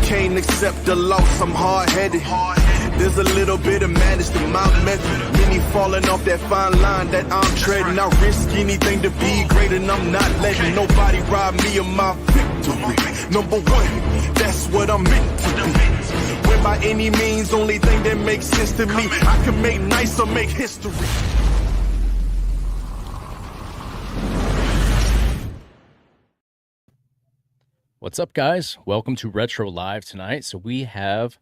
can't accept the loss, I'm hard-headed. There's a little bit of madness to my method. Many falling off that fine line that I'm treading. I risk anything to be great, and I'm not letting nobody rob me of my victory. Number one, that's what I'm meant to be. When by any means, only thing that makes sense to me, I can make nice or make history. What's up, guys? Welcome to Retro Live tonight. So we have,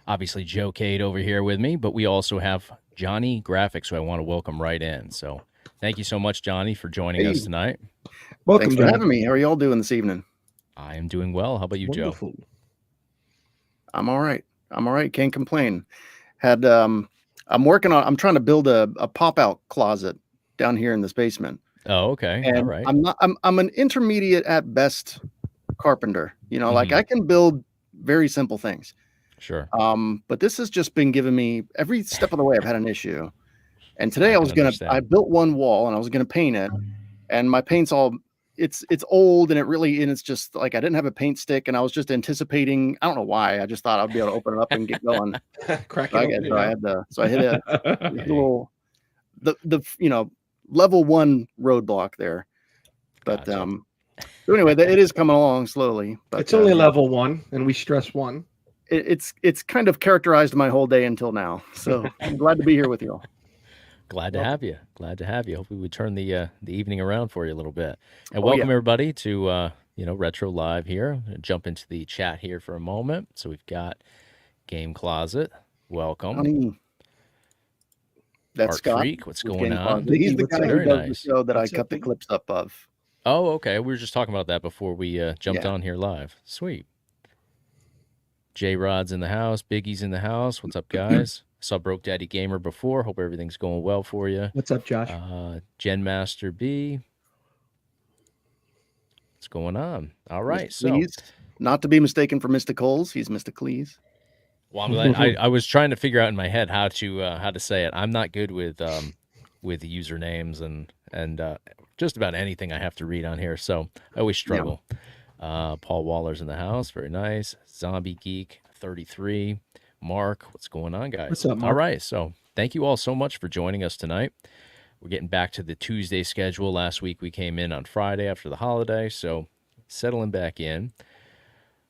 obviously, Joe Cade over here with me, but we also have Johnny Graphics, who I want to welcome right in. So thank you so much, Johnny, for joining us tonight. Welcome. Thanks for having me. How are you all doing this evening? I am doing well. How about you, Wonderful. Joe? I'm all right. Can't complain. I'm trying to build a pop-out closet down here in this basement. Oh, okay. And all right. I'm an intermediate at best carpenter. You know, like I can build very simple things. Sure. But this has just been giving me every step of the way. I've had an issue. And today I built one wall and I was gonna paint it, and my paint's all it's old and it's just like I didn't have a paint stick, and I was just anticipating. I don't know why. I just thought I'd be able to open it up and get going. So I hit a little level 1 roadblock there. But Gotcha. So anyway, it is coming along slowly. But it's only level 1, and we stress 1. It's kind of characterized my whole day until now. So I'm glad to be here with you all. Glad to have you. Hopefully we turn the evening around for you a little bit. And welcome everybody to Retro Live here. Jump into the chat here for a moment. So we've got Game Closet. Welcome. That's Art Scott. Freak. What's going on? He's the guy who does the show that I cut the clips up of. Oh, okay. We were just talking about that before we jumped on here live. Sweet. J-Rod's in the house. Biggie's in the house. What's up, guys? Saw Broke Daddy Gamer before. Hope everything's going well for you. What's up, Josh? Gen Master B. What's going on? All right. Mr. Cleese, not to be mistaken for Mr. Coles. He's Mr. Cleese. Well, I'm glad. I was trying to figure out in my head how to say it. I'm not good with usernames and just about anything I have to read on here, so I always struggle. Yeah. Paul Waller's in the house. Very nice. Zombie Geek 33. Mark, what's going on, guys? What's up, Mark? All right, so thank you all so much for joining us tonight. We're getting back to the Tuesday schedule. Last week we came in on Friday after the holiday, so settling back in.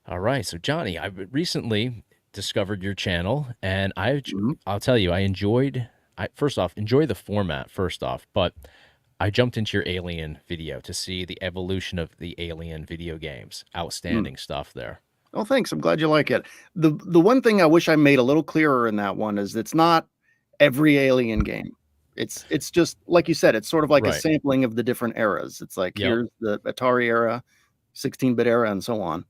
All right, so Johnny, I recently discovered your channel, and I'll tell you, I enjoyed the format first off, but I jumped into your Alien video to see the evolution of the Alien video games. Outstanding stuff there. Oh, thanks. I'm glad you like it. The one thing I wish I made a little clearer in that one is it's not every Alien game. It's just like you said, it's sort of like a sampling of the different eras. It's like here's the Atari era, 16-bit era, and so on.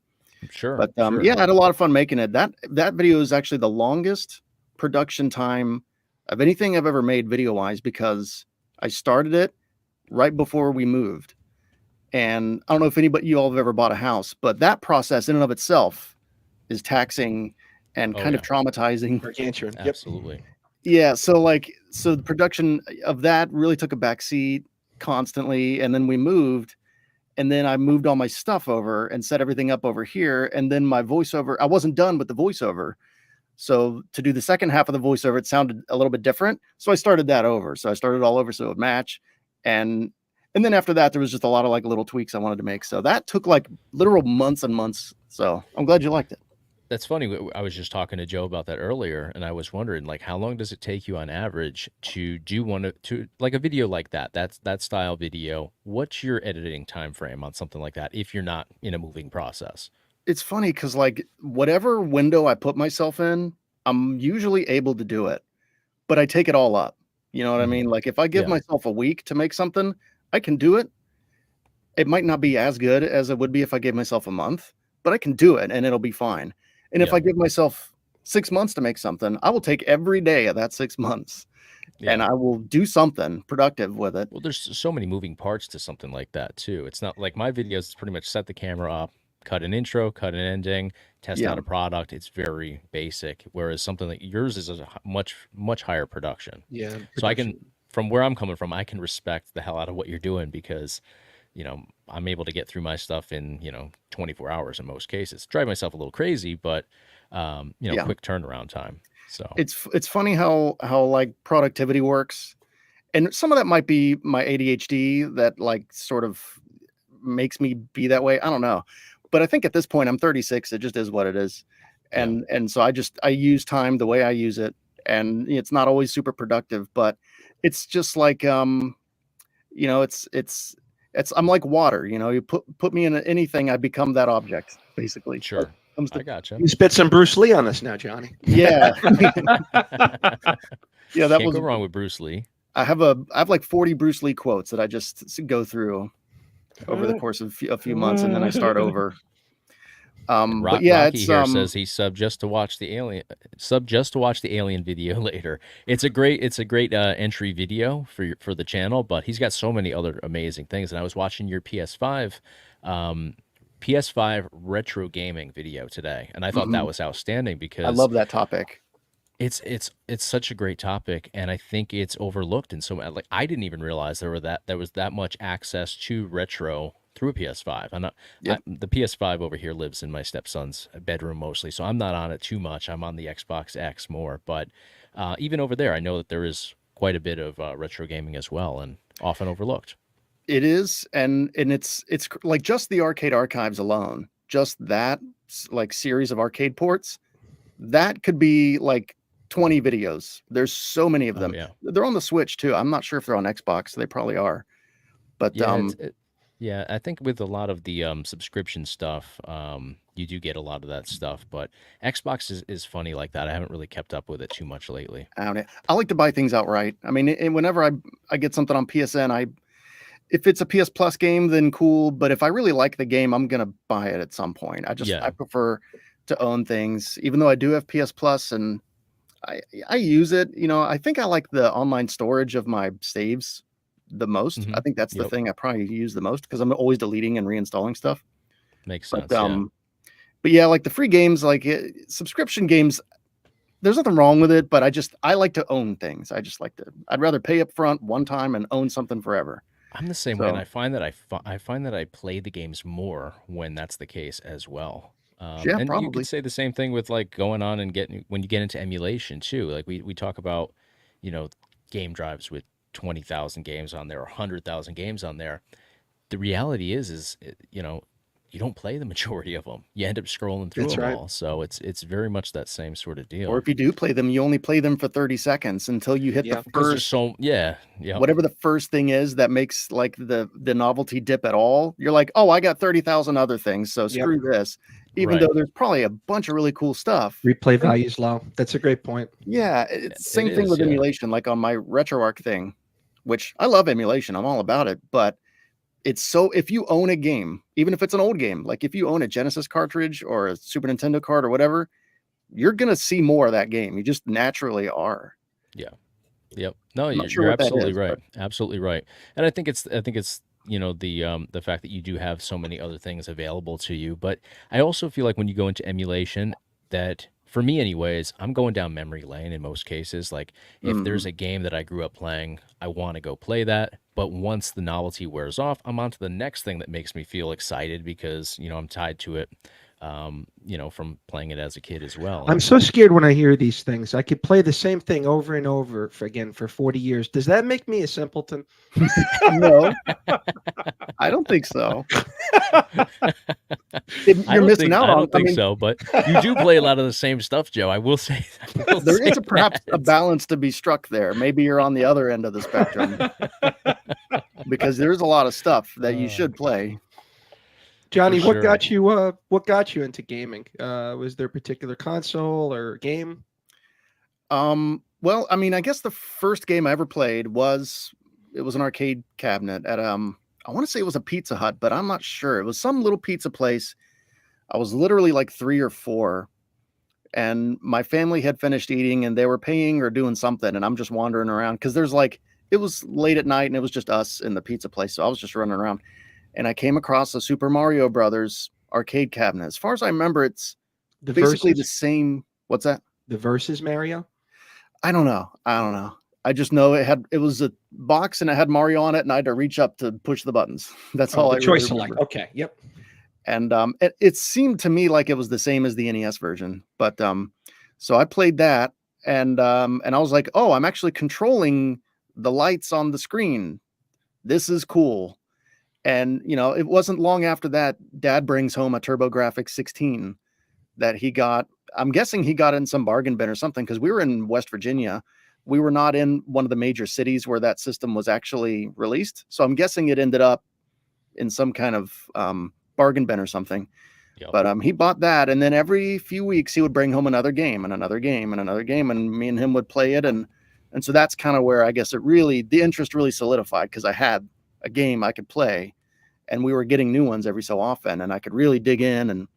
Sure. But yeah, I had a lot of fun making it. That video is actually the longest production time of anything I've ever made video-wise, because I started it right before we moved. And I don't know if you all have ever bought a house, but that process in and of itself is taxing and kind of traumatizing. Gargantuan. Absolutely. Yeah. So the production of that really took a backseat constantly. And then we moved, and then I moved all my stuff over and set everything up over here. And then my voiceover, I wasn't done with the voiceover. So to do the second half of the voiceover, it sounded a little bit different. So I started that over. So I started all over so it would match. And then after that, there was just a lot of little tweaks I wanted to make. So that took literal months and months. So I'm glad you liked it. That's funny. I was just talking to Joe about that earlier, and I was wondering, how long does it take you on average to do a video like that? That style video. What's your editing time frame on something like that if you're not in a moving process? It's funny because whatever window I put myself in, I'm usually able to do it, but I take it all up. You know what I mean? If I give myself a week to make something, I can do it. It might not be as good as it would be if I gave myself a month, but I can do it and it'll be fine. And if I give myself 6 months to make something, I will take every day of that 6 months and I will do something productive with it. Well, there's so many moving parts to something like that too. It's not like my videos pretty much set the camera up, cut an intro, cut an ending, test out a product. It's very basic. Whereas something like yours is a much higher production. Yeah. So I can, from where I'm coming from, I can respect the hell out of what you're doing because I'm able to get through my stuff in 24 hours in most cases. Drive myself a little crazy, but Yeah. quick turnaround time. So It's funny how like productivity works, and some of that might be my ADHD that like sort of makes me be that way. I don't know, but I think at this point I'm 36. It just is what it is, Yeah. and so I use time the way I use it, and it's not always super productive, but it's just like it's I'm like water. You put me in anything, I become that object basically. sure, Comes to, I gotcha. You spit some Bruce Lee on us now, Johnny. yeah, yeah. That Can't was go wrong with Bruce Lee. I have like 40 Bruce Lee quotes that I just go through over the course of a few months, and then I start over. But yeah, Rocky it's here says he's sub just to watch the alien video later. It's a great entry video for the channel, but he's got so many other amazing things. And I was watching your PS5 retro gaming video today, and I thought that was outstanding because I love that topic. it's such a great topic, and I think it's overlooked. And so, like, I didn't even realize there was that much access to retro through a PS5. The PS5 over here lives in my stepson's bedroom mostly, so I'm not on it too much. I'm on the Xbox X more, but even over there, I know that there is quite a bit of retro gaming as well, and often overlooked. It is, and it's like just the arcade archives alone, just that like series of arcade ports, that could be like 20 videos. There's so many of them. Yeah. They're on the Switch too. I'm not sure if they're on Xbox. They probably are. But Yeah, I think with a lot of the subscription stuff, you do get a lot of that stuff. But Xbox is funny like that. I haven't really kept up with it too much lately. I like to buy things outright. I mean, whenever I get something on PSN, if it's a PS Plus game, then cool. But if I really like the game, I'm gonna buy it at some point. I prefer to own things, even though I do have PS Plus and I use it. I think I like the online storage of my saves the most. Mhm. I think that's the thing I probably use the most because I'm always deleting and reinstalling stuff. Makes sense. But yeah, like the free games, like subscription games, there's nothing wrong with it, but I like to own things. I'd rather pay up front one time and own something forever. I'm the same way, and I find that I find that I play the games more when that's the case as well. Yeah, and you probably. could say the same thing with like going on and when you get into emulation too. Like we talk about, game drives with 20,000 games on there or 100,000 games on there. The reality is you don't play the majority of them. You end up scrolling through That's them right. all. So it's very much that same sort of deal. Or if you do play them, you only play them for 30 seconds until you hit the 'Cause there's first, yeah. whatever the first thing is that makes like the novelty dip at all. You're like, oh, I got 30,000 other things, so screw this. Even Right. though there's probably a bunch of really cool stuff. Replay value's low. That's a great point. Yeah, it's the same It thing is, with yeah. emulation, like on my RetroArch thing, which I love emulation. I'm all about it, but if you own a game, even if it's an old game, like if you own a Genesis cartridge or a Super Nintendo card or whatever, you're going to see more of that game. You just naturally are. Yep. No, I'm not you're sure what that absolutely is, right. Absolutely right. And I think it's the fact that you do have so many other things available to you. But I also feel like when you go into emulation, that for me anyways, I'm going down memory lane in most cases. Like if there's a game that I grew up playing, I want to go play that. But once the novelty wears off, I'm on to the next thing that makes me feel excited because, I'm tied to it, from playing it as a kid as well. I'm so scared when I hear these things. I could play the same thing over and over for 40 years. Does that make me a simpleton? No, I don't think so. You're missing out I on. don't think so, but you do play a lot of the same stuff, Joe. I will say There is perhaps a balance to be struck there. Maybe you're on the other end of the spectrum because there's a lot of stuff that you should play. Johnny, For what sure. got you into gaming? Was there a particular console or game? Well, I mean, I guess the first game I ever played was an arcade cabinet at I want to say it was a Pizza Hut, but I'm not sure. It was some little pizza place. I was literally like 3 or 4, and my family had finished eating and they were paying or doing something, and I'm just wandering around because it was late at night and it was just us in the pizza place, so I was just running around, and I came across a Super Mario Brothers arcade cabinet. As far as I remember, it's basically the same. What's that? The Versus Mario? I don't know. I just know it was a box and it had Mario on it, and I had to reach up to push the buttons. That's all the I choice really select. remember. Okay. Yep. And it seemed to me like it was the same as the NES version. But so I played that, and I was like, oh, I'm actually controlling the lights on the screen. This is cool. And it wasn't long after that, Dad brings home a TurboGrafx 16 that he got. I'm guessing he got in some bargain bin or something, because we were in West Virginia. We were not in one of the major cities where that system was actually released. So I'm guessing it ended up in some kind of bargain bin or something. Yep. But he bought that, and then every few weeks he would bring home another game and another game and another game, and me and him would play it. And so that's kind of where I guess the interest really solidified, because I had a game I could play, and we were getting new ones every so often, and I could really dig in and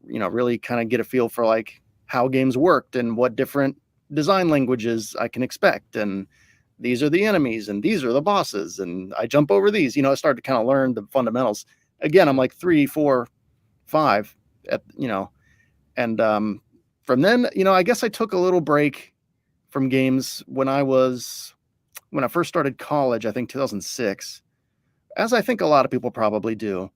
really kind of get a feel for like how games worked and what different design languages I can expect, and these are the enemies and these are the bosses, and I jump over these. I started to kind of learn the fundamentals. Again, I'm like 3, 4, 5 and from then, I guess I took a little break from games when I first started college, I think 2006, as I think a lot of people probably do.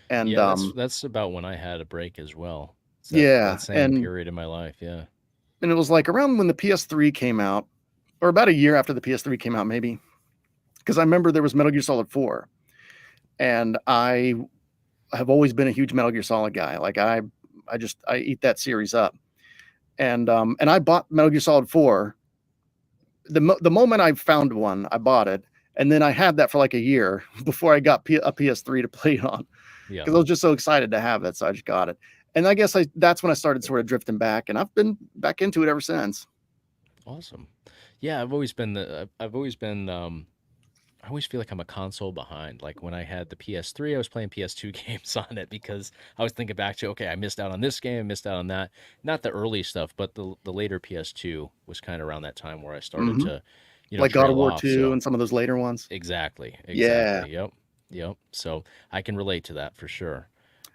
And yeah, that's about when I had a break as well. It's yeah, that same and period in my life. Yeah. and it was like around when the PS3 came out, or about a year after the PS3 came out, maybe, because I remember there was Metal Gear Solid 4, and I have always been a huge Metal Gear Solid guy. Like I eat that series up, and I bought Metal Gear Solid 4. The moment I found one, I bought it, and then I had that for like a year before I got a PS3 to play it on, Yeah. because I was just so excited to have it, so I just got it. And I guess that's when I started sort of drifting back, and I've been back into it ever since. Awesome. Yeah, I've always been I always feel like I'm a console behind. Like when I had the PS3, I was playing PS2 games on it because I was thinking back to, okay, I missed out on this game, missed out on that. Not the early stuff, but the later PS2 was kind of around that time where I started to, Like God of trail War off. 2 So and some of those later ones. exactly. Yeah. Yep. So I can relate to that for sure.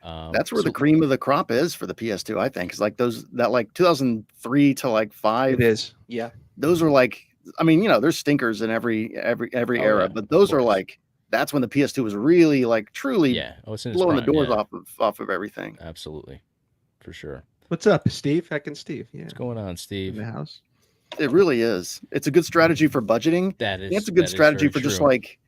That's where So the cream of the crop is for the PS2, I think. It's like like 2003 to like 5. It is. Yeah. Those are like, I mean, there's stinkers in every era, yeah, but those are course. like, that's when the PS2 was really like truly yeah. Oh, it's in its blowing the prime. doors Yeah, off of everything. absolutely. For sure. What's up, Steve? Heckin' Steve. Yeah. What's going on, In Steve? the house. It really is. It's a good strategy for budgeting. And it's a good strategy for just like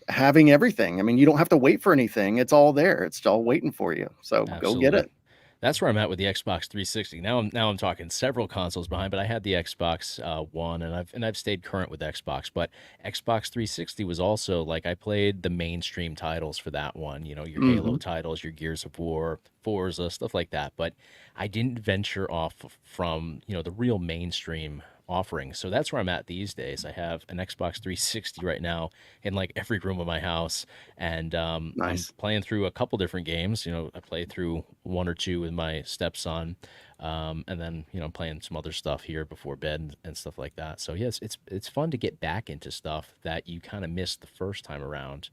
having everything. I mean, you don't have to wait for anything. It's all there. It's all waiting for you. So go get it. That's where I'm at with the Xbox 360. Now I'm talking several consoles behind, but I had the Xbox One, and I've stayed current with Xbox. But Xbox 360 was also like I played the mainstream titles for that one. Your Halo titles, your Gears of War, Forza, stuff like that. But I didn't venture off from the real mainstream offerings. So that's where I'm at these days. I have an Xbox 360 right now in like every room of my house, and Nice. I'm playing through a couple different games. I play through 1 or 2 with my stepson, and then playing some other stuff here before bed and stuff like that. So yes, it's fun to get back into stuff that you kind of missed the first time around,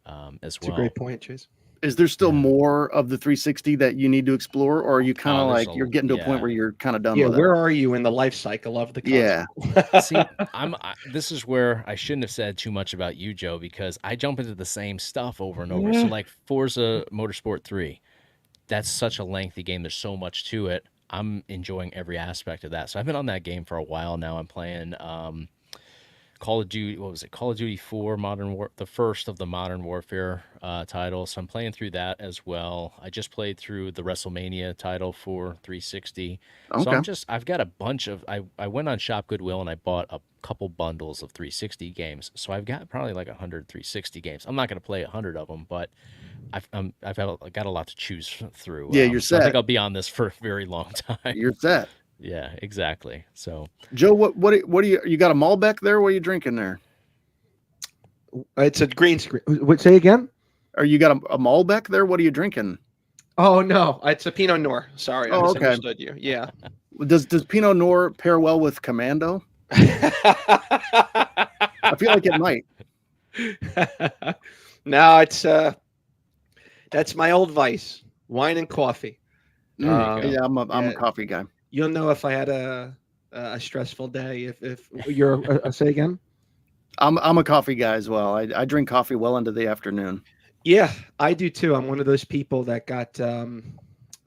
as It's well. a great point, Chase. Is there still more of the 360 that you need to explore, or are you kind of there's like you're getting to a point where you're kind of done Yeah, with where are you in the life cycle of the console? Yeah. See, this is where I shouldn't have said too much about you, Joe, because I jump into the same stuff over and over. So like Forza Motorsport 3, that's such a lengthy game. There's so much to it. I'm enjoying every aspect of that. So I've been on that game for a while now. I'm playing Call of Duty. What was it? Call of Duty 4 the first of the Modern Warfare titles. So I'm playing through that as well. I just played through the WrestleMania title for 360. So Okay. I've got a bunch of, I went on Shop Goodwill and I bought a couple bundles of 360 games. So I've got probably like 100 360 games. I'm not going to play 100 of them, but I've got a lot to choose through. Yeah, you're so I think set. I'll be on this for a very long time. You're set. Yeah, exactly. So Joe, what do you got a Malbec there? What are you drinking there? It's a green screen. What? Say again? Or you got a Malbec there? What are you drinking? Oh no, it's a Pinot Noir. Sorry, I Oh, okay. misunderstood you. Yeah. Does Pinot Noir pair well with Commando? I feel like it might. No, it's that's my old vice. Wine and coffee. There you go. Yeah, I'm a yeah. coffee guy. You'll know if I had a a stressful day. If you're say again. I'm a coffee guy as well. I drink coffee well into the afternoon. Yeah, I do too. I'm one of those people that got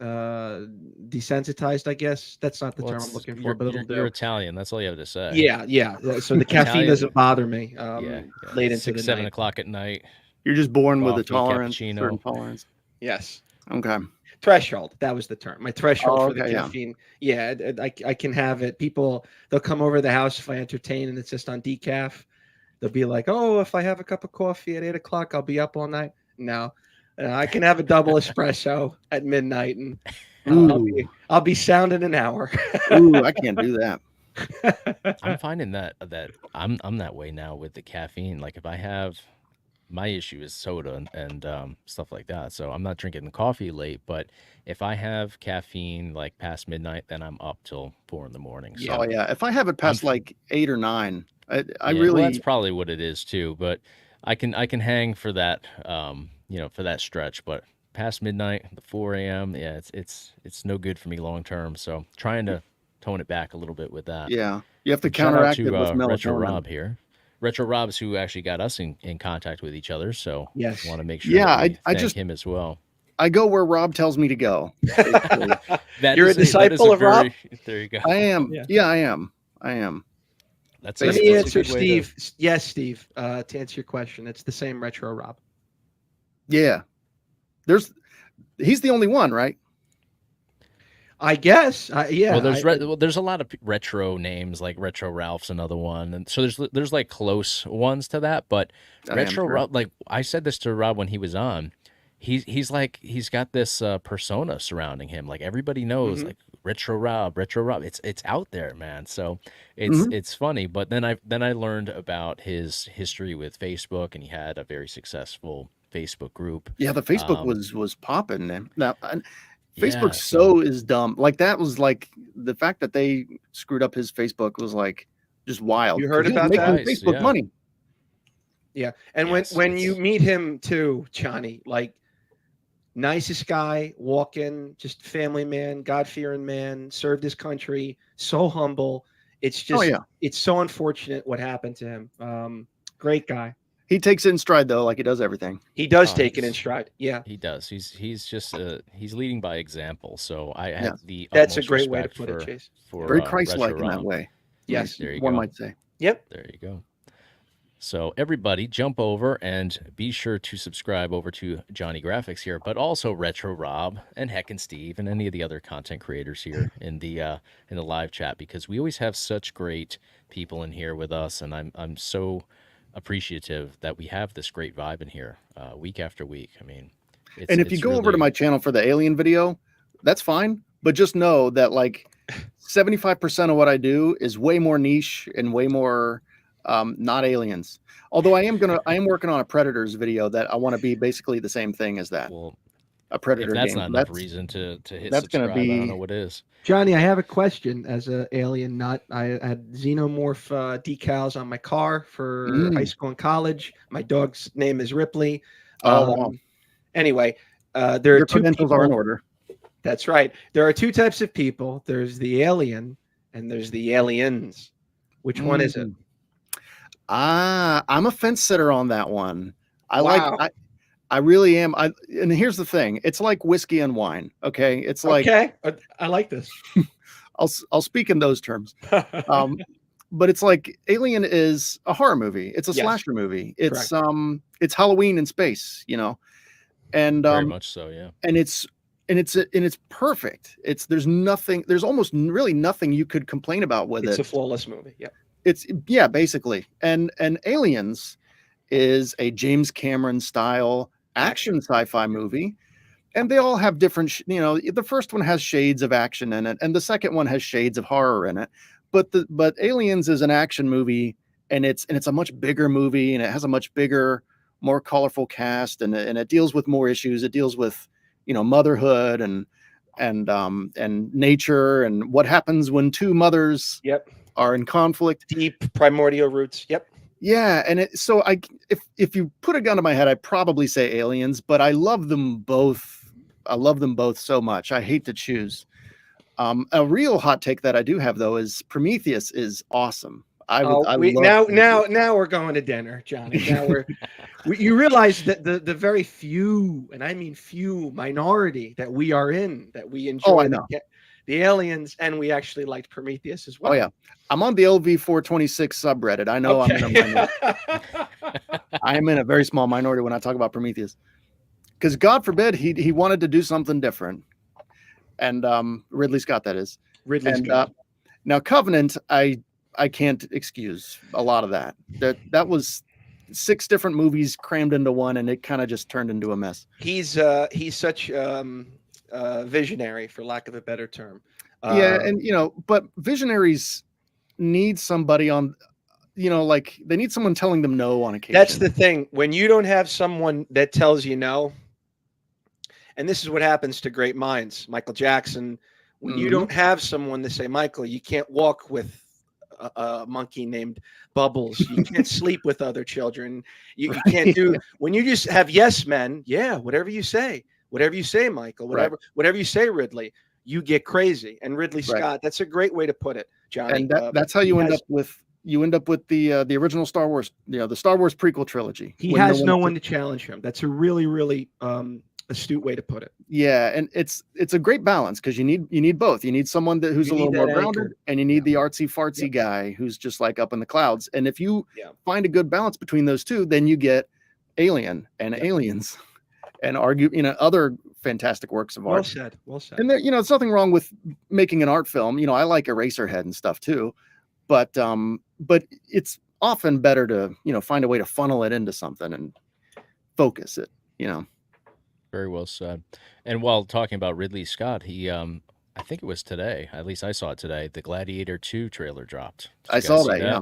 desensitized, I guess. That's not the term I'm looking for, but it'll do. You're Italian. That's all you have to say. Yeah. So the caffeine Italian- doesn't bother me. Yeah. Late into 6, the 7 night. o'clock at night. You're just born with a Coffee, tolerance, cappuccino. certain tolerance. Yes. Okay. Threshold. That was the term. My threshold Oh, for the okay, yeah. caffeine. Yeah, I can have it. People, they'll come over to the house if I entertain and it's just on decaf. They'll be like, "Oh, if I have a cup of coffee at 8 o'clock, I'll be up all night." No, I can have a double espresso at midnight, and I'll be sound in an hour. Ooh, I can't do that. I'm finding that I'm that way now with the caffeine. Like if I have, my issue is soda and stuff like that. So I'm not drinking the coffee late, but if I have caffeine like past midnight, then I'm up till 4 in the morning. So Oh yeah. If I have it past like 8 or 9, I yeah, really well, that's probably what it is too. But I can hang for that for that stretch. But past midnight, the 4 a.m. Yeah, it's no good for me long term. So trying to tone it back a little bit with that. yeah. You have to Shout out counteract to it with melatonin. Retro Rob here. Retro Rob's who actually got us in contact with each other. So Yes. want to make sure Yeah, that we I thank just- him as well. I go where Rob tells me to go. basically. You're a disciple of Rob? There you go. I am. Yeah. Yeah, I am. That's Let that's me a answer good way to- Steve. Yes, Steve. To answer your question, it's the same Retro Rob. Yeah. He's the only one, right? I guess. Yeah. Well, there's a lot of retro names like Retro Ralph's another one, and so there's like close ones to that. But I am Retro sure. Rob, like I said this to Rob when he was on, he's got this persona surrounding him. Like everybody knows, Mhm. like Retro Rob. It's out there, man. So Mhm. it's funny. But then I learned about his history with Facebook, and he had a very successful Facebook group. Yeah, the Facebook Um, was popping. Now, Yeah, Facebook so is dumb. Like that was like the fact that they screwed up his Facebook was like just wild. You heard 'Cause he was about making that? Facebook Yeah. money. Yeah. And Yes, when you it's- meet him too, Johnny, like nicest guy, walking, just family man, God-fearing man, served his country, so humble. It's just Oh yeah, it's so unfortunate what happened to him. Great guy. he takes it in stride though, like he does everything. He does Oh, take it in he's- stride. Yeah. He does. He's just he's leading by example. So I Yeah. have the That's a utmost great way to respect put it, Chase. for Very Retro Christ-like in that Rob. way. Yes. There you One go. might say. Yep. There you go. So everybody jump over and be sure to subscribe over to Johnny Graphics here, but also Retro Rob and Heck and Steve and any of the other content creators here in the live chat, because we always have such great people in here with us, and I'm so appreciative that we have this great vibe in here week after week. I mean, And if you go over to really- my channel for the alien video, that's fine. But just know that like 75% of what I do is way more niche and way more not aliens. Although I am working on a Predators video that I want to be basically the same thing as that. well, A Predator if that's game. not enough reason to hit that's gonna subscribe, I don't be- know what is. Johnny, I have a question as a alien nut. I had xenomorph decals on my car for high school and college. My dog's name is Ripley. Oh. Anyway, there are Your two credentials are in people- order. That's right. There are two types of people. There's the alien and there's the aliens. Which one is it? I'm a fence sitter on that one. Wow. I really am. And here's the thing. It's like whiskey and wine. Okay. It's like, Okay, I like this. I'll speak in those terms. But it's like Alien is a horror movie. It's a Yes. slasher movie. It's Halloween in space, you know, and Very much so, yeah. and it's perfect. There's almost really nothing you could complain about with It's it. a flawless movie. Yeah. Yeah, basically. And Aliens is a James Cameron style action sci-fi movie. And they all have different, the first one has shades of action in it, and the second one has shades of horror in it. But Aliens is an action movie, and it's a much bigger movie, and it has a much bigger, more colorful cast, and it deals with more issues. It deals with, motherhood and nature and what happens when two mothers Yep. are in conflict. Deep primordial roots. Yep. Yeah, and if you put a gun to my head, I'd probably say Aliens, but I love them both. I love them both so much. I hate to choose. A real hot take that I do have though is Prometheus is awesome. I love Prometheus. now we're going to dinner, Johnny. Now you realize that the very few, and I mean few, minority that we are in, that we enjoy I know. the aliens, and we actually liked Prometheus as well. Oh yeah, I'm on the LV426 subreddit. I know I'm in a minority. I am in a very small minority when I talk about Prometheus, because God forbid he wanted to do something different, and Ridley Scott, that is. Ridley And Scott. now Covenant, I can't excuse a lot of that. That was 6 different movies crammed into one, and it kind of just turned into a mess. He's such visionary, for lack of a better term. Yeah, and but visionaries need somebody on, like they need someone telling them no on occasion. That's the thing. When you don't have someone that tells you no, and this is what happens to great minds, Michael Jackson, when you don't have someone to say, Michael, you can't walk with a monkey named Bubbles. You can't sleep with other children. You can't do, when you just have yes men, yeah, whatever you say, Michael, whatever you say, Ridley, you get crazy. And Ridley Scott, that's a great way to put it, Johnny. And that's how you end up with the original Star Wars, the Star Wars prequel trilogy. He has no one to challenge him. That's a really, really astute way to put it. Yeah, and it's a great balance, because you need both. You need someone who's a little more grounded, and you need the artsy fartsy guy who's just like up in the clouds. And if you find a good balance between those two, then you get Alien and Aliens, and other fantastic works of art. Well said. And there, it's nothing wrong with making an art film. I like Eraserhead and stuff too, but it's often better to find a way to funnel it into something and focus it. Very well said. And while talking about Ridley Scott, he, I think it was today, at least I saw it today, the Gladiator 2 trailer dropped. I saw that, yeah.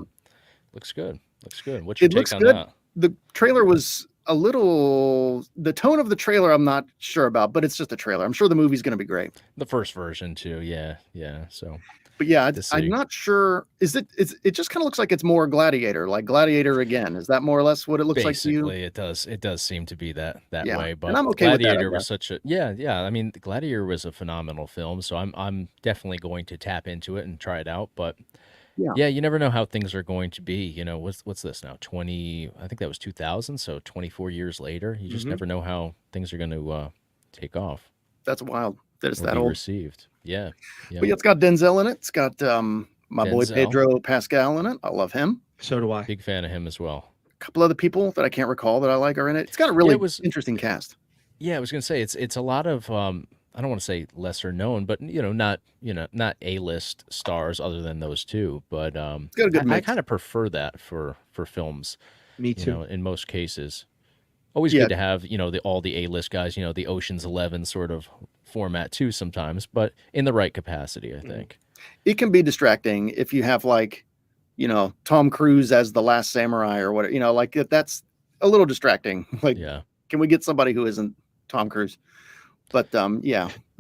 Looks good. What's your take on that? The trailer was the tone of the trailer I'm not sure about, but it's just a trailer. I'm sure the movie's going to be great. The first version too, yeah. So, but yeah, I'm not sure. It just kind of looks like it's more Gladiator, like Gladiator again. Is that more or less what it looks like to you? Basically, it does seem to be that way. But and I'm okay Gladiator with that, was such a I mean, Gladiator was a phenomenal film, so I'm definitely going to tap into it and try it out. But yeah, you never know how things are going to be. What's this now? I think that was 2000, so 24 years later. You just never know how things are going to take off. That's wild. That it's or that be old. But yeah, it's got Denzel in it. It's got my boy Pedro Pascal in it. I love him. So do I. Big fan of him as well. A couple other people that I can't recall that I like are in it. It's got a really interesting cast. Yeah, I was gonna say it's a lot of I don't want to say lesser known, but not A-list stars other than those two. But it's got a good mix. I kind of prefer that for films. Me too. In most cases, always good to have all the A-list guys. The Ocean's 11 sort of format too sometimes, but in the right capacity, I think. It can be distracting if you have Tom Cruise as the Last Samurai or whatever. Like that's a little distracting. Like, can we get somebody who isn't Tom Cruise? But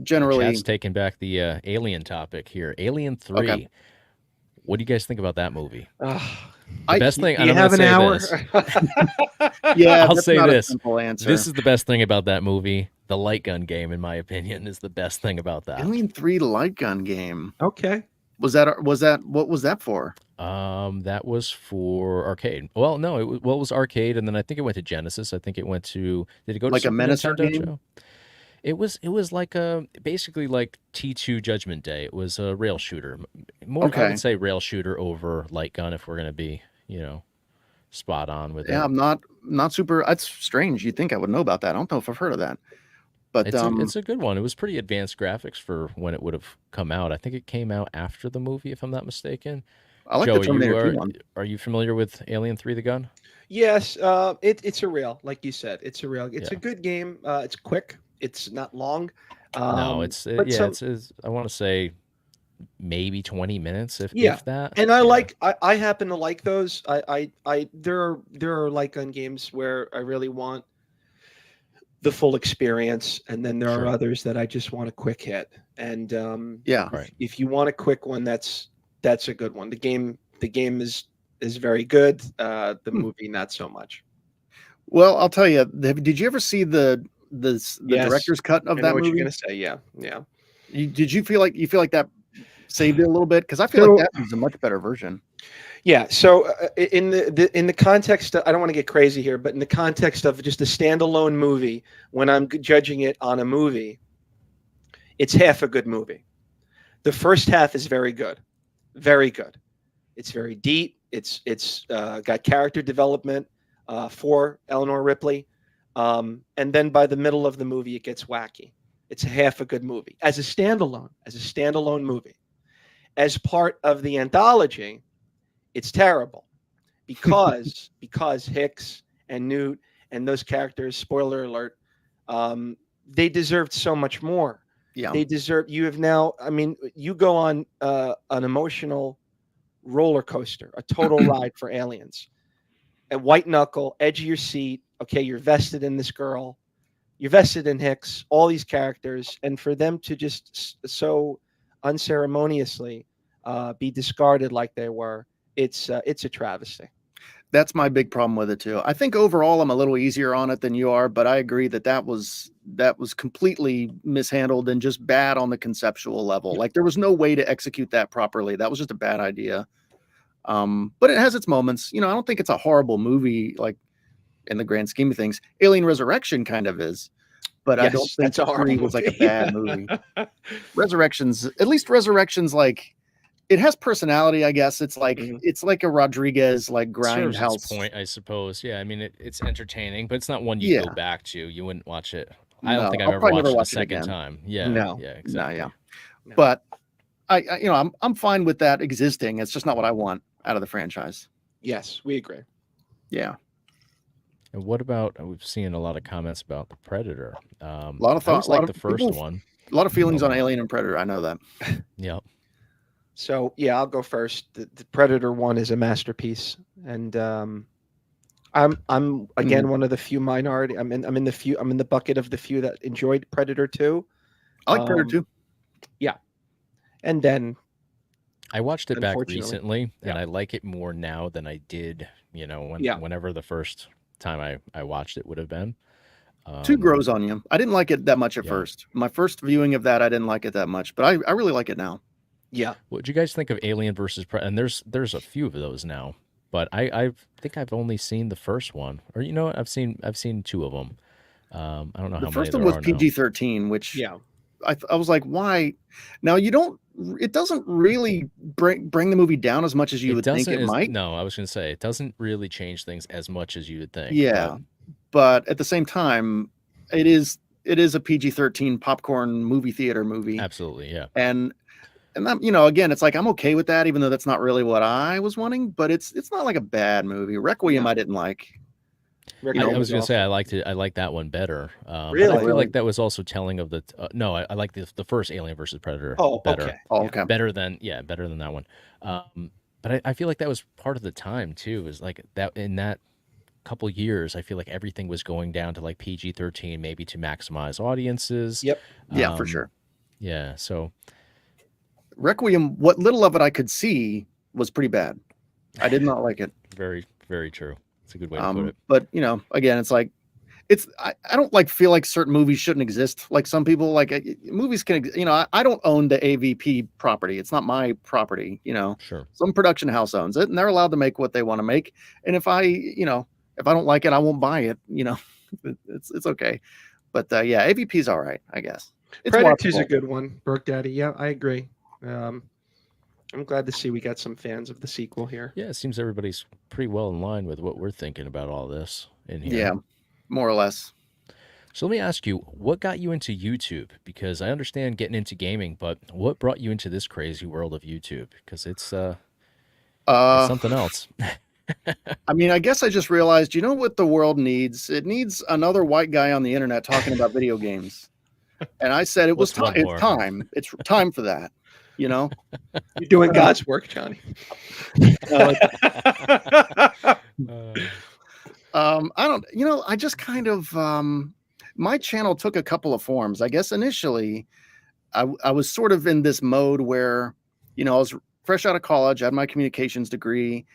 generally, Chad's taking back the Alien topic here. Alien 3. Okay. What do you guys think about that movie? The best thing. You have an hour. I'll say this. Simple answer. This is the best thing about that movie. The light gun game, in my opinion, is the best thing about that. Alien 3 light gun game. Okay. Was that what was that for? That was for arcade. Well, no, it was arcade, and then I think it went to Genesis. I think it went to. Did it go to like a Menacer game? Show? It was like basically like T2 Judgment Day. It was a rail shooter. More, I would say rail shooter over light gun if we're gonna be spot on with it. Yeah, I'm not super. That's strange. You'd think I would know about that. I don't know if I've heard of that. But it's a good one. It was pretty advanced graphics for when it would have come out. I think it came out after the movie, if I'm not mistaken. I like Joe, the Terminator 2 one. Are you familiar with Alien 3: The Gun? Yes, it's a rail, like you said. It's a rail. It's a good game. It's quick. It's not long. No, it's I want to say maybe 20 minutes, if that. And I happen to like those. There are light gun games where I really want the full experience, and then there are others that I just want a quick hit. And if you want a quick one, that's a good one. The game is very good. The movie not so much. Well, I'll tell you. Did you ever see the director's cut of that movie? You're gonna say, yeah. Did you feel like that saved it a little bit? Because I feel like that was a much better version. Yeah. So in the context, I don't want to get crazy here, but in the context of just a standalone movie, when I'm judging it on a movie, it's half a good movie. The first half is very good, very good. It's very deep. It's got character development for Eleanor Ripley, and then by the middle of the movie, it gets wacky. It's half a good movie as a standalone movie. As part of the anthology, it's terrible because Hicks and Newt and those characters, spoiler alert, they deserved so much more. Yeah. They deserve. You have now. I mean, you go on an emotional roller coaster, a total ride for Aliens. At white knuckle, edge of your seat. Okay, you're vested in this girl. You're vested in Hicks. All these characters, and for them to just so unceremoniously be discarded like they were, it's a travesty. That's my big problem with it too. I think overall I'm a little easier on it than you are, but I agree that was completely mishandled and just bad on the conceptual level. Like there was no way to execute that properly. That was just a bad idea. But it has its moments. I don't think it's a horrible movie, like in the grand scheme of things. Alien Resurrection kind of is, but Yes, I don't think that's a horrible Three was like a movie. bad movie. Resurrection's like it has personality, I guess. It's like it's like a Rodriguez like Serves its grindhouse point, I suppose. Yeah, I mean it's entertaining, but it's not one you go Yeah. back to. You wouldn't watch it. I don't No, think I'll I've ever probably watched never it a watch it second again. time. Yeah, No. yeah, No, exactly. yeah. No. But I'm fine with that existing. It's just not what I want out of the franchise. Yes, we agree. Yeah. And what about? We've seen a lot of comments about the Predator. A lot of I always thought, a lot liked of the first people- one. A lot of feelings Oh, on wow. Alien and Predator. I know that. Yeah, So yeah, I'll go first. The Predator one is a masterpiece, and I'm again one of the few minority. I'm in the bucket of the few that enjoyed Predator 2. I like Predator too. And then I watched it back Unfortunately. recently, and Yeah. I like it more now than I did. Yeah. Whenever the first time I watched it would have been. Two grows on you. I didn't like it that much at Yeah. first. My first viewing of that, I didn't like it that much, but I really like it now. yeah, What did you guys think of Alien versus Predator? And there's a few of those now, but I think I've only seen the first one, or what? I've seen two of them. I don't know The how first many one there was are now. PG-13, which yeah. I was like, why? Now it doesn't really bring the movie down as much as you would think it might. No, I was going to say it doesn't really change things as much as you would think. Yeah, but at the same time, it is a PG-13 popcorn movie theater movie, Absolutely, yeah. and that, again, it's like I'm okay with that, even though that's not really what I was wanting. But it's not like a bad movie. Requiem, I didn't like. I was going to say I liked it. I like that one better. But I Really? feel like that was also telling of the. No, I like the first Alien versus Predator Oh, better. okay. Oh, okay. Better than that one. But I feel like that was part of the time too. Is like that in that couple years, I feel like everything was going down to like PG-13, maybe to maximize audiences. Yep. Yeah, for sure. Yeah. So Requiem, what little of it I could see was pretty bad. I did not like it. very, very true. It's a good way to put it. But again, it's like I don't feel like certain movies shouldn't exist. Like some people movies can, I don't own the AVP property. It's not my property, Sure. Some production house owns it and they're allowed to make what they want to make. And if I don't like it, I won't buy it, it's okay. But yeah, AVP is all right, I guess. It's Predator 2 is a watchable. good one. Broke Daddy. Yeah, I agree. I'm glad to see we got some fans of the sequel here. Yeah, it seems everybody's pretty well in line with what we're thinking about all this in here. Yeah, more or less. So let me ask you, what got you into YouTube? Because I understand getting into gaming, but what brought you into this crazy world of YouTube? Because it's something else. I mean, I guess I just realized, what the world needs? It needs another white guy on the internet talking about video games. And I said it was What's one time. more? It's time. It's time for that. You're doing God's work, Johnny. I don't. I just kind of. My channel took a couple of forms. I guess initially, I was sort of in this mode where, I was fresh out of college, I had my communications degree,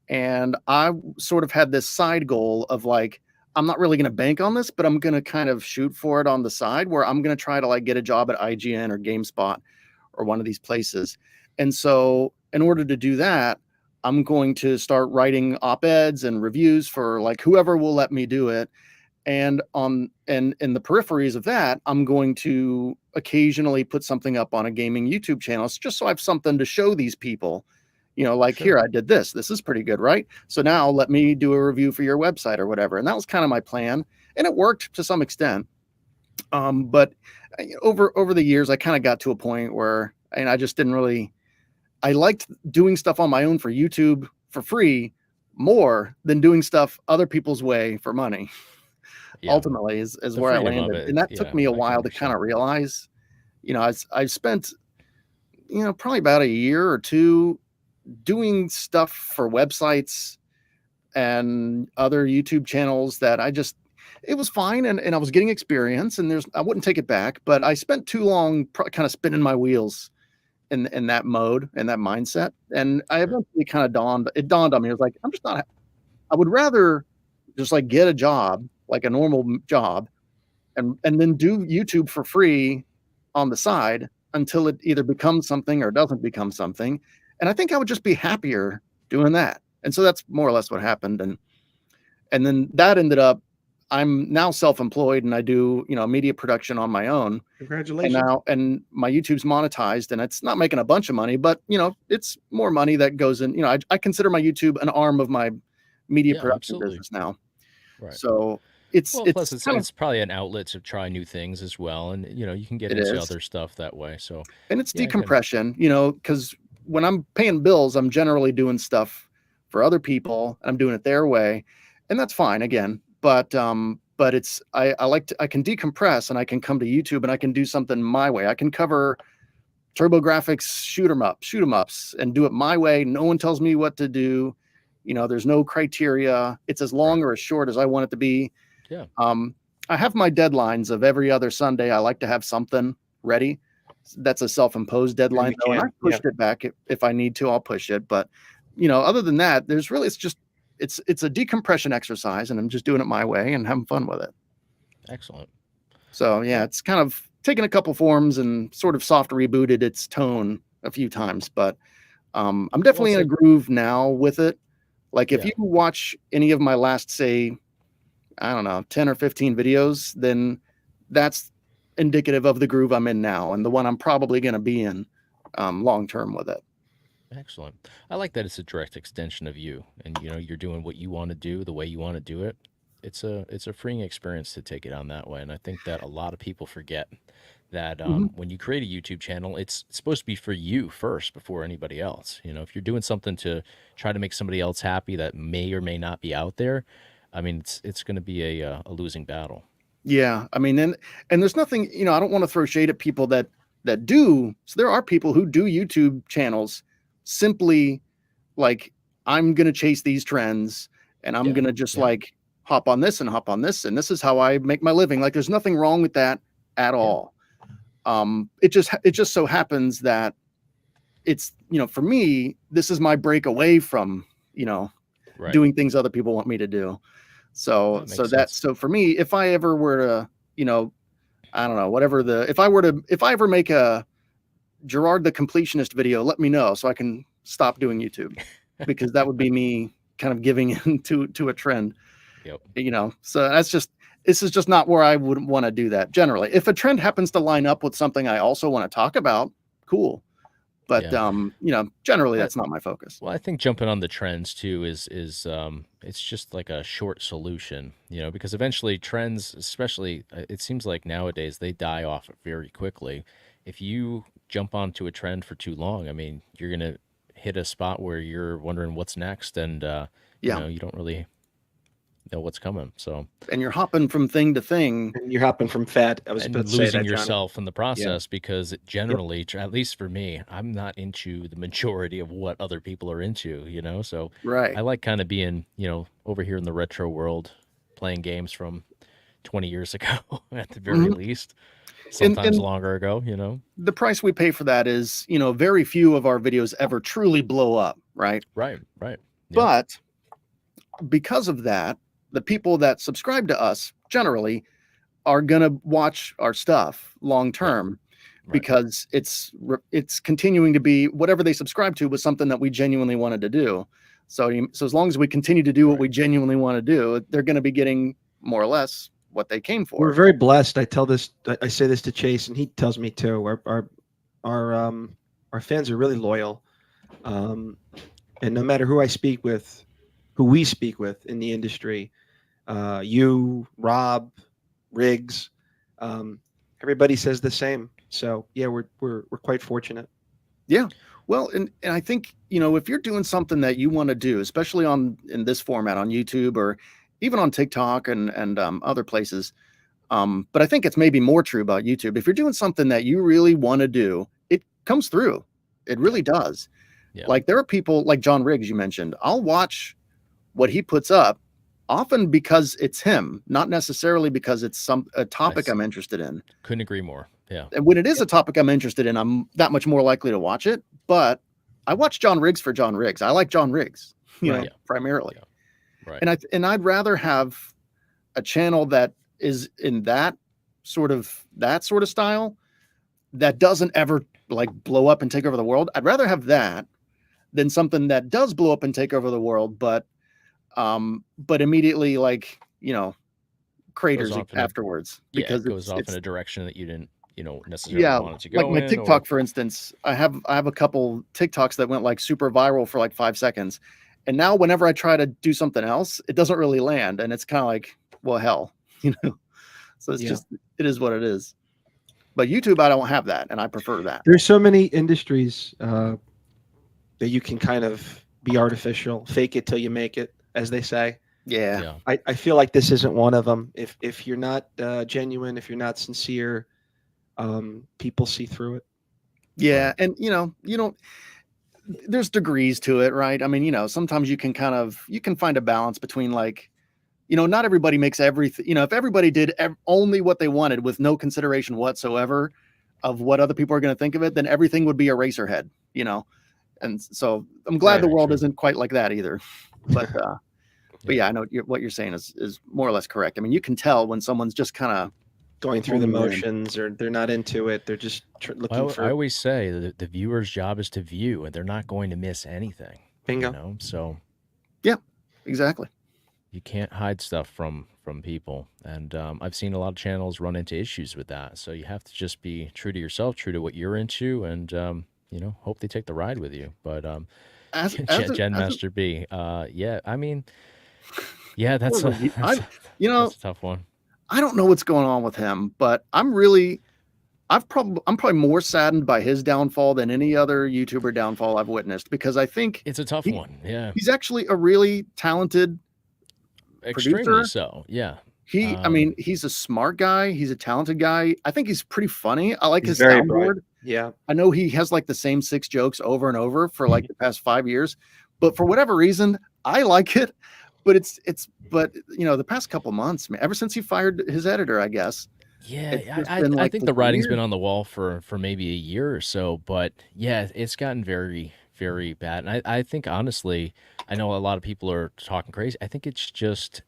and I sort of had this side goal of like, I'm not really going to bank on this, but I'm going to kind of shoot for it on the side where I'm going to try to like get a job at IGN or GameSpot or one of these places. And so in order to do that, I'm going to start writing op-eds and reviews for like whoever will let me do it. And in the peripheries of that, I'm going to occasionally put something up on a gaming YouTube channel, just so I have something to show these people. Like Sure. here, I did this. This is pretty good, right? So now let me do a review for your website or whatever. And that was kind of my plan, and it worked to some extent. But over the years, I kind of got to a point where, and I just didn't really. I liked doing stuff on my own for YouTube for free more than doing stuff other people's way for money. Yeah. Ultimately, is The where I freedom of landed, it, and that yeah, took me a I can while to understand. kind of realize. I spent probably about a year or two doing stuff for websites and other YouTube channels that it was fine, and I was getting experience, and I wouldn't take it back, but I spent too long kind of spinning my wheels in that mode and that mindset. And I Sure. eventually kind of it dawned on me. I was like, I would rather just like get a job, like a normal job, and then do YouTube for free on the side until it either becomes something or doesn't become something. And I think I would just be happier doing that. And so that's more or less what happened. And then that ended up, I'm now self-employed, and I do, media production on my own. Congratulations. And my YouTube's monetized, and it's not making a bunch of money, but it's more money that goes in. I consider my YouTube an arm of my media Yeah, production absolutely. business now. Right. So it's Well, it's plus it's kind of it's probably an outlet to try new things as well, and you can get it into is, other stuff that way. So and it's yeah, I can. decompression, because when I'm paying bills, I'm generally doing stuff for other people, and I'm doing it their way, and that's fine again. But it's I can decompress, and I can come to YouTube, and I can do something my way. I can cover TurboGrafx shoot 'em ups, and do it my way. No one tells me what to do. There's no criteria. It's as long Right. or as short as I want it to be. Yeah. I have my deadlines of every other Sunday. I like to have something ready. That's a self-imposed And deadline, you though, and I can, yeah. pushed it back. If I need to, I'll push it. But other than that, it's a decompression exercise, and I'm just doing it my way and having fun with it. Excellent. So yeah, it's kind of taken a couple forms and sort of soft rebooted its tone a few times, but I'm Well, definitely it's in a like groove now with it. Like if yeah. you watch any of my last, say, I don't know, 10 or 15 videos, then that's indicative of the groove I'm in now, and the one I'm probably going to be in long term with it. Excellent. I like that it's a direct extension of you, and you're doing what you want to do the way you want to do it. It's a freeing experience to take it on that way, and I think that a lot of people forget that Mhm. when you create a YouTube channel, it's supposed to be for you first before anybody else. If you're doing something to try to make somebody else happy that may or may not be out there, I mean, it's going to be a losing battle. Yeah, I mean, and there's nothing, I don't want to throw shade at people that do. So there are people who do YouTube channels simply like, I'm going to chase these trends, and I'm Yeah, going to just yeah, like hop on this and hop on this, and this is how I make my living. Like there's nothing wrong with that at yeah. all. It just so happens that it's, for me, this is my break away from, Right. doing things other people want me to do. So That so makes that sense. so for me, if I ever were to, I don't know, whatever if I ever make a Gerard the Completionist video, let me know so I can stop doing YouTube, because that would be me kind of giving in to a trend, Yep. So this is just not where I would want to do that generally. If a trend happens to line up with something I also want to talk about, cool. But Yeah. generally Well, that's not my focus. Well, I think jumping on the trends too is it's just like a short solution, because eventually trends, especially it seems like nowadays they die off very quickly. If you jump onto a trend for too long, I mean, you're gonna hit a spot where you're wondering what's next, and Yeah. you don't really know what's coming. So And you're hopping from thing to thing. And you're hopping from fat. I was and about to say losing that, Johnny. yourself in the Yeah. process because Yep. generally, at least for me, I'm not into the majority of what other people are into, so Right. I like kind of being, over here in the retro world, playing games from 20 years ago at the very Mhm. least, And sometimes longer ago. the price we pay for that is, very few of our videos ever truly blow up, right? Right, right. Yep. But because of that, the people that subscribe to us generally are gonna watch our stuff long term. Right. Because it's continuing to be whatever they subscribe to was something that we genuinely wanted to do. So as long as we continue to do what Right. we genuinely want to do, they're going to be getting more or less what they came for. We're very blessed. I say this to Chase, and he tells me too. Our fans are really loyal, and no matter who we speak with in the industry, you, Rob, Riggs, everybody says the same. So yeah, we're quite fortunate. Yeah. Well, and I think, if you're doing something that you want to do, especially in this format on YouTube or even on TikTok and other places, but I think it's maybe more true about YouTube. If you're doing something that you really want to do, it comes through. It really does. Yeah. Like there are people like John Riggs, you mentioned. I'll watch what he puts up often because it's him, not necessarily because it's a topic I'm interested in. Couldn't agree more. Yeah. And when it is a topic I'm interested in, I'm that much more likely to watch it. But I watch John Riggs for John Riggs. I like John Riggs, Right. primarily. Yeah. Right. And I'd rather have a channel that is in that sort of style that doesn't ever like blow up and take over the world. I'd rather have that than something that does blow up and take over the world, but immediately craters afterwards because it goes off in a direction that you didn't necessarily want it to go like my in, TikTok, for instance. I have a couple TikToks that went like super viral for like 5 seconds, and now whenever I try to do something else, it doesn't really land, and it's kind of like, well, hell, so it's just, it is what it is. But YouTube, I don't have that, and I prefer that. There's so many industries that you can kind of be artificial, fake it till you make it, as they say. Yeah. I feel like this isn't one of them. If you're not genuine, if you're not sincere, people see through it. Yeah. And you don't, there's degrees to it, right? I mean, sometimes you can find a balance between not everybody makes everything, if everybody did only what they wanted with no consideration whatsoever of what other people are going to think of it, then everything would be a Eraserhead, and so I'm glad the world isn't quite like that either. But yeah, I know what you're saying is more or less correct. I mean, you can tell when someone's just kind of going through the motions, or they're not into it. They're just looking for. I always say that the viewer's job is to view, and they're not going to miss anything. Bingo. So yeah, exactly. You can't hide stuff from people, and I've seen a lot of channels run into issues with that. So you have to just be true to yourself, true to what you're into, and hope they take the ride with you. But Gen Master B, yeah, I mean, yeah, that's a tough one. I don't know what's going on with him, but I'm probably more saddened by his downfall than any other YouTuber downfall I've witnessed, because I think it's a tough one. Yeah, he's actually a really talented extremely producer. So yeah, I mean, he's a smart guy. He's a talented guy. I think he's pretty funny. I like his very soundboard. bright. Yeah, I know he has like the same 6 jokes over and over for like the past 5 years, but for whatever reason, I like it. But but the past couple months, man, ever since he fired his editor, I guess. Yeah, I think the writing's been on the wall for maybe a year or so, but yeah, it's gotten very, very bad. And I think honestly, I know a lot of people are talking crazy. I think it's just,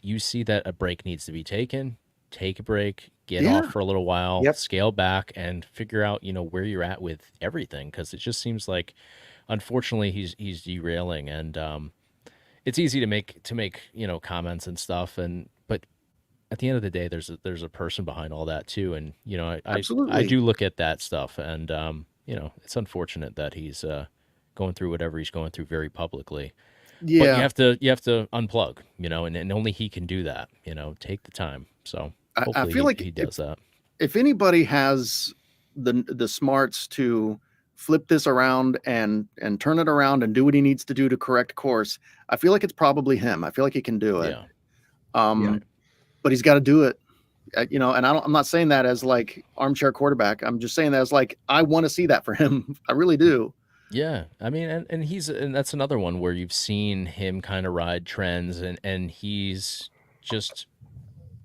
you see that a break needs to be taken. Take a break, get off for a little while, scale back, and figure out where you're at with everything, because it just seems like, unfortunately, he's derailing, and it's easy to make comments and stuff, but at the end of the day, there's a person behind all that too, and I do look at that stuff, and it's unfortunate that he's going through whatever he's going through very publicly. Yeah, but you have to unplug, and only he can do that. Take the time. So hopefully I feel like he does that. If anybody has the smarts to flip this around and turn it around and do what he needs to do to correct course, I feel like it's probably him. I feel like he can do it. Yeah. But he's got to do it. And I'm not saying that as like armchair quarterback. I'm just saying that as like, I want to see that for him. I really do. Yeah. I mean, and that's another one where you've seen him kind of ride trends, and he's just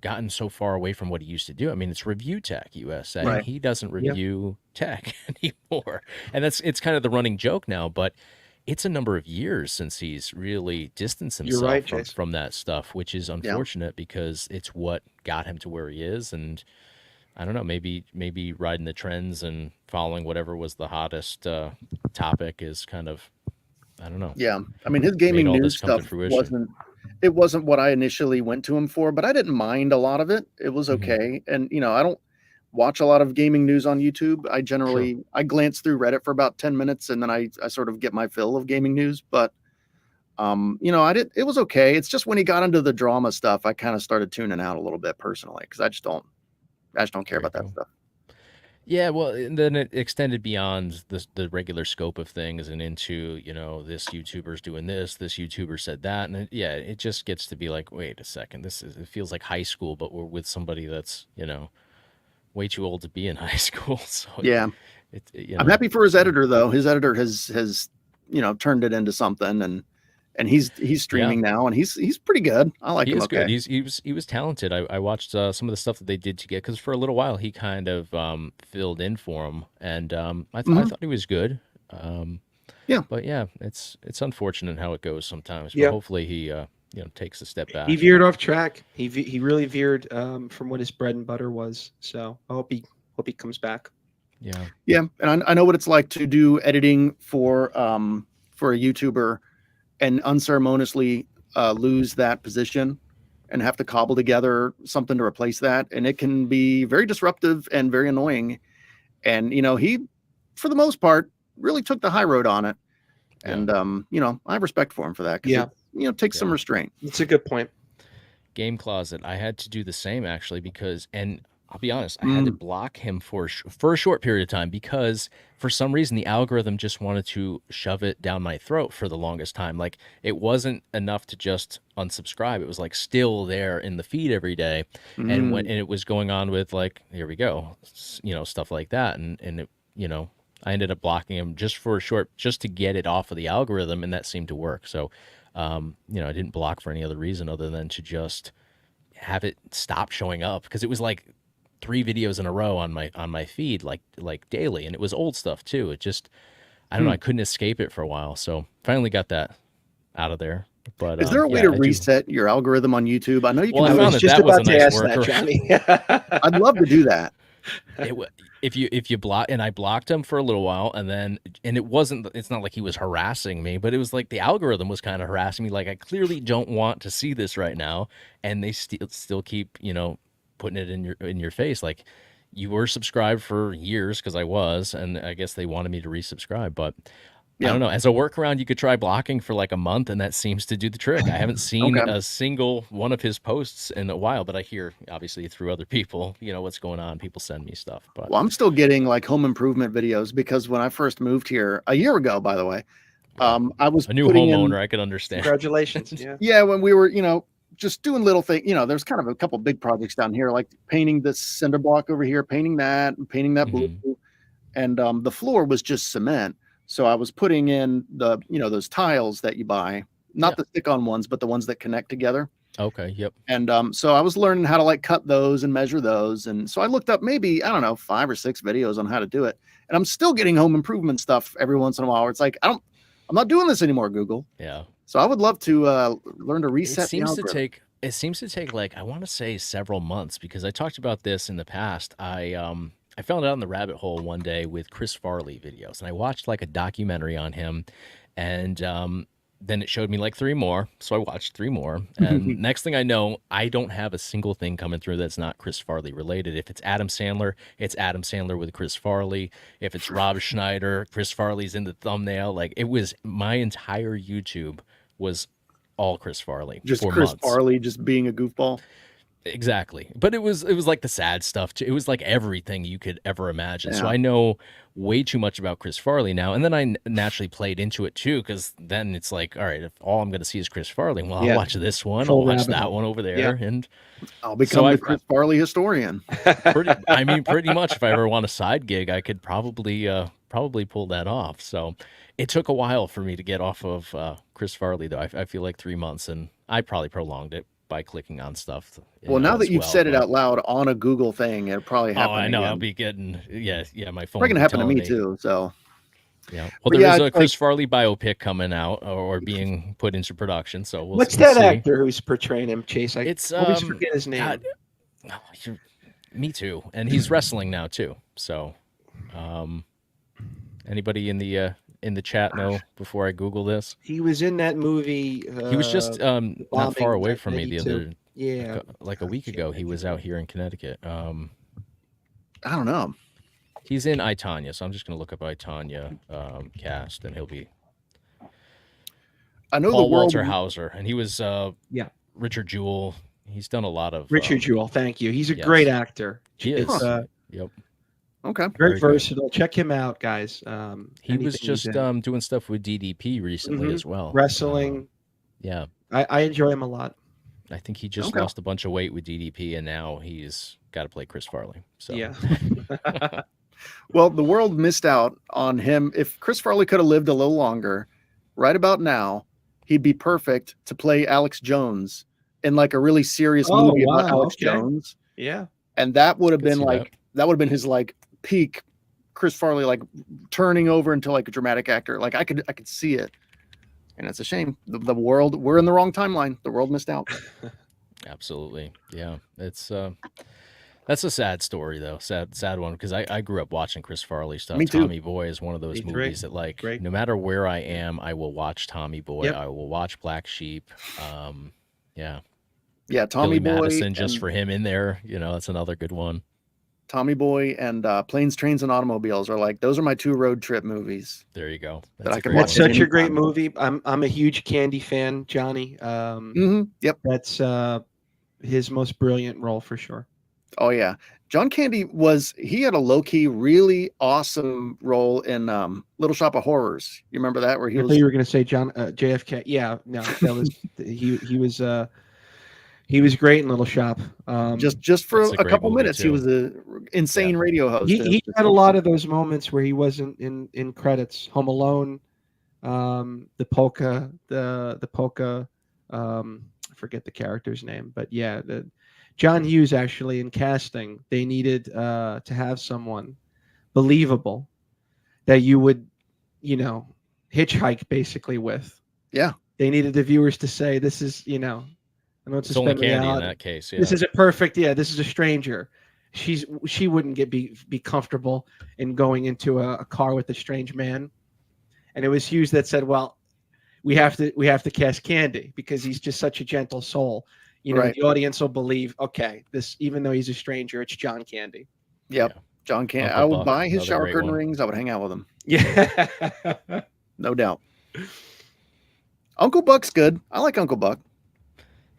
gotten so far away from what he used to do. I mean, it's Review Tech USA. Right. He doesn't review tech anymore. And it's kind of the running joke now, but it's a number of years since he's really distanced You're himself right, from, Jason. from that stuff, which is Yeah. unfortunate because it's what got him to where he is. And I don't know, maybe riding the trends and following whatever was the hottest topic is kind of, I don't know, Yeah. I mean, his made gaming all news this come to stuff fruition. wasn't what I initially went to him for, but I didn't mind a lot of it. It was Mhm. okay. And I don't watch a lot of gaming news on YouTube. I generally I glance through Reddit for about 10 minutes and then I sort of get my fill of gaming news, but it was okay. It's just when he got into the drama stuff, I kind of started tuning out a little bit personally because I just don't care Very about that cool. stuff. Yeah, well, and then it extended beyond the regular scope of things and into, this YouTuber's doing this YouTuber said that, and it just gets to be like, wait a second, it feels like high school, but we're with somebody that's, way too old to be in high school. So Yeah. it I'm happy for his editor though. His editor has turned it into something and he's streaming now and he's pretty good. I like he him. is Okay. good. He was talented. I watched some of the stuff that they did to get because for a little while he kind of filled in for him, and I Mhm. thought he was good. Yeah. But yeah, it's unfortunate how it goes sometimes. But Yeah. hopefully he takes a step back. He veered off track. He really veered from what his bread and butter was. So I hope he comes back. Yeah. Yeah, and I know what it's like to do editing for a YouTuber and unceremoniously lose that position and have to cobble together something to replace that, and it can be very disruptive and very annoying. And he, for the most part, really took the high road on it, and I have respect for him for that. 'Cause Yeah. it takes some Yeah. restraint. It's a good point. Game Closet. I had to do the same actually because, and I'll be honest, I had to block him for a short period of time because for some reason the algorithm just wanted to shove it down my throat for the longest time. Like it wasn't enough to just unsubscribe. It was like still there in the feed every day, and when it was going on with like, here we go, stuff like that, and it, I ended up blocking him just for a short, just to get it off of the algorithm, and that seemed to work. So, I didn't block for any other reason other than to just have it stop showing up because it was like 3 videos in a row on my feed like daily, and it was old stuff too. It just, I don't know, I couldn't escape it for a while, so finally got that out of there. But Is there a way to reset your algorithm on YouTube? I know you can. Well, I do found it. that was a nice workaround. Johnny. I'd love to do that. If you block, and I blocked him for a little while, and it's not like he was harassing me, but it was like the algorithm was kind of harassing me. Like I clearly don't want to see this right now, and they still keep putting it in your face. Like you were subscribed for years because I was, and I guess they wanted me to resubscribe, but. I don't know. As a workaround, you could try blocking for like a month, and that seems to do the trick. I haven't seen a single one of his posts in a while, but I hear obviously through other people, what's going on. People send me stuff. But Well, I'm still getting like home improvement videos because when I first moved here a year ago, by the way, I was a new putting homeowner, in, I could understand. Congratulations. Yeah. yeah, when we were, just doing little things, there's kind of a couple big projects down here, like painting this cinder block over here, painting that blue, and the floor was just cement. So I was putting in the, those tiles that you buy, not the stick-on ones, but the ones that connect together. Okay. Yep. And so I was learning how to like cut those and measure those. And so I looked up maybe, I don't know, 5 or 6 videos on how to do it. And I'm still getting home improvement stuff every once in a while where it's like, I'm not doing this anymore, Google. Yeah. So I would love to learn to reset the algorithm. It seems to take like, I want to say several months, because I talked about this in the past. I fell down the rabbit hole one day with Chris Farley videos, and I watched like a documentary on him, and then it showed me like 3 more. So I watched 3 more, and next thing I know, I don't have a single thing coming through that's not Chris Farley related. If it's Adam Sandler, it's Adam Sandler with Chris Farley. If it's Rob Schneider, Chris Farley's in the thumbnail. Like it was, my entire YouTube was all Chris Farley. Just for Chris months. Farley just being a goofball. Exactly. But it was like the sad stuff too. It was like everything you could ever imagine. So Yeah. I know way too much about Chris Farley now. And then I naturally played into it too, because then it's like, all right, if all I'm going to see is Chris Farley, well, Yeah. I'll watch this one, Full I'll watch rabbit that hole. one over there. Yeah. And I'll become I- the Chris Farley historian. pretty much if I ever want a side gig, I could probably pull that off. So it took a while for me to get off of Chris Farley, though. I feel like 3 months, and I probably prolonged it by clicking on stuff. Well, now that as you've well, said it but- out loud on a Google thing, it'll probably happen. Oh, I know. again. I'll be getting, yeah, my phone. Probably gonna happen to telling me too. So Yeah. Well, But there yeah, is a it's Chris Farley biopic coming out or being put into production, so What's we'll that see. actor who's portraying him, Chase? I It's always forget his name. God, oh, me too. And he's wrestling now too. So, anybody in the chat know before I Google this? He was in that movie. He was just not far away from me the 92. other Yeah, like a week ago. He was out here in Connecticut. I don't know. He's in I, Tonya, so I'm just gonna look up I, Tonya cast, and he'll be I know Paul the world. Walter Hauser, and he was Yeah. Richard Jewell. He's done a lot of Richard Jewell. Thank you. He's a yes. great actor. He is. It's, Yep. Okay. very Very good. versatile. Check him out, guys. He was anything he's just in. doing stuff with DDP recently Mhm. as well. Wrestling. Yeah. I enjoy him a lot. I think he just Okay. lost a bunch of weight with DDP, and now he's got to play Chris Farley. So Yeah. Well, the world missed out on him. If Chris Farley could have lived a little longer, right about now, he'd be perfect to play Alex Jones in like a really serious Oh, movie about wow, Alex okay. Jones. Yeah. And that would have Could been see like that would have been his like peak Chris Farley, like turning over into like a dramatic actor. Like I could see it. And it's a shame. The world, we're in the wrong timeline. The world missed out. absolutely, yeah. It's that's a sad story though, sad one, because I grew up watching Chris Farley stuff. Me too. Tommy Boy is one of those Me too. movies that like Great. no matter where I am, I will watch Tommy Boy. Yep. I will watch Black Sheep. Yeah, Yeah, Tommy Billy Boy Madison just and for him in there. That's another good one. Tommy Boy and Planes, Trains, and Automobiles are like those are my two road trip movies. There you go. That I a can great watch That's one. at such a any great time. movie. I'm a huge Candy fan, Johnny. Yep. That's his most brilliant role for sure. Oh yeah. John Candy he had a low-key, really awesome role in Little Shop of Horrors. You remember that where he I was thought you were going to say JFK. Yeah, no, that was he was great in Little Shop. just for That's a a great couple movie, minutes. He too. was a insane radio host. he had a lot of those moments where he wasn't in credits. Home Alone, the polka, the polka. I forget the character's name, but yeah, John Hughes actually in casting, they needed to have someone believable that you would, hitchhike basically with. Yeah. They needed the viewers to say, this is, I know it's It's only suspended Candy in reality. that case. Yeah. This is a perfect, this is a stranger. She wouldn't be comfortable in going into a car with a strange man. And it was Hughes that said, well, we have to cast Candy because he's just such a gentle soul. Right. The audience will believe, okay, this, even though he's a stranger, it's John Candy. Yep. Yeah. John Candy. Uncle I would Buck, buy his another shower great curtain one. rings. I would hang out with him. Yeah. No doubt. Uncle Buck's good. I like Uncle Buck.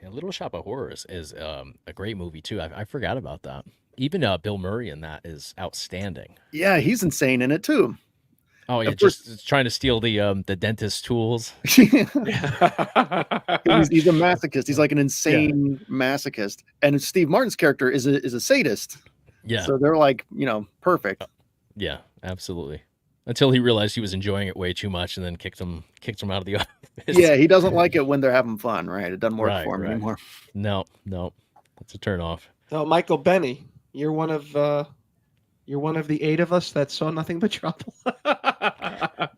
Yeah, Little Shop of Horrors is a great movie too. I forgot about that. Even Bill Murray in that is outstanding. Yeah, he's insane in it too. Oh yeah, Of course- just trying to steal the dentist tools. he's a masochist. He's like an insane masochist. And Steve Martin's character is a sadist. Yeah, So they're like, perfect. yeah, absolutely. Until he realized he was enjoying it way too much, and then kicked him out of the office. Yeah, he doesn't like it when they're having fun, right? It doesn't work Right, for him right. anymore. No, that's a turn off. Oh, Michael Benny, you're one of the 8 of us that saw Nothing But Trouble. I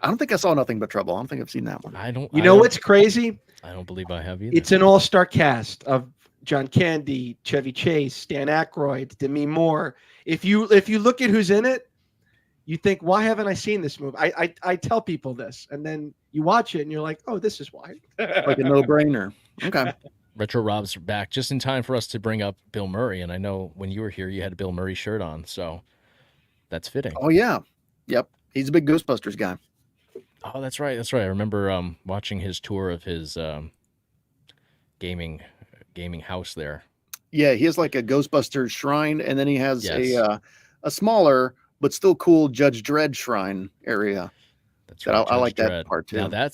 don't think I saw Nothing But Trouble. I don't think I've seen that one. I don't. You know what's crazy? I don't believe I have either. It's an all-star cast of John Candy, Chevy Chase, Dan Aykroyd, Demi Moore. If you look at who's in it, you think, why haven't I seen this movie? I tell people this, and then you watch it and you're like, oh, this is why. Like a no-brainer. Okay. Retro Rob's back just in time for us to bring up Bill Murray, and I know when you were here, you had a Bill Murray shirt on, so that's fitting. Oh yeah. Yep. He's a big Ghostbusters guy. Oh, that's right. That's right. I remember watching his tour of his gaming house there. Yeah, he has like a Ghostbusters shrine, and then he has Yes. a smaller but still cool Judge Dredd shrine area. That's That right. I like Judge that Dredd. part, too. Now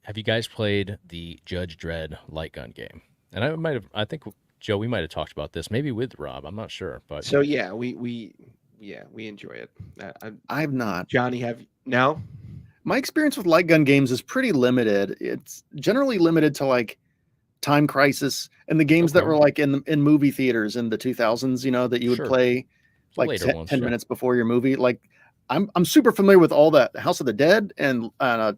have you guys played the Judge Dredd light gun game? And I think Joe, we might have talked about this, maybe with Rob. I'm not sure, but So yeah, we enjoy it. I have not. Johnny, have no? My experience with light gun games is pretty limited. It's generally limited to like Time Crisis and the games that Okay. were like in movie theaters in the 2000s, that you would Sure. play The like later 10, ones, 10 sure. minutes before your movie. Like I'm super familiar with all that House of the Dead and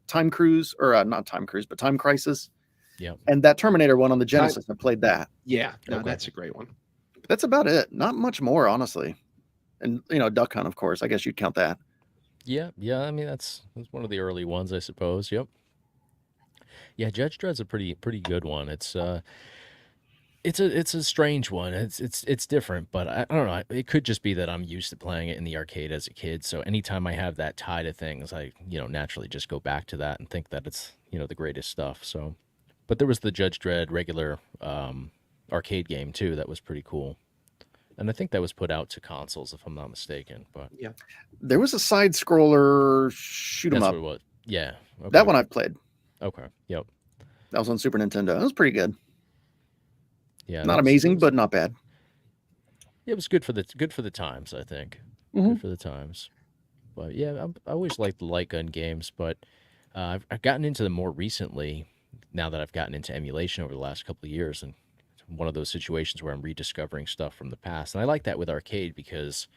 Time Cruise, or not Time Cruise, but Time Crisis. Yep. And that Terminator one on the Genesis. I played that. Yeah, no, Okay. that's a great one. That's about it. Not much more, honestly. And Duck Hunt, of course. I guess you'd count that. Yeah, I mean that's one of the early ones, I suppose. Yep. Yeah, Judge Dredd's a pretty good one. It's a strange one. It's different, but I don't know. It could just be that I'm used to playing it in the arcade as a kid. So anytime I have that tie to things, I naturally just go back to that and think that it's the greatest stuff. So, but there was the Judge Dredd regular arcade game too. That was pretty cool, and I think that was put out to consoles if I'm not mistaken. But Yeah. There was a side scroller shoot 'em that's up. what it was. Yeah. Okay. That one I've played. Okay. Yep. That was on Super Nintendo. It was pretty good. Yeah. Not amazing, but not bad. it was good for the times. I think. Mhm. Good for the times. But yeah, I always liked the light gun games, but I've gotten into them more recently. Now that I've gotten into emulation over the last couple of years, and it's one of those situations where I'm rediscovering stuff from the past, and I like that with arcade because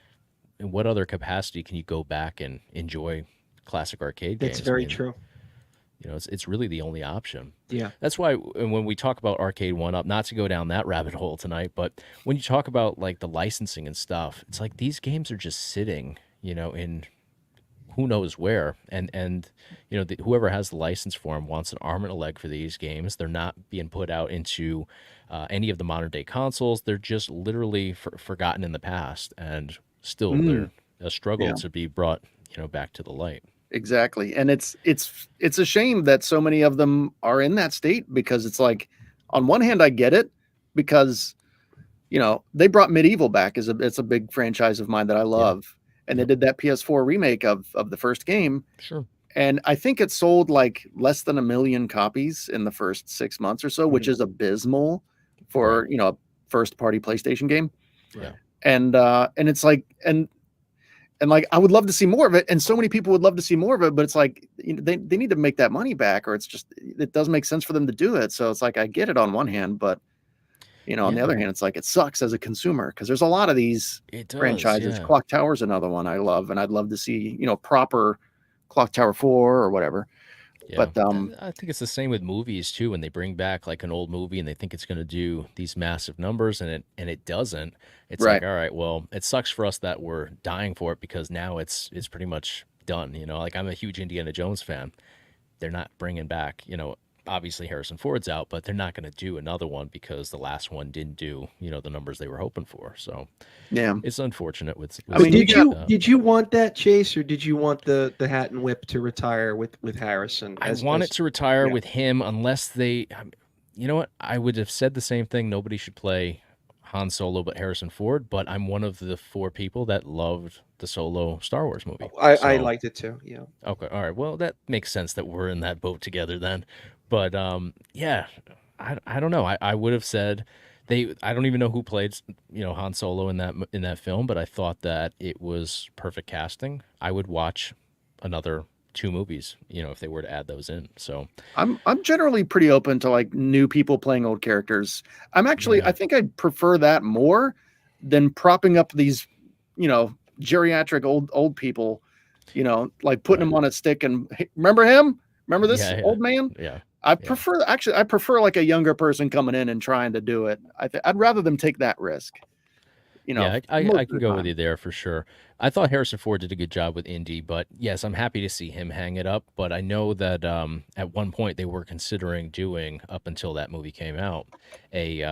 in what other capacity can you go back and enjoy classic arcade games? That's I very mean, true. it's really the only option. Yeah. That's why when we talk about Arcade 1-Up, not to go down that rabbit hole tonight, but when you talk about like the licensing and stuff, it's like these games are just sitting, in who knows where, and whoever has the license for them wants an arm and a leg for these games. They're not being put out into any of the modern day consoles. They're just literally forgotten in the past, and still they're a struggle Yeah. to be brought back to the light. Exactly. And it's a shame that so many of them are in that state, because it's like, on one hand, I get it, because they brought Medieval back. It's a big franchise of mine that I love. And they did that PS4 remake of the first game. Sure. And I think it sold like less than 1 million copies in the first 6 months or so, which is abysmal for, a first party PlayStation game. Yeah. And it's like, and like, I would love to see more of it. And so many people would love to see more of it, but it's like, they need to make that money back, or it doesn't make sense for them to do it. So it's like, I get it on one hand, but on the other hand, it's like, it sucks as a consumer, because there's a lot of these It does, franchises. yeah. Clock Tower is another one I love, and I'd love to see, proper Clock Tower 4 or whatever. Yeah. But And I think it's the same with movies too. When they bring back like an old movie and they think it's going to do these massive numbers, and it doesn't. It's Right. like, all right, well, it sucks for us that we're dying for it, because now it's pretty much done. Like, I'm a huge Indiana Jones fan. They're not bringing back, obviously Harrison Ford's out, but they're not going to do another one because the last one didn't do, the numbers they were hoping for. So yeah, it's unfortunate with I mean, Did you want that, Chase, or did you want the Hat and Whip to retire with Harrison? I want it to retire yeah. with him, unless they, you know what? I would have said the same thing. Nobody should play Han Solo but Harrison Ford, but I'm one of the 4 people that loved the Solo Star Wars movie. I So- liked it too. Yeah. Okay, all right. Well, that makes sense that we're in that boat together then. But yeah, I don't know. I would have said I don't even know who played Han Solo in that film, but I thought that it was perfect casting. I would watch another 2 movies, if they were to add those in. So I'm generally pretty open to like new people playing old characters. I'm actually, Yeah. I think I'd prefer that more than propping up these, geriatric old people, like putting them on a stick and, hey, remember him? Remember this Yeah, yeah. old man? yeah. I prefer like a younger person coming in and trying to do it. I'd rather them take that risk. Yeah, I most of can the go with time. you there for sure. I thought Harrison Ford did a good job with Indy, but yes, I'm happy to see him hang it up. But I know that at one point they were considering doing, up until that movie came out, a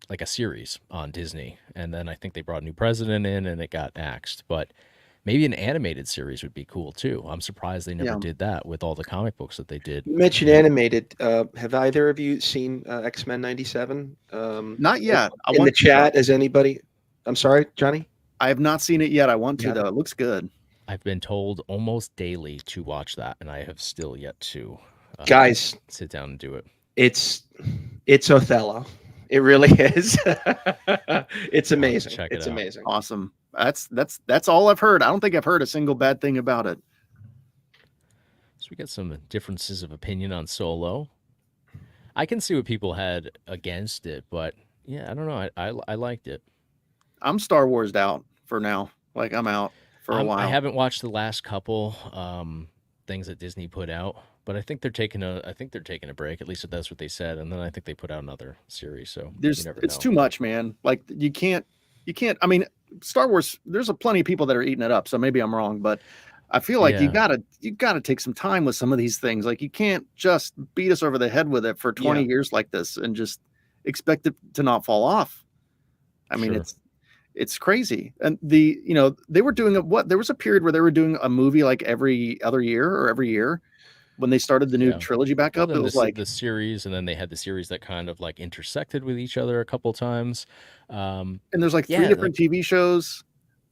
like a series on Disney, and then I think they brought a new president in and it got axed. But maybe an animated series would be cool too. I'm surprised they never Yeah. did that with all the comic books that they did. You mentioned animated. Have either of you seen X-Men 97? Not yet. I In the want to, chat, has anybody? I'm sorry, Johnny. I have not seen it yet. I want to, Yeah. though. It looks good. I've been told almost daily to watch that, and I have still yet to Guys, sit down and do it. it's Othello. It really is. It's amazing. check it It's out. amazing. Awesome. That's all I've heard. I don't think I've heard a single bad thing about it. So we got some differences of opinion on Solo. I can see what people had against it, but yeah, I don't know. I liked it. I'm Star Wars'd out for now. Like, I'm out. for a while. I haven't watched the last couple things that Disney put out, but I think they're taking a break. At least that's what they said, and then I think they put out another series. So you never It's know. too much, man. Like you can't. I mean, Star Wars. There's a plenty of people that are eating it up. So maybe I'm wrong, but I feel like you Yeah. gotta take some time with some of these things. Like you can't just beat us over the head with it for 20 years like this and just expect it to not fall off. I mean, Sure. it's crazy. And they were doing there was a period where they were doing a movie like every other year or every year when they started the new Yeah. trilogy back Well, up. It then was the series, and then they had the series that kind of like intersected with each other a couple times. and there's like 3 Yeah, different TV shows.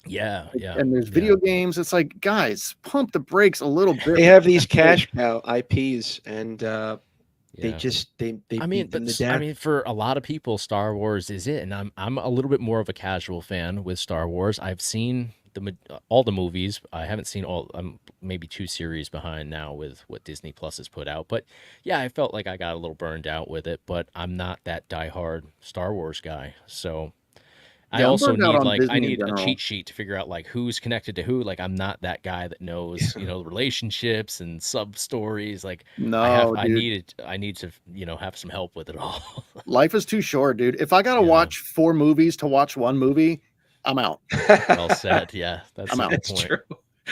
Yeah, yeah, And there's yeah. video games. It's like, guys, pump the brakes a little bit. They have these cash cow IPs, and they Yeah. just they I mean, beat them but to death. I mean, for a lot of people, Star Wars is it, and I'm a little bit more of a casual fan with Star Wars. I've seen all the movies. I haven't seen all. I'm maybe 2 series behind now with what Disney Plus has put out. But yeah, I felt like I got a little burned out with it. But I'm not that diehard Star Wars guy, so I Yeah, I'm also burned out need on like Disney I in need a general. cheat sheet to figure out like who's connected to who. Like I'm not that guy that knows relationships and sub stories. Like No, I dude. need to have some help with it all. Life is too short, dude. If I gotta Yeah. watch 4 movies to watch 1 movie, I'm out. Well said. Yeah, that's I'm a out. good That's point. true.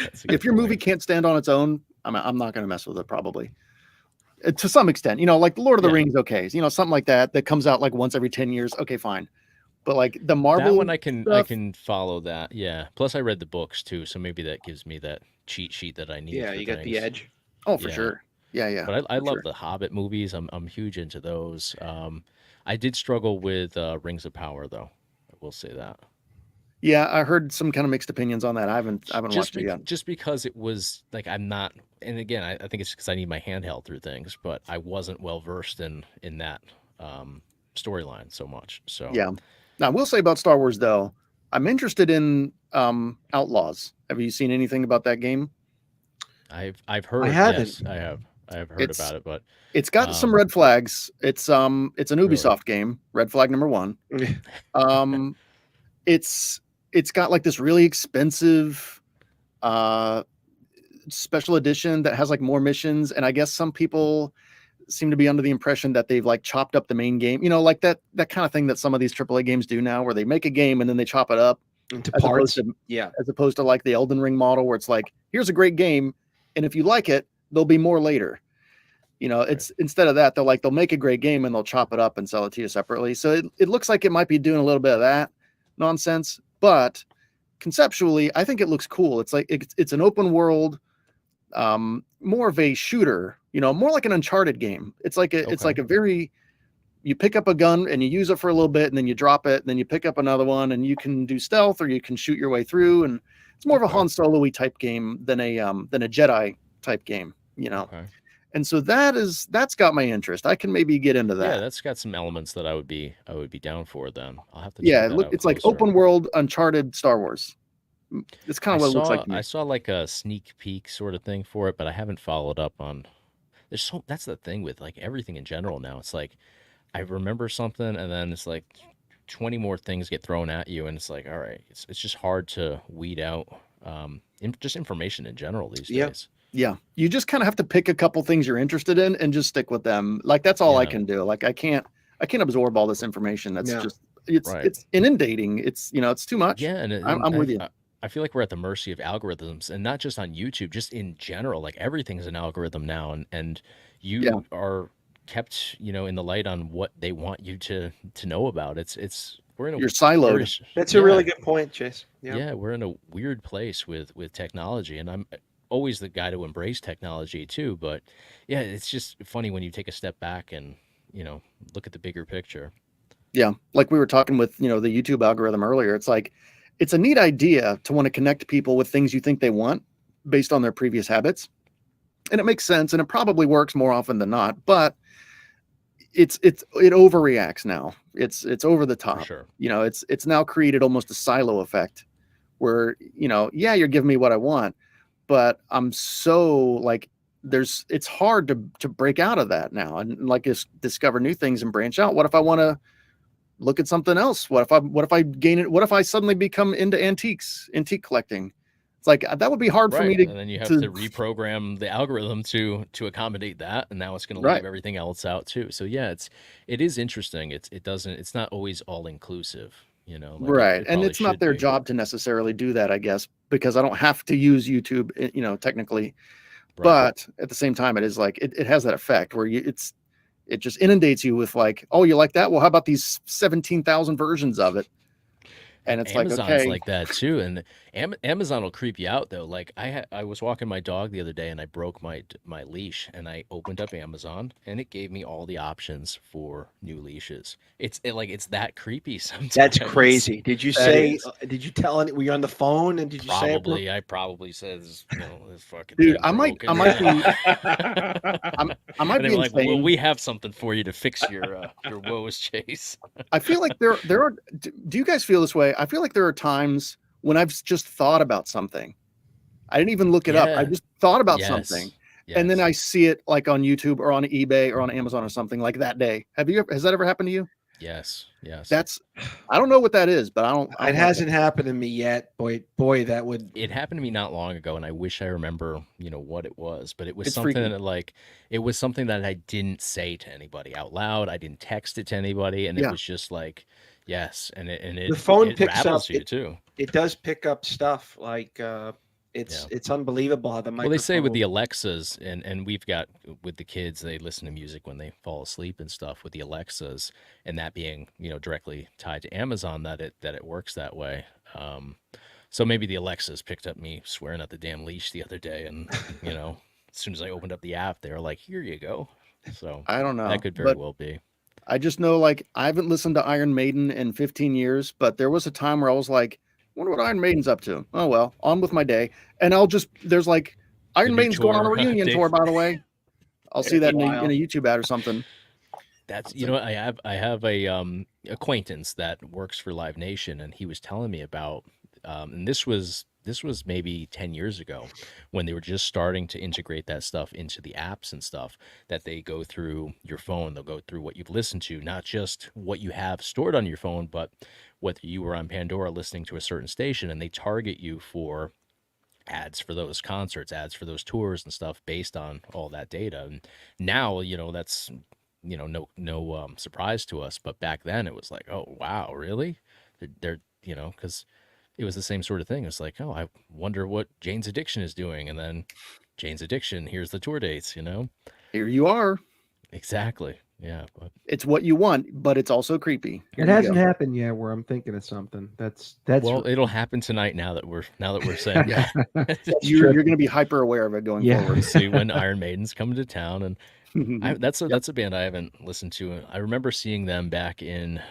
That's a good If your movie point. can't stand on its own, I'm not gonna mess with it probably. To some extent, like Lord of the Yeah. Rings, okay, something like that comes out like once every 10 years, okay, fine. But like the That Marvel one I can stuff, follow that. Yeah. Plus I read the books too, so maybe that gives me that cheat sheet that I need. Yeah, for you got the things. edge. oh, for Yeah. sure. Yeah. But I for love sure. the Hobbit movies. I'm huge into those. I did struggle with Rings of Power though. I will say that. Yeah, I heard some kind of mixed opinions on that. I haven't watched it yet. Just because it was like I'm not, and again I think it's because I need my handheld through things, but I wasn't well versed in that storyline so much. So Yeah. Now, I will say about Star Wars though, I'm interested in Outlaws. Have you seen anything about that game? I've heard. I haven't. Yes, I have heard It's about it, but It's got some Um, red flags. It's an Really? Ubisoft game. Red flag number 1. It's got like this really expensive special edition that has like more missions, and I guess some people seem to be under the impression that they've like chopped up the main game. Like that kind of thing that some of these AAA games do now, where they make a game and then they chop it up Into as opposed parts. to Yeah. as opposed to like the Elden Ring model, where it's like, here's a great game, and if you like it, there'll be more later. It's instead of that, they'll make a great game and they'll chop it up and sell it to you separately. So it looks like it might be doing a little bit of that nonsense, but conceptually, I think it looks cool. It's like it's an open world, more of a shooter, more like an Uncharted game. It's like a very, you pick up a gun and you use it for a little bit and then you drop it and then you pick up another one and you can do stealth or you can shoot your way through, and it's more of a Han Solo-y type game than a Jedi type game, Okay. And so that's got my interest. I can maybe get into Yeah, that. that's got some elements that I would be down for. Then I'll have to. Yeah, check that out it's like closer. open world Uncharted Star Wars. It's kind of what it looks like to me. I saw like a sneak peek sort of thing for it, but I haven't followed up on. That's the thing with like everything in general now. It's like I remember something and then it's like 20 more things get thrown at you, and it's like, all right, it's just hard to weed out just information in general these Yeah. days. Yeah, you just kind of have to pick a couple things you're interested in and just stick with them. Like that's all I Yeah. can do. Like I can't absorb all this information. That's Yeah. just Right. it's inundating. It's it's too much. Yeah, and I'm with you. I feel like we're at the mercy of algorithms, and not just on YouTube, just in general. Like everything's an algorithm now, and you Yeah. are kept, in the light on what they want you to know about. We're in a You're siloed. very- That's a really good point, Chase. yeah, we're in a weird place with technology, and I'm always the guy to embrace technology too. But yeah, it's just funny when you take a step back and look at the bigger picture. Yeah, like we were talking with the YouTube algorithm earlier. It's like it's a neat idea to want to connect people with things you think they want based on their previous habits, and it makes sense, and it probably works more often than not. But it overreacts now. It's over the top. For sure. It's now created almost a silo effect where yeah, you're giving me what I want, but I'm so like it's hard to break out of that now and like discover new things and branch out. What if I want to look at something else? What if I gain it? What if I suddenly become into antique collecting? It's like that would be hard for me Right, to. and then you have to reprogram the algorithm to accommodate that, and now it's going to Right. leave everything else out too. So yeah, it is interesting. It's not always all inclusive, you know. Like Right, it and probably it's not should their be. job to necessarily do that, I guess, because I don't have to use YouTube, you know, technically. Right. But at the same time, it is like it has that effect where it just inundates you with like, oh, you like that? Well, how about these 17,000 versions of it? And it's Amazon's like, okay, like that too, and Amazon will creep you out though. Like I was walking my dog the other day and I broke my leash, and I opened up Amazon and it gave me all the options for new leashes. It's that creepy sometimes. That's crazy. Did you That say? is. Did you tell it? Were you on the phone? And did you say it? Probably, I probably said, this fucking dude, thing I might broken. be, I And might they be were like, well, insane. we have something for you to fix your woes, Chase. I feel like there are. Do you guys feel this way? I feel like there are times when I've just thought about something. I didn't even look it up. I Yeah. just thought about Yes. something, and then Yes. I see it like on YouTube or on eBay or on Amazon or something like that day. Has that ever happened to you? Yes. That's, I don't know what that is, but I don't It like hasn't happened to me yet. Boy, that would. It happened to me not long ago, and I wish I remember, what it was. But it was It's something freaky. that it was something that I didn't say to anybody out loud. I didn't text it to anybody, and it Yeah. was just like, yes, and it The phone it picks rattles up- you too. It does pick up stuff like it's unbelievable how the microphone. Well, they say with the Alexas, and we've got with the kids, they listen to music when they fall asleep and stuff with the Alexas, and that being directly tied to Amazon, that it works that way. So maybe the Alexas picked up me swearing at the damn leash the other day, and as soon as I opened up the app, they were like, "Here you go." So I don't know. that could very but well be. I just know, like, I haven't listened to Iron Maiden in 15 years, but there was a time where I was like, wonder what Iron Maiden's up to. Oh, well, on with my day. And there's like, Iron new Maiden's going on a tour reunion update. tour, by the way. I'll see that in Wow. a YouTube ad or something. That's I have a acquaintance that works for Live Nation, and he was telling me about and this was maybe 10 years ago when they were just starting to integrate that stuff into the apps and stuff, that they go through your phone, they'll go through what you've listened to, not just what you have stored on your phone, but whether you were on Pandora listening to a certain station, and they target you for ads for those concerts, ads for those tours and stuff based on all that data. And now, that's no surprise to us, but back then it was like, oh wow, really? They're because it was the same sort of thing. It's like, oh, I wonder what Jane's Addiction is doing, and then Jane's Addiction, here's the tour dates. Here you are. Exactly. Yeah, but It's what you want, but it's also creepy. Here It you hasn't go. happened yet. Where I'm thinking of something. That's well, it'll happen tonight now that we're saying yeah. that. You're going to be hyper aware of it going Yeah. forward. See when Iron Maiden's coming to town, and that's a band I haven't listened to. I remember seeing them back in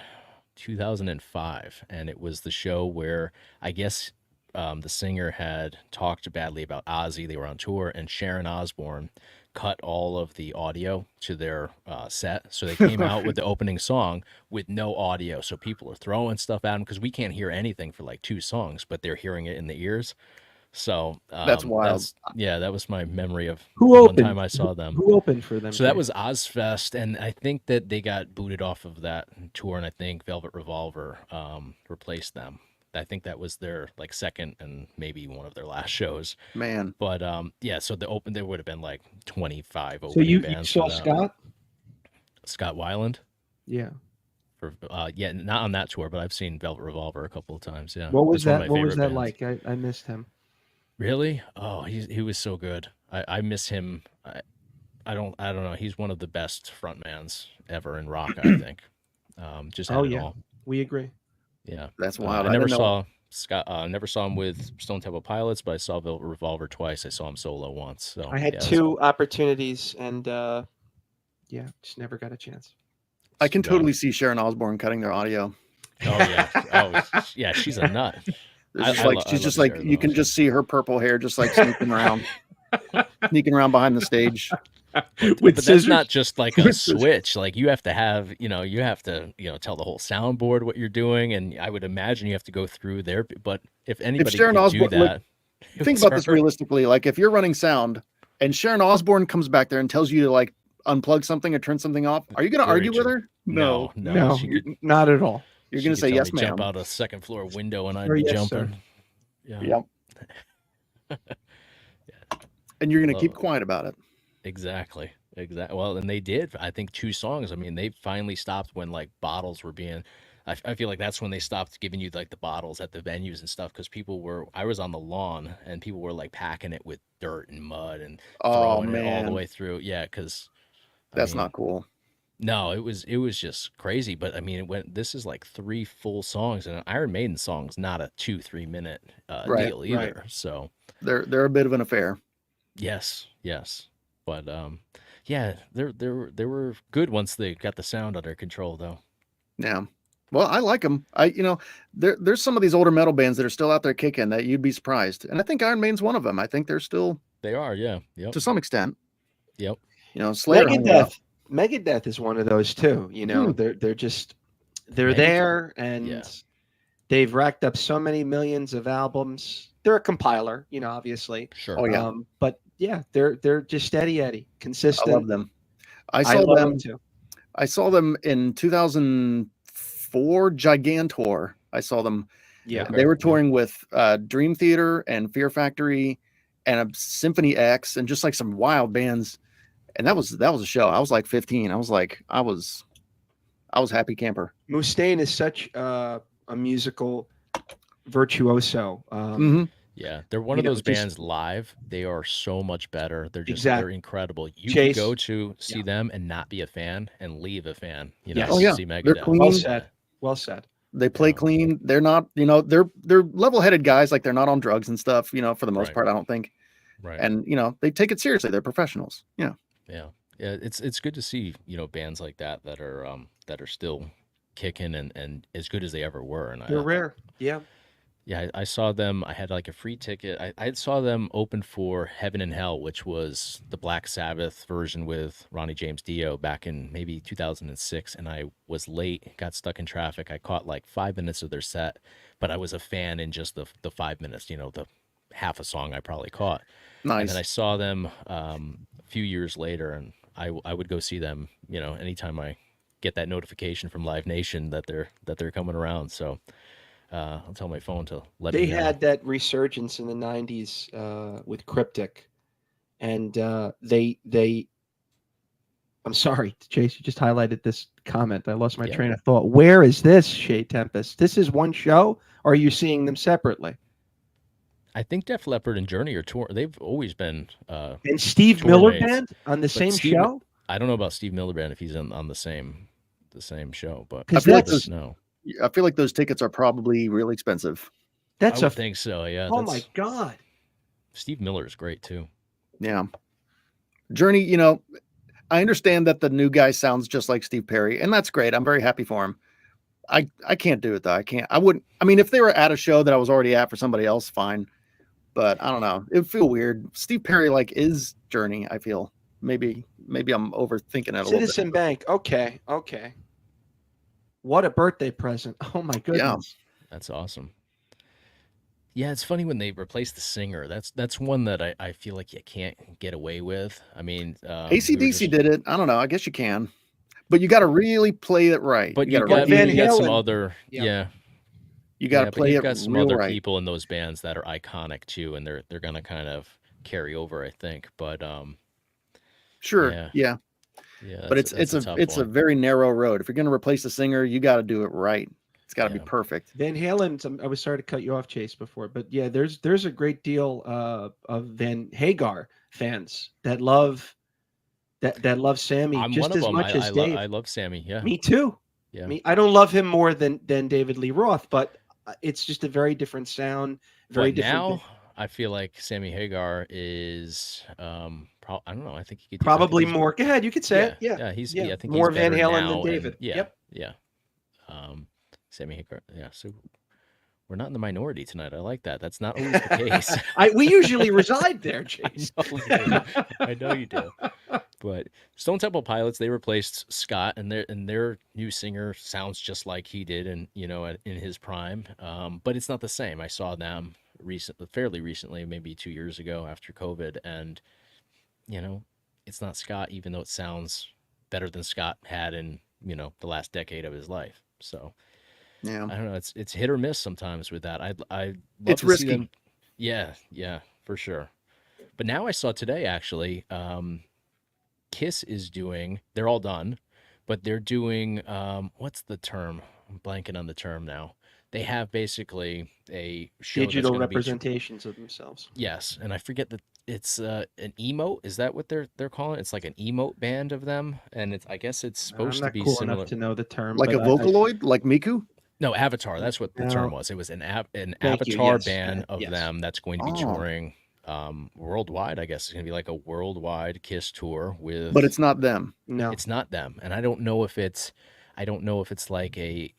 2005, and it was the show where I guess the singer had talked badly about Ozzy. They were on tour, and Sharon Osbourne cut all of the audio to their set, so they came out with the opening song with no audio. So people are throwing stuff at them because we can't hear anything for like 2 songs, but they're hearing it in the ears. So That's wild. that was my memory of Who one opened? time I saw them. Who opened for them? So that was Ozfest, and I think that they got booted off of that tour, and I think Velvet Revolver replaced them. I think that was their like second and maybe one of their last shows. Man. But yeah, so there would have been like 25 So opening you bands. saw for them. Scott? Scott Weiland? Yeah. For yeah, not on that tour, but I've seen Velvet Revolver a couple of times. Yeah. What was That's one of that? my What was that favorite bands. like? I missed him. Really? Oh, he was so good. I miss him. I don't know. He's one of the best frontmans ever in rock, I think. Just had Oh, it yeah. all. We agree. Yeah. That's wild. I I never didn't know. saw Scott. Never saw him with Stone Temple Pilots, but I saw Velvet Revolver twice. I saw him solo once. So I had yeah, 2 opportunities, and Yeah, just never got a chance. I can so- totally see Sharon Osbourne cutting their audio. Oh yeah. Oh yeah. She's a nut. It's just I like lo- I she's just love like Sharon you can though. just see her purple hair just like sneaking around behind the stage. With But that's scissors? not just like a With scissors. switch. Like you have to have, tell the whole soundboard what you're doing, and I would imagine you have to go through there. But if anybody Sharon could Osbourne- do that, it Think was about this her. realistically. Like if you're running sound and Sharon Osbourne comes back there and tells you to like unplug something or turn something off, are you going to Very argue with true. her? No, No, she could, not at all. You're she going could to say tell yes, me ma'am. jump out a second floor window, and I'd Or be yes, jumping. sir. Yeah. Yep. And you're going to keep Well, quiet about it. exactly. Well, and they did. I think 2 songs. I mean, they finally stopped when like bottles were being. I feel like that's when they stopped giving you like the bottles at the venues and stuff because people were. I was on the lawn and people were like packing it with dirt and mud and Oh throwing it all the man, way through. Yeah, because I that's mean, not cool. no, it was just crazy. But I mean, it went. This is like 3 full songs, and an Iron Maiden song's not a 2-3 minute Right. deal Right. either. So They're a bit of an affair. yes, yes, but yeah, they were good once they got the sound under control, though. Yeah. Well, I like them. There's some of these older metal bands that are still out there kicking that you'd be surprised. And I think Iron Maiden's one of them. I think they're still, They are, yeah, yep, to some extent, yep, Slayer hung it up. Megadeth is one of those too. You know, they're Megadeth, there, and yeah, they've racked up so many millions of albums. They're a compiler, you know, obviously. sure, Oh yeah, But yeah, they're just steady Eddie, I consistent. love them. I I saw love them. them too. I saw them in 2004 Gigantor. I saw them. Yeah. Okay. They were Yeah. touring with Dream Theater and Fear Factory and a Symphony X and just like some wild bands. And that was a show. I was like 15. I was happy camper. Mustaine is such a musical virtuoso. Hmm. Yeah, they're one You of know, those just bands live. They are so much better. They're exactly. incredible. You could Chase. go to see Yeah. them and not be a fan and leave a fan. You Yes. know, Oh yeah, see they're Megadeth. clean. Well said. Well said. They play Yeah. clean. They're not, they're level-headed guys. Like they're not on drugs and stuff. For the most Right. part, I don't think. Right. And they take it seriously. They're professionals. Yeah. Yeah. Yeah. It's good to see, bands like that that are still kicking and as good as they ever were. And They're rare. Yeah. yeah, I saw them. I had like a free ticket. I saw them open for Heaven and Hell, which was the Black Sabbath version with Ronnie James Dio back in maybe 2006. And I was late, got stuck in traffic. I caught like 5 minutes of their set, but I was a fan in just the 5 minutes, the half a song I probably caught. And Nice. then I saw them a few years later, and I would go see them, anytime I get that notification from Live Nation that they're coming around. So I'll tell my phone to let They me know. had that resurgence in the 90s with Cryptic. And they I'm sorry, Chase, you just highlighted this comment. I lost my Yeah. train of thought. Where is this, Shea Tempest? This is one show, or are you seeing them separately? I think Def Leppard and Journey are tour. They've always been. And Steve Tour Miller mates. Band on the same Steve- show? I don't know about Steve Miller Band if he's on the same show, but I feel like that's- no. I feel like those tickets are probably really expensive. That's I a would think so. Yeah. oh my god. Steve Miller is great too. Yeah. Journey, I understand that the new guy sounds just like Steve Perry, and that's great. I'm very happy for him. I can't do it though. I wouldn't. I mean, if they were at a show that I was already at for somebody else, fine. But I don't know. It would feel weird. Steve Perry is Journey, I feel. Maybe I'm overthinking it a little Citizen bit. Bank. Okay. What a birthday present. Oh my goodness. That's awesome. Yeah, it's funny when they replace the singer. That's one that I feel like you can't get away with. I mean, AC/DC did it. I don't know. I guess you can. But you got to really play it right. but you you got to Van got some Halen. other Yeah. yeah. you got to but play you've it got some real other right. people in those bands that are iconic too, and they're gonna kind of carry over, I think. But Sure. Yeah. Yeah. yeah, But that's it's tough a one. very narrow road. If you're going to replace the singer, you got to do it right. It's got to be Yeah. perfect. Van Halen. I was sorry to cut you off, Chase, before, but yeah, there's a great deal of Van Hagar fans that love that love Sammy I'm just one of as them. much as Dave. I love Sammy. Yeah. Me too. Yeah. I don't love him more than David Lee Roth, but it's just a very different sound, very But different. now I feel like Sammy Hagar is I don't know. I think he could Probably he's- more. Go ahead, you could say it. Yeah. Yeah, he's Yeah. I think More he's Van better Halen than now, and David. yeah, Yep. yeah. Sammy Hagar. Yeah, so we're not in the minority tonight. I like that. That's not always the case. We usually reside there, I Chase. know you do. I know you do. But Stone Temple Pilots, they replaced Scott, and their new singer sounds just like he did, and in his prime. But it's not the same. I saw them fairly recently, maybe 2 years ago after COVID, and it's not Scott, even though it sounds better than Scott had in the last decade of his life. So Yeah. I don't know. It's hit or miss sometimes with that. I love It's to risky. see them. Yeah, for sure. But now I saw today actually, Kiss is doing. They're all done, but they're doing. What's the term? I'm blanking on the term now. They have basically a show that's Digital going to be representations of themselves. yes, and I forget that it's an emote. Is that what they're calling it? It's like an emote band of them, and it's I guess it's I'm supposed to not be cool similar. enough to know the term. Like a but Vocaloid, like Miku. No, Avatar. That's what the term No. was. It was an Thank you, Avatar yes, band of yes. them that's going to be Oh. touring worldwide. I guess it's going to be like a worldwide Kiss tour with. But it's not them. No, It's not them, and I don't know if it's. I don't know if it's like a.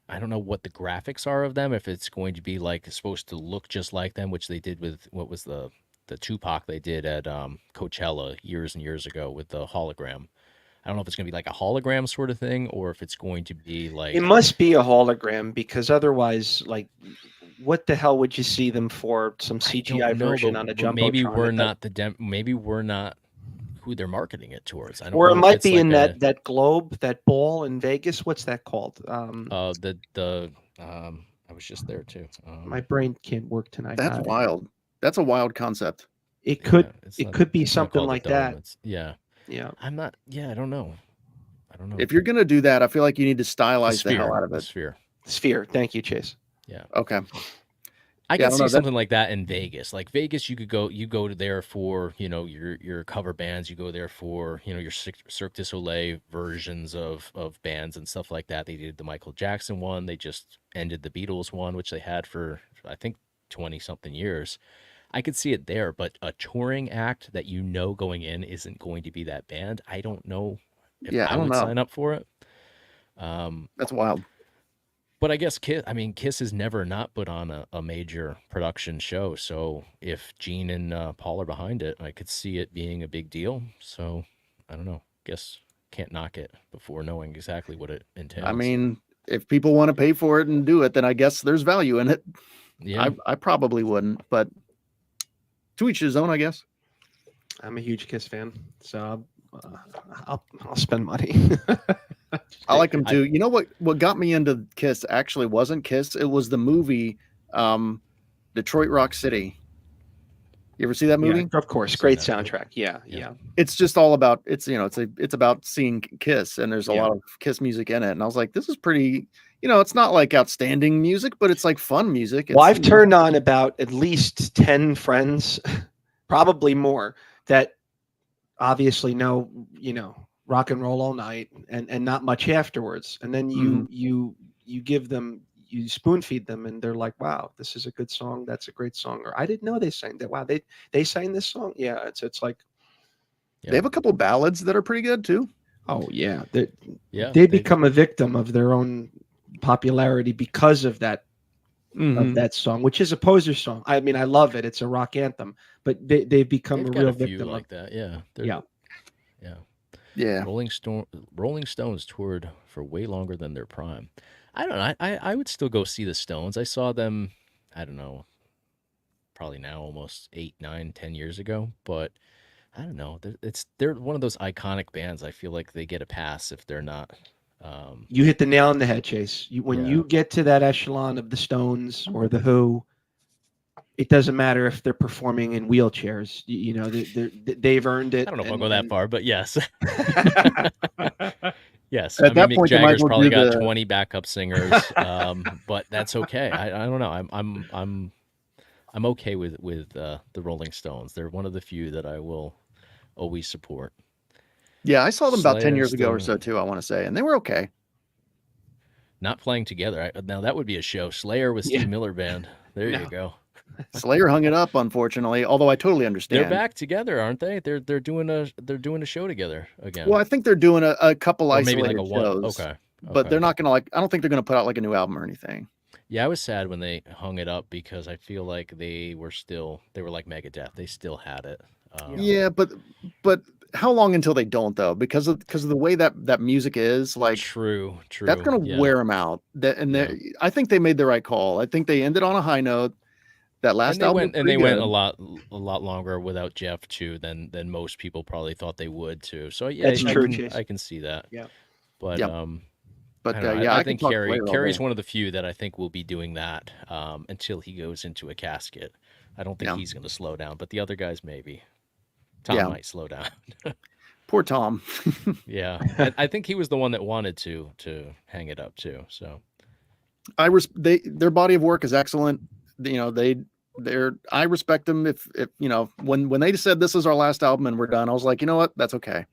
I don't know what the graphics are of them. If it's going to be like supposed to look just like them, which they did with what was the Tupac they did at Coachella years and years ago with the hologram. I don't know if it's going to be like a hologram sort of thing, or if it's going to be like. it must be a hologram because otherwise, like, what the hell would you see them for? Some I don't CGI know, version but- on a but jumbotron. maybe we're that- not the maybe we're not who they're marketing it towards. I don't Or know it if might it's be like in a- that globe, that ball in Vegas. What's that called? I was just there too. My brain can't work tonight. That's wild. That's a wild concept. It could. yeah, it's it not- could be it's not something called a like dome, that. it's- yeah, Yeah. I'm not. Yeah, I don't know. I don't know. If you're gonna do that, I feel like you need to the stylize the hell sphere, out of the it. sphere. Sphere. Thank you, Chase. Okay. I Yeah, I can don't see know, something like that in Vegas. Like Vegas, you go to there for your cover bands. You go there for your Cirque du Soleil versions of bands and stuff like that. They did the Michael Jackson one. They just ended the Beatles one, which they had for I think 20 something years. I could see it there, but a touring act that going in isn't going to be that band. I don't know if Yeah, I I don't would know. sign up for it. That's wild. But I guess Kiss has never not put on a major production show. So if Gene and Paul are behind it, I could see it being a big deal. So I don't know. Guess can't knock it before knowing exactly what it entails. I mean, if people want to pay for it and do it, then I guess there's value in it. yeah, I probably wouldn't, but to each his own, I guess. I'm a huge Kiss fan, so I'll spend money. I like them too. You know what got me into Kiss actually wasn't Kiss. It was the movie Detroit Rock City. You ever see that movie? Of course, Seen great that, but- soundtrack. Yeah. Yeah. It's just all about it's about seeing Kiss, and there's a Yeah. lot of Kiss music in it. And I was like, this is pretty. It's not like outstanding music, but it's like fun music. Well, I've It's, turned on about at least 10 friends, probably more, that obviously know, rock and roll all night and not much afterwards. And then you give them, you spoon feed them, and they're like, wow, this is a good song. That's a great song. Or I didn't know they sang that. Wow, they sang this song. Yeah. It's like, They have a couple ballads that are pretty good too. oh yeah. yeah. They become a victim of their own popularity because of that of that song, which is a poser song. I mean, I love it. It's a rock anthem, but they've become They've a got real a few victim like of that. Yeah. They're- Yeah. Yeah. Yeah. Rolling Stones toured for way longer than their prime. I don't know. I would still go see the Stones. I saw them, I don't know, probably now almost 8, 9, 10 years ago. But I don't know. They're one of those iconic bands. I feel like they get a pass if they're not. You hit the nail on the head, Chase. When Yeah. you get to that echelon of the Stones or the Who, it doesn't matter if they're performing in wheelchairs. They've earned it. I don't know if I'll go that far, but yes. Yes. At that Mick point, they might Jagger's as well probably do got the- 20 backup singers, but that's okay. I don't know. I'm okay with the Rolling Stones. They're one of the few that I will always support. Yeah, I saw them about 10 Slayer years ago or still- so too, I want to say, and they were okay. Not playing together. Now that would be a show. Slayer with Yeah. Steve Miller Band. There No. you go. Slayer hung it up, unfortunately, although I totally understand. They're back together, aren't they? They're doing a show together again. Well, I think they're doing a couple Or maybe isolated like a one. shows. Okay. But okay. they're not going to I don't think they're going to put out like a new album or anything. Yeah, I was sad when they hung it up because I feel like they were like Megadeth. They still had it. Yeah, but how long until they don't though? Because of the way that music is, like True. that's going to yeah. wear them out. I think they made the right call. I think they ended on a high note. That last And they album went was and they pretty went good. a lot longer without Jeff too than most people probably thought they would too. So yeah, That's true, can, Chase. I can see that. Yeah. But Yep. I But don't know. yeah, I can think talk Carrie Slayer all Carrie's day. one of the few that I think will be doing that until he goes into a casket. I don't think Yeah. he's going to slow down, but the other guys maybe. Tom Yeah. might slow down. Poor Tom. Yeah, I think he was the one that wanted to hang it up too. So Their body of work is excellent. You know, I respect them. If you know, when they said this is our last album and we're done, I was like, you know what, that's okay.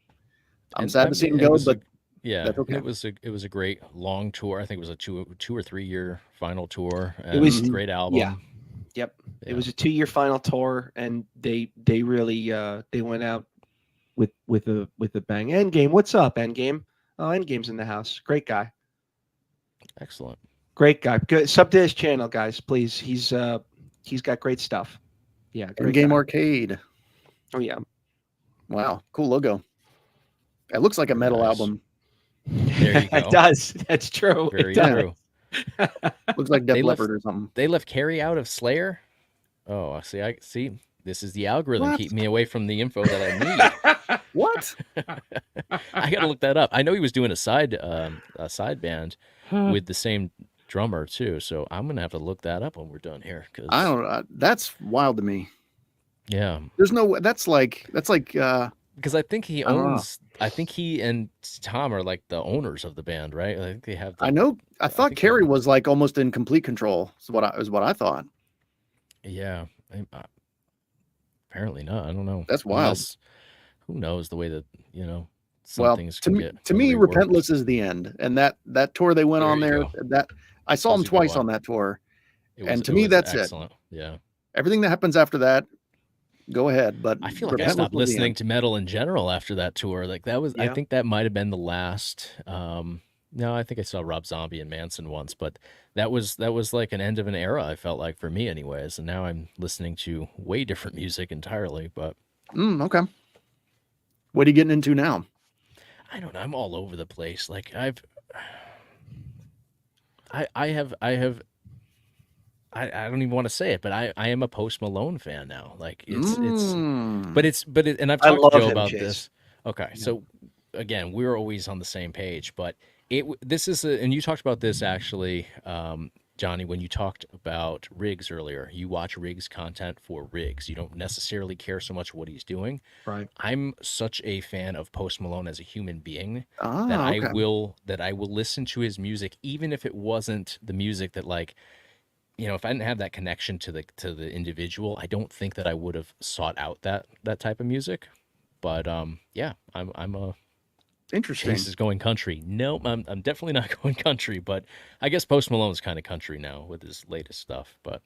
I'm and sad I to see mean, him it go, was but yeah, that's okay. it was a great long tour. I think it was a two or 3 year final tour. And It was- a great album. yeah. Yep. Yeah. It was a 2-year final tour, and they really they went out with a bang. Endgame, what's up, Endgame? Oh, Endgame's in the house. Great guy. Excellent. Great guy. Good. Sub to his channel, guys, please. He's got great stuff. Yeah. Great Game guy. Arcade. Oh yeah. Wow, cool logo. It looks like a metal Nice. album. There you go. It does. That's true. Very It does. true. Looks like They Def left- Leppard or something. They left Carrie out of Slayer. Oh, I see. This is the algorithm What? keeping me away from the info that I need. What? I got to look that up. I know he was doing a side band with the same drummer too, so I'm gonna have to look that up when we're done here. Cause I don't know. That's wild to me. yeah, There's no way. That's like because I think he I don't know. owns. I think he and Tom are like the owners of the band, right? I think they have. I know. I thought think Carrie was like almost in complete control. Is what I thought. Yeah. Apparently not. I don't know. That's wild. Unless- who knows the way that some Well, things to can me, get to me, reworked. Repentless is the end, and that tour they went There on you there. go. That I saw That them was a good twice one. on that tour. It and was- to it me, was that's it. excellent. Yeah. Everything that happens after that, go ahead. But I feel like I Repentless stopped was the listening end. to metal in general after that tour. Like that was, I Yeah. think that might have been the last. No, I think I saw Rob Zombie and Manson once, but that was like an end of an era. I felt like for me, anyways. And now I'm listening to way different music entirely. But Okay. What are you getting into now? I don't know. I'm all over the place. Like I don't even want to say it, but I am a Post Malone fan now. Like and I've I talked love to Joe him, about Chase. this. Okay, so again, we're always on the same page, but this is and you talked about this actually, Johnny, when you talked about Riggs earlier. You watch Riggs content for Riggs. You don't necessarily care so much what he's doing. Right. I'm such a fan of Post Malone as a human being that okay. I will listen to his music, even if it wasn't the music that like, if I didn't have that connection to the individual, I don't think that I would have sought out that type of music. But yeah, I'm a Interesting. Chase is going country. No, I'm definitely not going country, but I guess Post Malone's kind of country now with his latest stuff. But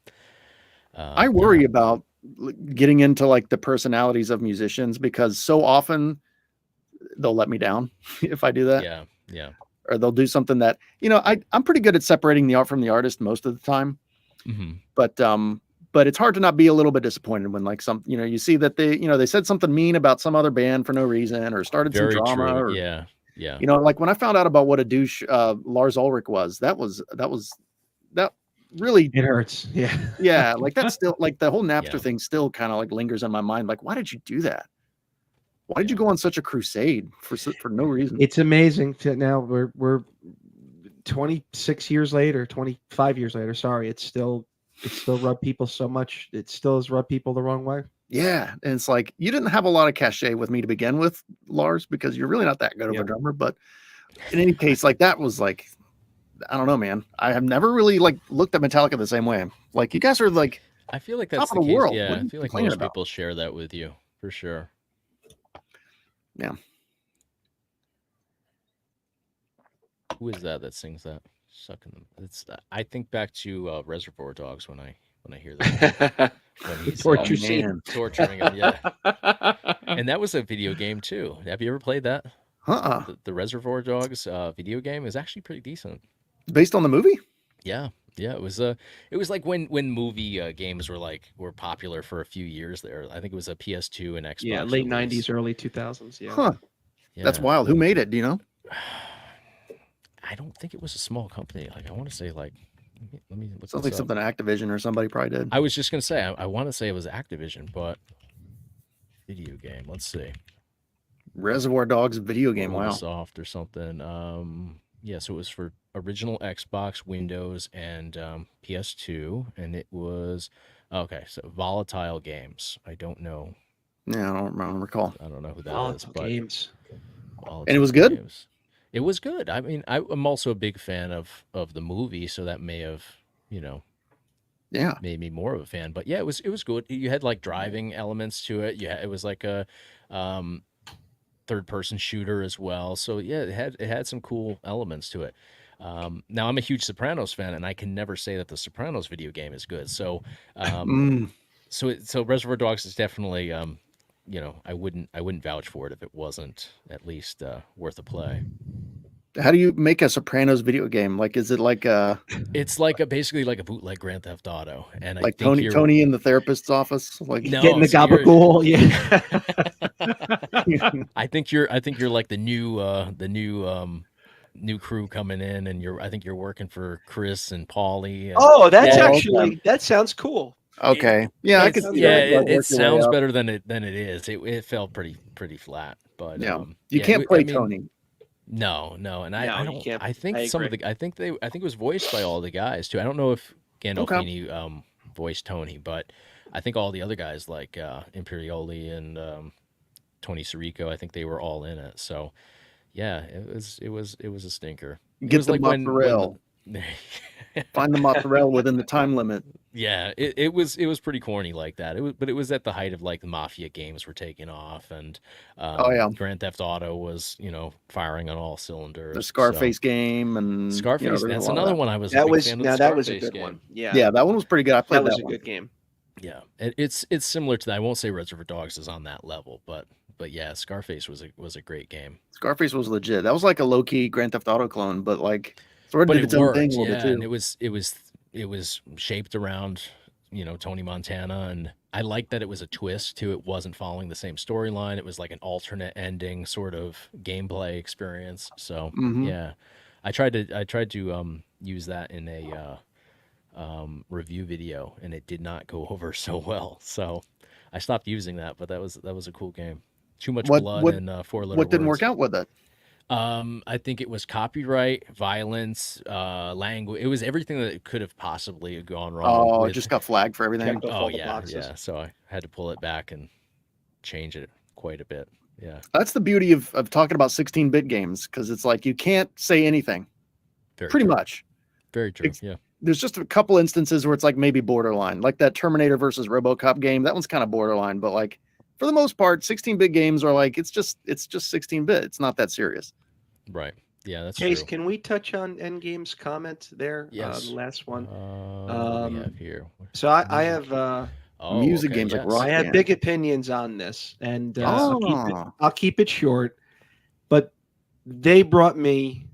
I worry about getting into like the personalities of musicians because so often they'll let me down if I do that. Yeah. Or they'll do something that, I'm pretty good at separating the art from the artist most of the time. Mm-hmm. But it's hard to not be a little bit disappointed when like you see that they said something mean about some other band for no reason or started Very some drama. true. Or, Yeah. Like when I found out about what a douche Lars Ulrich was, that really, It hurts. Yeah. yeah, like that's still like the whole Napster Yeah. thing still kind of like lingers in my mind. Like, why did you do that? Why did you go on such a crusade for no reason? It's amazing to now we're 26 years later, 25 years later. Sorry, it's still rubbed people so much. It still has rubbed people the wrong way. Yeah, and it's like you didn't have a lot of cachet with me to begin with, Lars, because you're really not that good of a drummer. But in any case, like that was like, I don't know, man. I have never really like looked at Metallica the same way. Like you guys are like, I feel like that's top the of the case. world. Yeah, What are I you feel like complaining most about? people share that with you for sure. Yeah. Who is that sings that? Sucking them. It's I think back to Reservoir Dogs when I hear that. When he's Torture Oh, scene. man. torturing him, yeah. And that was a video game too. Have you ever played that? The Reservoir Dogs video game is actually pretty decent. Based on the movie? Yeah, it was like when movie games were popular for a few years there. I think it was a PS2 and Xbox. Yeah, late release. 90s, early 2000s. Yeah. Huh. That's Yeah. wild. Who made it? Do you know? I don't think it was a small company. Like I want to say let me look Sounds this like up. something Activision or somebody probably did. I was just gonna say I want to say it was Activision, but video game. Let's see. Reservoir Dogs video game. Wow. Soft or something. Yeah, so it was for original Xbox, Windows, and PS2, and it was okay. So Volatile Games. I don't know. Yeah, I don't recall. I don't know who that is, Volatile but games. And it was good? Games. It was good. I mean, I'm also a big fan of the movie, so that may have, you know, Yeah. made me more of a fan. But yeah, it was good. You had like driving elements to it. Yeah, it was like a um, third person shooter as well. So yeah, it had some cool elements to it. Now I'm a huge Sopranos fan, and I can never say that the Sopranos video game is good. So Mm. so Reservoir Dogs is definitely you know, I wouldn't vouch for it if it wasn't at least worth a play. How do you make a Sopranos video game? Like, is it like It's like basically like a bootleg Grand Theft Auto, and I like think Tony in the therapist's office? Like, No, Getting the so you're- gabagool. Yeah. I think you're like the new crew coming in, and I think you're working for Chris and Paulie. And Oh, that's Yeah. actually that sounds cool. okay, yeah, I could it's- see yeah, that. Like, work your it way sounds up. better than it is. It felt pretty flat, but Yeah, you you can't play Tony. No, and I No, you don't. can't. I think I some of agree. the. I think it was voiced by all the guys too. I don't know if Gandolfini voiced Tony, but I think all the other guys like Imperioli and Tony Sirico, I think they were all in it. So yeah, it was a stinker. It Get was the like mozzarella. Find the mozzarella within the time limit. Yeah, it was pretty corny like that. But it was at the height of like the Mafia games were taking off, and Oh, yeah. Grand Theft Auto was firing on all cylinders. The Scarface game and Scarface. there's a That's lot of another that. one I was. a That big was fan of now the that was a Scarface good game. one. Yeah. Yeah, that one was pretty good. I played That was that a one. good game. Yeah, it's similar to that. I won't say Reservoir Dogs is on that level, but yeah, Scarface was a great game. Scarface was legit. That was like a low key Grand Theft Auto clone, but like sort of But did it its own worked, thing a little yeah, bit and too. it was shaped around Tony Montana, and I liked that it was a twist too. It wasn't following the same storyline. It was like an alternate ending sort of gameplay experience. So Mhm. yeah, I tried to use that in a review video, and it did not go over so well. So I stopped using that, but that was a cool game. Too much What- blood what- and four-letter What didn't words. work out with it? I think it was copyright, violence, language. It was everything that could have possibly gone wrong. Oh, it with- just got flagged for everything. Checked off Oh all the yeah, boxes. yeah. So I had to pull it back and change it quite a bit. Yeah, That's the beauty of talking about 16-bit games, because it's like you can't say anything, very pretty true. much. Very true. Ex- Yeah, There's just a couple instances where it's like maybe borderline, like that Terminator versus RoboCop game. That one's kind of borderline, but like for the most part, 16-bit games are like it's just 16-bit. It's not that serious. right. Yeah, that's Case, true. can we touch on Endgame's comment there? Yes. The last one. What do we have here? So I have Oh, Music okay, games like yes. Rock I have Band. big opinions on this, and Oh. I'll keep it short. But they brought me,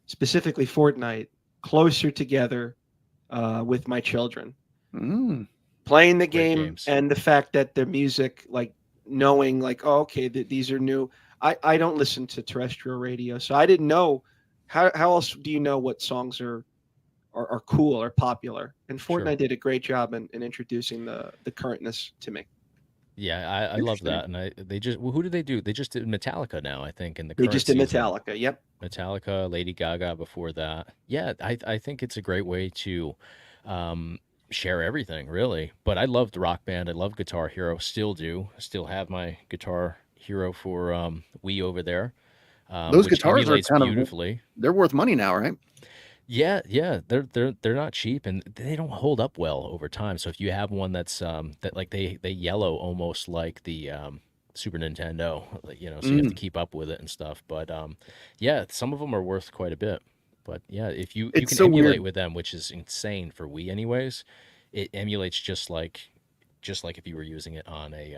specifically Fortnite, closer together with my children. Mm. Playing the Great game games. and the fact that the music, like knowing, like, oh, okay, these are new. I don't listen to terrestrial radio, so I didn't know how else do you know what songs are cool or popular. And Fortnite Sure. did a great job in introducing the currentness to me. Yeah, I love that. And they just who did they do? They just did Metallica now, I think, in the They current just did season. Metallica. Yep. Metallica, Lady Gaga before that. Yeah, I think it's a great way to share everything, really. But I loved Rock Band. I loved Guitar Hero. Still do. Still have my Guitar Hero for Wii over there. Those which guitars are emulates kind of- beautifully. They're worth money now, right? Yeah, they're not cheap, and they don't hold up well over time. So if you have one that's that like they yellow almost like the Super Nintendo, so you have to keep up with it and stuff. But yeah, some of them are worth quite a bit. But yeah, if you It's can so emulate weird. with them, which is insane for Wii anyways, it emulates just like if you were using it on a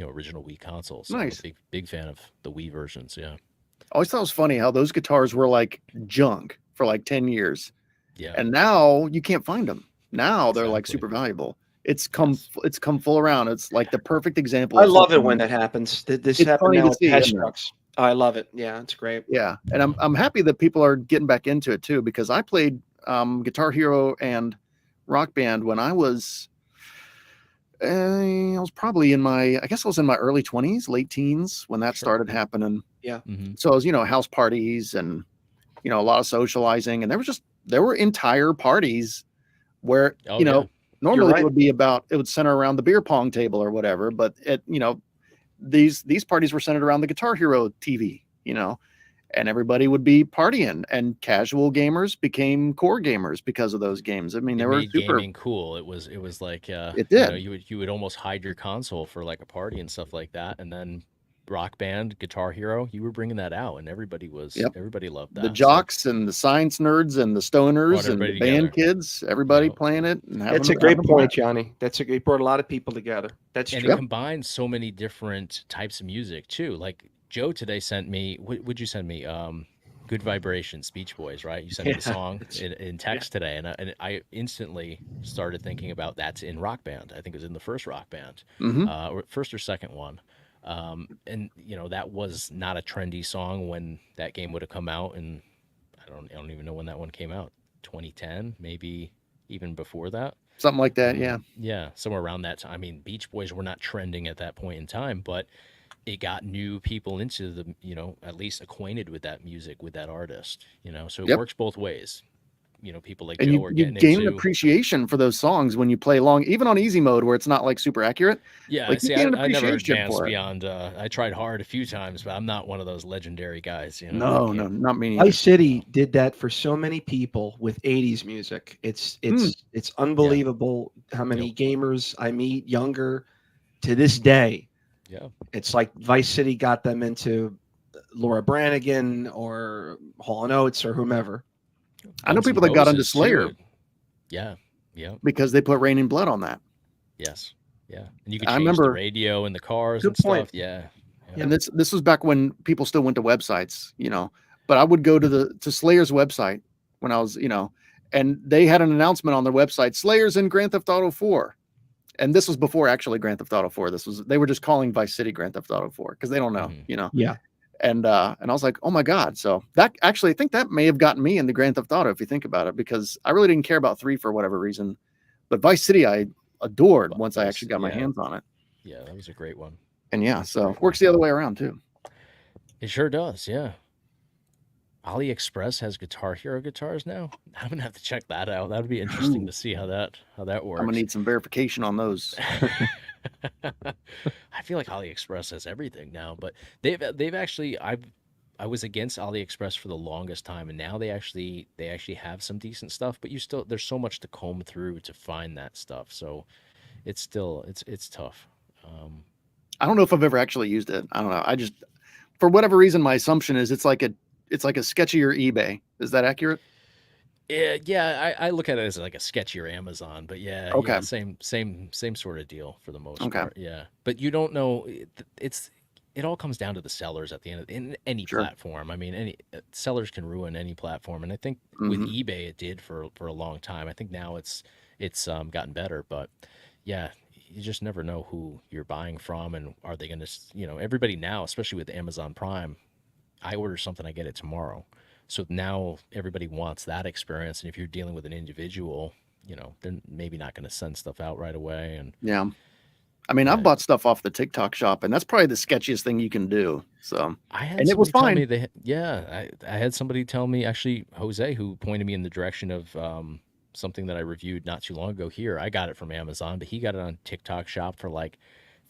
original Wii console. So Nice. I'm a big fan of the Wii versions. Yeah, I always thought it was funny how those guitars were like junk for like 10 years. yeah. And now you can't find them. Now they're like Exactly. super valuable. It's come full around. It's like the perfect example. I of love it something- when that happens. This It's happened funny now to with see, Head isn't it? Trucks. Oh, I love it. Yeah, it's great. Yeah, and I'm happy that people are getting back into it too, because I played Guitar Hero and Rock Band when I was probably I guess I was in my early 20s, late teens when that Sure. started happening. Mhm. So I was, house parties and you know, a lot of socializing, and there were entire parties where, Oh, you know, yeah. normally right. it would center around the beer pong table or whatever, but you know, these parties were centered around the Guitar Hero TV, you know, and everybody would be partying, and casual gamers became core gamers because of those games. I mean, they It were made super. gaming cool. It was like It you know, did. you would almost hide your console for like a party and stuff like that, and then Rock Band, Guitar Hero, you were bringing that out, and Yep. everybody loved The that. So jocks and the science nerds and the stoners brought and the everybody band together. kids, everybody Yep. playing it and That's a having great having point, blast. Johnny. It brought a lot of people together. That's And true. it combines so many different types of music too. Like Joe today sent me, what would you send me? Good Vibrations, Beach Boys, right? You sent me the Yeah, song in text today, and I instantly started thinking about that's in Rock Band. I think it was in the first Rock Band, Mhm. or first or second one. And you know, that was not a trendy song when that game would have come out, and I don't even know when that one came out. 2010, maybe even before that. Something like that, yeah. Yeah, somewhere around that time. I mean, Beach Boys were not trending at that point in time, but it got new people into the, you know, at least acquainted with that music, with that artist, you know. So it Yep. works both ways. You know, people like And Joe you are you getting gain an into. appreciation for those songs when you play along, even on easy mode where it's not like super accurate. Yeah, Like you see, gain an I never appreciation advanced for it. beyond. I tried hard a few times, but I'm not one of those legendary guys. You know, No, I no, can't. not me neither. Vice City did that for so many people with 80s music. It's unbelievable how many gamers I meet younger to this day. Yeah, It's like Vice City got them into Laura Branigan or Hall & Oates or whomever. I know Guns N' people that got into Roses, Slayer too. Yeah, yeah, because they put Rain in Blood on that. yes, yeah. And you could I change the remember- radio in the cars Good and stuff. point. Yeah, And this was back when people still went to websites, you know. But I would go to Slayer's website when I was, you know, and they had an announcement on their website, Slayer's in Grand Theft Auto 4. And this was before actually Grand Theft Auto 4. They were just calling Vice City Grand Theft Auto 4 because they don't know, Mhm. you know. Yeah. And I was like, oh my God. So that actually, I think that may have gotten me into Grand Theft Auto if you think about it, because I really didn't care about 3 for whatever reason. But Vice City I adored once I actually got my hands on it. Yeah, that was a great one. And yeah, so works the other way around too. It sure does, yeah. AliExpress has Guitar Hero guitars now. I'm gonna have to check that out. That would be interesting Ooh. to see how that works. I'm gonna need some verification on those. I feel like AliExpress has everything now, but they've actually I was against AliExpress for the longest time, and now they actually have some decent stuff, but there's so much to comb through to find that stuff. So it's tough. I don't know if I've ever actually used it. I don't know. I just, for whatever reason, my assumption is it's like a sketchier eBay. Is that accurate? Yeah, I look at it as like a sketchier Amazon, but yeah, Okay. same sort of deal for the most Okay. part. Yeah, but you don't know. It all comes down to the sellers at the end in any Sure. platform. I mean, any sellers can ruin any platform, and I think with Mhm. eBay it did for a long time. I think now it's gotten better, but yeah, you just never know who you're buying from, and are they going to, you know, everybody now, especially with Amazon Prime, I order something, I get it tomorrow. So now everybody wants that experience, and if you're dealing with an individual, you know, they're maybe not going to send stuff out right away. And Yeah. I mean, I've Yeah. bought stuff off the TikTok shop, and that's probably the sketchiest thing you can do. So I had And it was somebody tell fine. me I had somebody tell me, actually Jose, who pointed me in the direction of something that I reviewed not too long ago here. I got it from Amazon, but he got it on TikTok shop for like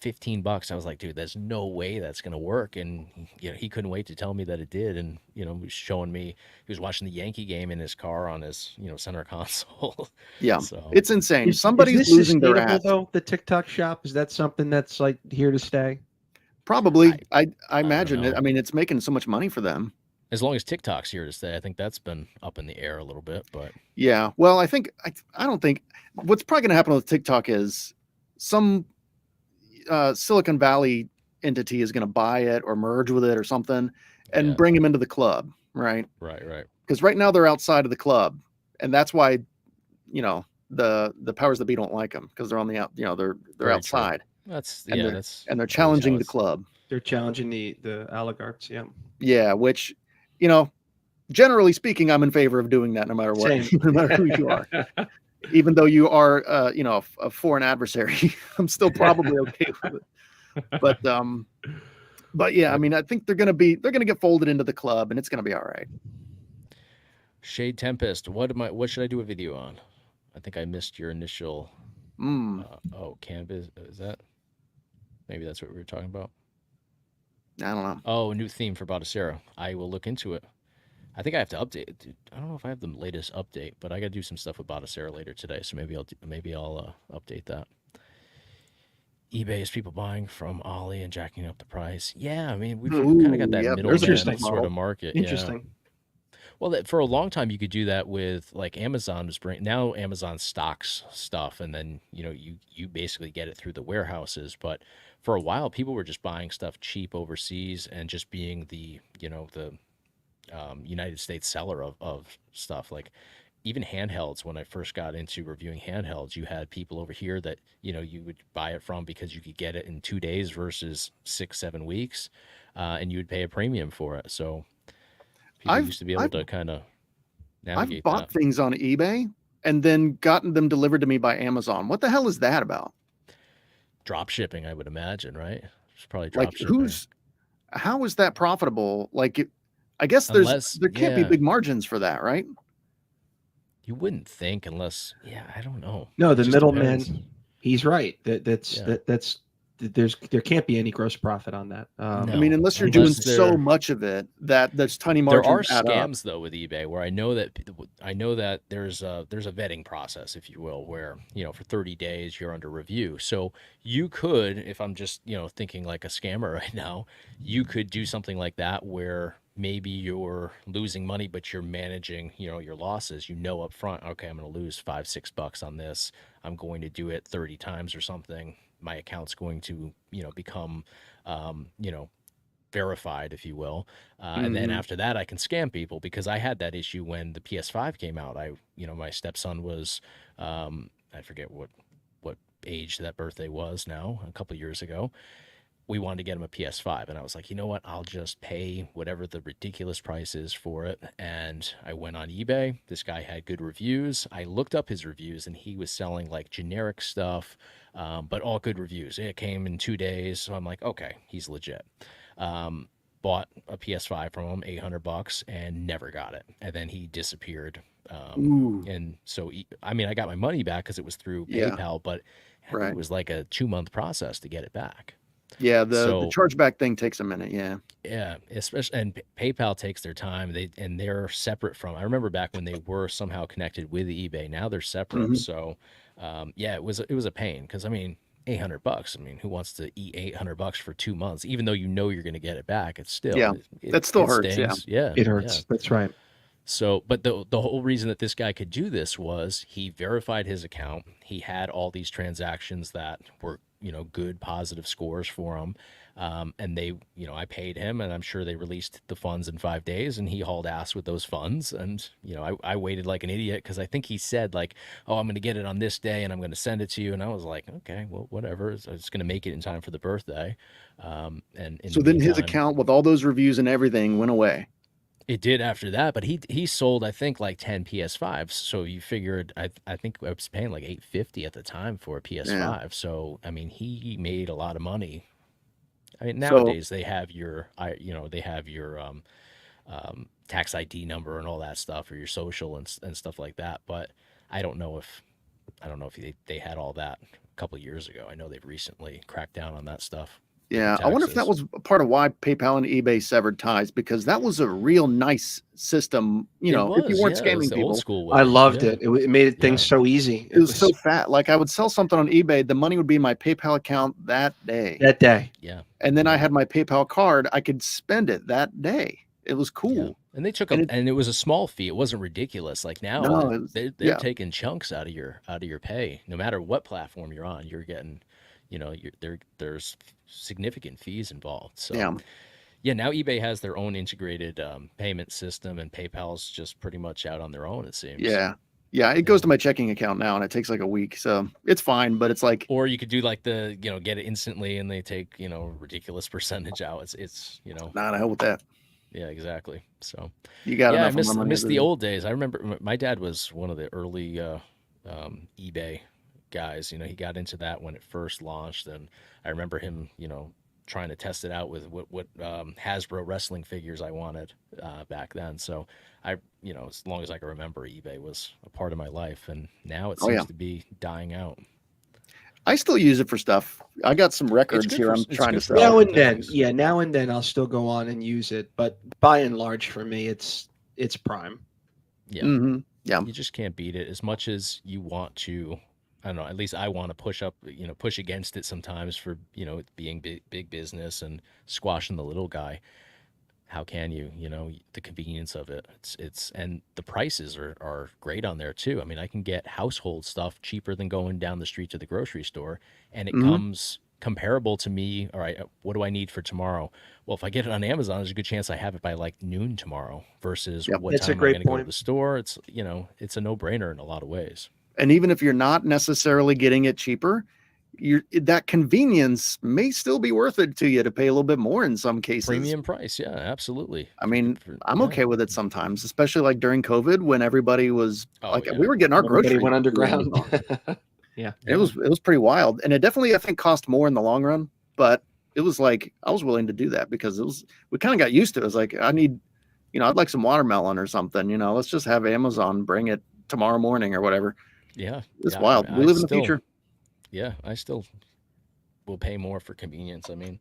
$15. I was like, dude, there's no way that's gonna work. And you know, he couldn't wait to tell me that it did. And you know, he was showing me, he was watching the Yankee game in his car on his, you know, center console. yeah, So it's insane. Is Somebody's this losing their sustainable, ass. though? The TikTok shop, is that something that's like here to stay? Probably. I don't imagine it. know. I mean, it's making so much money for them. as long as TikTok's here to stay, I think that's been up in the air a little bit. But Yeah. Well, I don't think what's probably going to happen with TikTok is some Silicon Valley entity is going to buy it or merge with it or something and Yeah. bring them into the club, right? right. Because right now they're outside of the club, and that's why, you know, the powers that be don't like them because they're on the out, you know, they're Very true. outside That's And yeah, they're- that's and they're always how challenging the it's- club. They're challenging the oligarchs. Yeah. Yeah, which, you know, generally speaking, I'm in favor of doing that no matter what, Same. no matter who you are. Even though you are, you know, a foreign adversary, I'm still probably okay with it. But yeah, I mean, I think they're gonna get folded into the club, and it's gonna be all right. Shade Tempest. What should I do a video on? I think I missed your initial. Canvas. Is that? Maybe that's what we were talking about. I don't know. Oh, a new theme for Botticero. I will look into it. I think I have to update it. Dude, I don't know if I have the latest update, but I got to do some stuff with Botticero later today, so maybe I'll update that. eBay is people buying from Ollie and jacking up the price. Yeah, I mean we've kind of got that yeah, middle there's interesting sort model. of market. Interesting. Yeah. Well, for a long time you could do that with like Amazon was now Amazon stocks stuff, and then you basically get it through the warehouses. But for a while, people were just buying stuff cheap overseas and just being the United States seller of stuff. Like even handhelds, when I first got into reviewing handhelds, you had people over here that you would buy it from because you could get it in 2 days versus 6-7 weeks, and you would pay a premium for it. So people used to be able to kind of navigate I've bought that. things on eBay and then gotten them delivered to me by Amazon. What the hell is that about? Drop shipping, I would imagine, right? It's probably drop Like, shipping. how is that profitable? Like, I guess there can't be yeah. big margins for that, right? You wouldn't think unless, I don't know. No, It the just middleman. depends. He's right. That's Yeah. there can't be any gross profit on that. I No. mean, unless you're Unless doing so they're- much of it that there's tiny There margins are add up. scams though with eBay where I know that there's a vetting process, if you will, where for 30 days you're under review. So you could, if I'm just thinking like a scammer right now, you could do something like that where maybe you're losing money, but you're managing your losses. Up front, okay, I'm going to lose $5-6 on this. I'm going to do it 30 times or something. My account's going to become verified, if you will, and then after that I can scam people, because I had that issue when the PS5 came out. My stepson was I forget what age that birthday was now, a couple of years ago. We wanted to get him a PS5, and I was like, you know what, I'll just pay whatever the ridiculous price is for it. And I went on eBay. This guy had good reviews. I looked up his reviews, and he was selling like generic stuff, but all good reviews. It came in 2 days, so I'm like, okay, he's legit. Bought a PS5 from him, $800, and never got it. And then he disappeared. And so, I mean, I got my money back because it was through PayPal, but I think it was like a 2-month process to get it back. Yeah, the chargeback thing takes a minute. Yeah, especially, and PayPal takes their time. They're separate from. I remember back when they were somehow connected with eBay. Now they're separate. So, it was a pain, because I mean, $800. I mean, who wants to eat $800 for 2 months? Even though you're going to get it back, it's still that still hurts. Stings. It hurts. Yeah. That's right. So, but the whole reason that this guy could do this was he verified his account. He had all these transactions that were, good positive scores for him. And they, I paid him, and I'm sure they released the funds in 5 days, and he hauled ass with those funds. And, I waited like an idiot, because I think he said like, oh, I'm going to get it on this day and I'm going to send it to you. And I was like, okay, well, whatever. It's going to make it in time for the birthday. And so then his account with all those reviews and everything went away. It did after that, but he sold, I think, like 10 PS5s. So you figured, I think I was paying like $850 at the time for a PS5. Yeah. So I mean, he made a lot of money. I mean, nowadays they have your tax ID number and all that stuff, or your social and stuff like that. But I don't know if they had all that a couple of years ago. I know they've recently cracked down on that stuff. Yeah, I wonder if that was part of why PayPal and eBay severed ties, because that was a real nice system. If you weren't scamming people. Old school way. I loved it. It made things so easy. It was so fat. Like, I would sell something on eBay, the money would be in my PayPal account that day. Yeah. And then I had my PayPal card. I could spend it that day. It was cool. Yeah. And they took and it was a small fee. It wasn't ridiculous. Like now, they're taking chunks out of your pay. No matter what platform you're on, you're getting. There's significant fees involved. So now eBay has their own integrated payment system, and PayPal's just pretty much out on their own, it seems. Yeah, it goes to my checking account now, and it takes like a week, so it's fine. But it's like, or you could do like the get it instantly, and they take ridiculous percentage out. It's nah, the hell with that. Yeah, exactly. So you got I miss the old days. I remember my dad was one of the early eBay guys. He got into that when it first launched, and I remember him trying to test it out with what Hasbro wrestling figures I wanted back then. So I, as long as I can remember, eBay was a part of my life, and now it Oh, seems yeah. to be dying out. I still use it for stuff. I got some records good here for- I'm it's trying to good for sell. Now and then, things. yeah, now and then I'll still go on and use it, but by and large, for me, it's prime. Yeah. Hmm. Yeah. You just can't beat it as much as you want to. I don't know. At least I want to push up, push against it sometimes for, it being big business and squashing the little guy. How can you, the convenience of it? And the prices are great on there too. I mean, I can get household stuff cheaper than going down the street to the grocery store, and it Mhm. comes comparable to me. All right, what do I need for tomorrow? Well, if I get it on Amazon, there's a good chance I have it by like noon tomorrow versus Yep. what That's a time am I great going to go to point. the store. It's, it's a no-brainer in a lot of ways. And even if you're not necessarily getting it cheaper, that convenience may still be worth it to you to pay a little bit more in some cases. Premium price, yeah, absolutely. I mean, I'm yeah. okay with it sometimes, especially like during COVID when everybody was Oh, like, yeah. we were getting our Everybody groceries. went through underground. Amazon. Yeah. It was pretty wild, and it definitely I think cost more in the long run, but it was like I was willing to do that because we kind of got used to it. It was like I need, I'd like some watermelon or something. Let's just have Amazon bring it tomorrow morning or whatever. Yeah, It's yeah, wild. I We live in the still- future. Yeah, I still will pay more for convenience. I mean,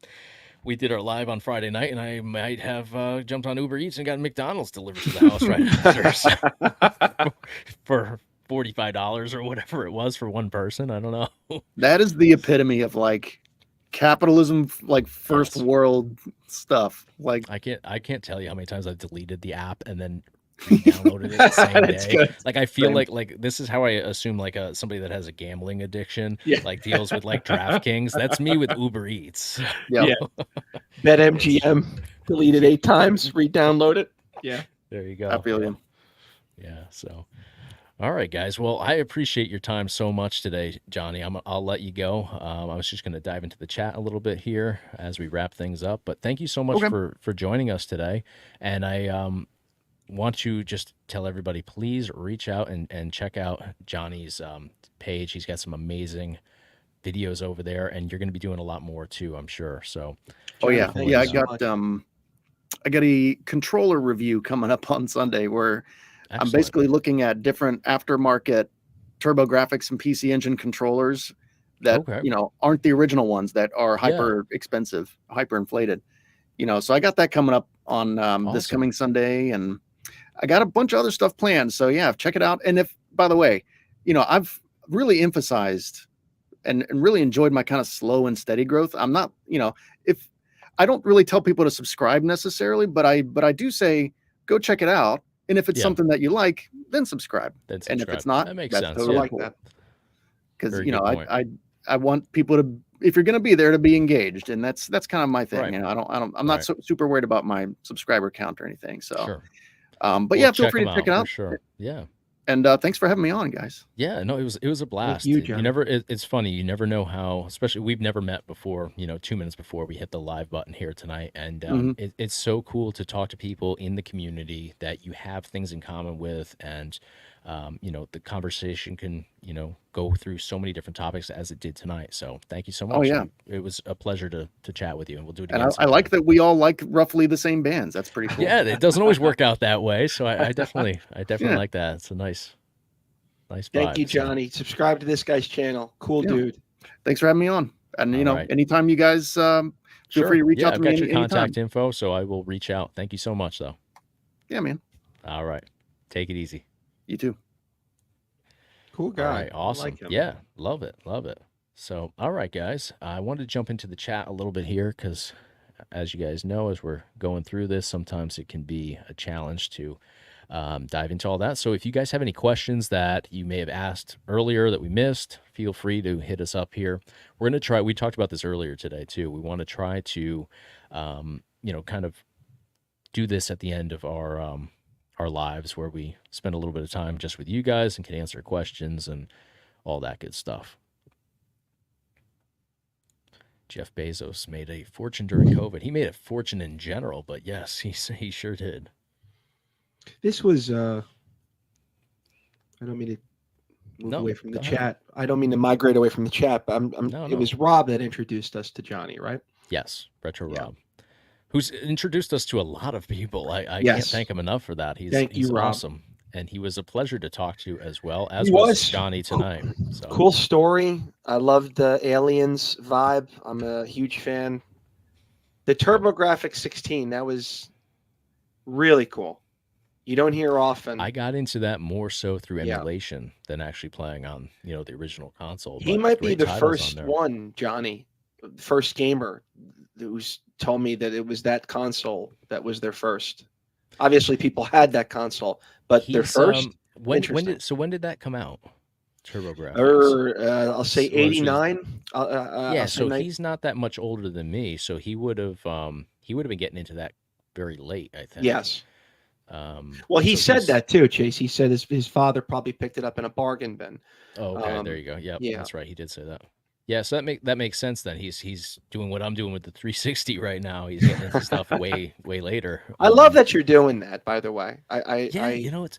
we did our live on Friday night, and I might have jumped on Uber Eats and got McDonald's delivered to the house right after so, for $45 or whatever it was for one person. I don't know. That is the epitome of like capitalism, like first Yes. world stuff. Like I can't tell you how many times I've deleted the app and then re-downloaded it the same That's day. good. Like I feel Same. like this is how I assume like somebody that has a gambling addiction Yeah. like deals with like DraftKings. That's me with Uber Eats. yeah, Yeah. BetMGM deleted 8 times, re-download it. Yeah. There you go. I feel you. Yeah. So, all right, guys. Well, I appreciate your time so much today, Johnny. I'll let you go. I was just going to dive into the chat a little bit here as we wrap things up. But thank you so much Okay. for joining us today. And I want to just tell everybody, please reach out and check out Johnny's page. He's got some amazing videos over there, and you're going to be doing a lot more too, I'm sure. So, Oh yeah, Thank yeah. you so much. I got a controller review coming up on Sunday where I'm excellent. basically looking at different aftermarket TurboGrafx and PC Engine controllers that Okay. aren't the original ones that are hyper expensive, hyper inflated. So I got that coming up on this Awesome. coming Sunday, and I got a bunch of other stuff planned. So yeah, check it out. And if, by the way, I've really emphasized and really enjoyed my kind of slow and steady growth. I'm not, if I don't really tell people to subscribe necessarily, but I do say go check it out. And if it's Yeah. something that you like, then subscribe. Then And if subscribe. it's not, that makes that's sense. totally Yeah. like cool. that. Because Very good point. I want people to, if you're going to be there, to be engaged, and that's kind of my thing. Right. I'm not Right. super worried about my subscriber count or anything. So, Sure. but Well, yeah, feel free to them check it for out. sure. Yeah. And thanks for having me on, guys. Yeah, no, it was a blast. you, You John. never it's funny, you never know how, especially we've never met before, 2 minutes before we hit the live button here tonight. And it's so cool to talk to people in the community that you have things in common with, and the conversation can, go through so many different topics as it did tonight. So thank you so much. Oh, yeah. It was a pleasure to chat with you, and we'll do it And again. I like sometime. that we all like roughly the same bands. That's pretty cool. Yeah, it doesn't always work out that way. So I definitely Yeah. like that. It's a nice Thank you, vibe, so- Johnny. Subscribe to this guy's channel. Cool Yeah. dude. Thanks for having me on. And All right. anytime you guys feel free to reach yeah, out to I've me got your anytime. contact info, so I will reach out. Thank you so much, though. Yeah, man. All right. Take it easy. You too. Cool All guy. right. Awesome. I like him. Yeah. Love it. Love it. So, all right, guys. I wanted to jump into the chat a little bit here because, as you guys know, as we're going through this, sometimes it can be a challenge to dive into all that. So if you guys have any questions that you may have asked earlier that we missed, feel free to hit us up here. We're going to try, we talked about this earlier today too. We want to try to, kind of do this at the end of our lives where we spend a little bit of time just with you guys and can answer questions and all that good stuff. Jeff Bezos made a fortune during COVID. He made a fortune in general, but yes, he sure did. This was I don't mean to move No, away from the go ahead. chat. I don't mean to migrate away from the chat, but No. it was Rob that introduced us to Johnny, right? Yes, Retro Yeah. Rob, who's introduced us to a lot of people. I can't Yes. thank him enough for that. Thank you, He's Rob. awesome, and he was a pleasure to talk to as well, He as was was. Johnny tonight. So Cool story. I love the Aliens vibe. I'm a huge fan. The TurboGrafx 16, that was really cool. You don't hear often. I got into that more so through Yeah. emulation than actually playing on, the original console. He But might be great the titles on first there. one, Johnny, first gamer who's told me that it was that console that was their first. Obviously, people had that console, but their He's first. when Interesting. when did that come out? TurboGrafx. I'll say What was his- 89. Yeah, I'll say so nine- he's not that much older than me, so he would have been getting into that very late, I think. Yes. Um, Well, he so said he's- that too, Chase. He said his father probably picked it up in a bargain bin. Oh, okay, there you go. Yep, yeah. that's right. He did say that. Yeah, so that makes sense then. He's doing what I'm doing with the 360 right now. He's getting into stuff way later. I love that you're doing that, by the way. Yeah, I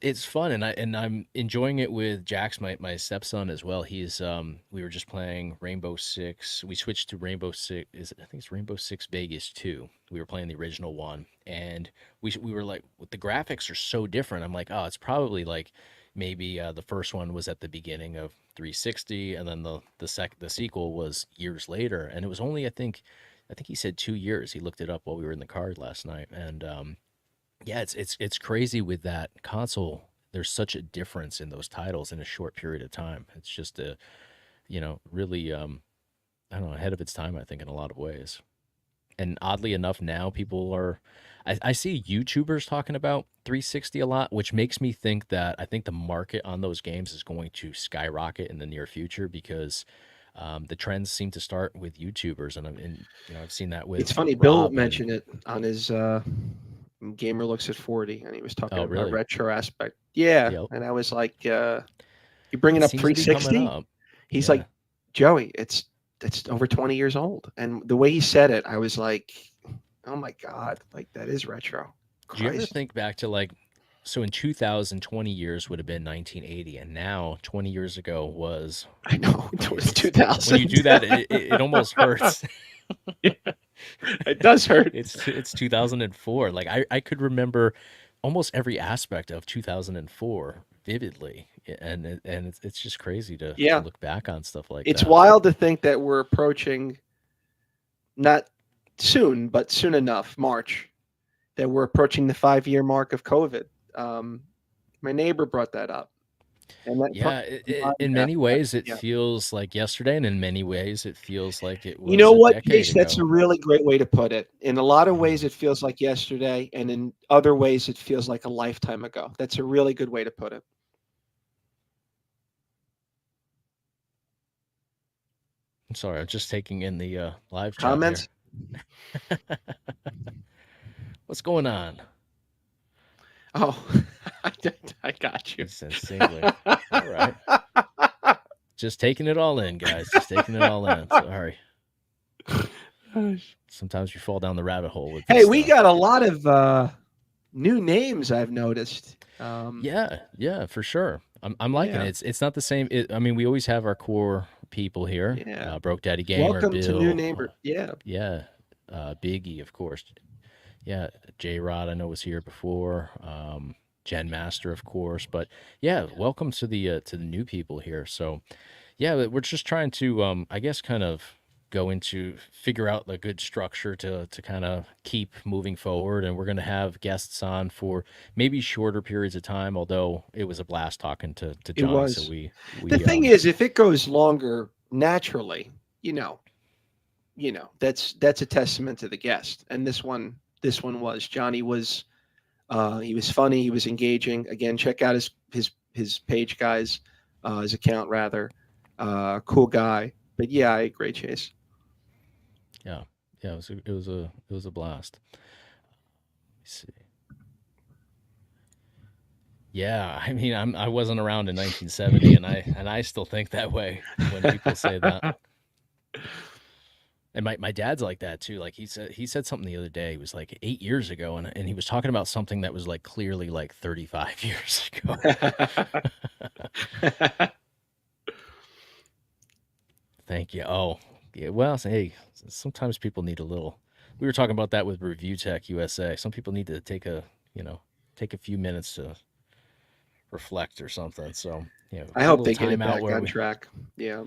it's fun, and I'm enjoying it with Jax, my stepson as well. He's we were just playing Rainbow Six. We switched to Rainbow Six. I think it's Rainbow Six Vegas 2. We were playing the original one, and we were like, the graphics are so different. I'm like, oh, it's probably like maybe the first one was at the beginning of 360, and then the sequel was years later, and it was only I think he said 2 years. He looked it up while we were in the car last night, and yeah, it's crazy with that console. There's such a difference in those titles in a short period of time. It's just really I don't know, ahead of its time, I think, in a lot of ways. And oddly enough, now people are I see YouTubers talking about 360 a lot, which makes me think that I think the market on those games is going to skyrocket in the near future because the trends seem to start with YouTubers, and I've seen that with. It's funny. Bill Rob mentioned it on his Gamer Looks at 40, and he was talking Oh, about really? retro aspect. Yeah, Yep. and I was like, "You bringing It up seems to be coming 360?" up. He's Yeah. like, "Joey, it's over 20 years old." And the way he said it, I was like, "Oh my god, like that is retro." Do you ever Christ. think back to like, so in 2000, 20 years would have been 1980, and now 20 years ago was, I know it was it's- 2000. when you do that, it almost hurts. It does hurt. It's 2004. Like I could remember almost every aspect of 2004 vividly, and it's just crazy to Yeah. look back on stuff like It's that. wild to think that we're approaching, not soon, but soon enough, March, that we're approaching the 5-year mark of COVID. My neighbor brought that up. And that Yeah, in many ways it feels like yesterday, and in many ways it feels like it was. You know a what, decade Case? That's a ago. really great way to put it. In a lot of ways, it feels like yesterday, and in other ways, it feels like a lifetime ago. That's a really good way to put it. I'm sorry, I'm just taking in the live chat Comments? here. What's going on? Oh, I got you. It's insanely. All right. Just taking it all in, guys. Just taking it all in. Sorry. Sometimes you fall down the rabbit hole with this Hey, we stuff. got a lot of new names I've noticed. Yeah, for sure. I'm liking Yeah. it. It's not the same. I mean, we always have our core people here. Yeah. Broke Daddy Gamer, Welcome to Bill, new neighbor. Yeah. Yeah, Biggie, of course. Yeah, J Rod, I know was here before. Gen Master, of course. But yeah, welcome to the new people here. So yeah, we're just trying to I guess kind of figure out a good structure to kind of keep moving forward, and we're going to have guests on for maybe shorter periods of time, although it was a blast talking to John. was. So we The thing is, if it goes longer naturally, that's a testament to the guest. And this one was. Johnny was he was funny, he was engaging. Again, check out his page, guys, his account rather. Cool guy. But yeah, I agree, Chase. Yeah, it was a blast. Let me see. Yeah, I mean, I wasn't around in 1970, and I still think that way when people say that. And my dad's like that too. Like he said something the other day. It was like 8 years ago, and he was talking about something that was like clearly like 35 years ago. Thank you. Oh, Yeah, well, hey, sometimes people need a little. We were talking about that with Review Tech USA. Some people need to take a few minutes to reflect or something. So, I a hope little they get it timeout back where on we, track. Yeah.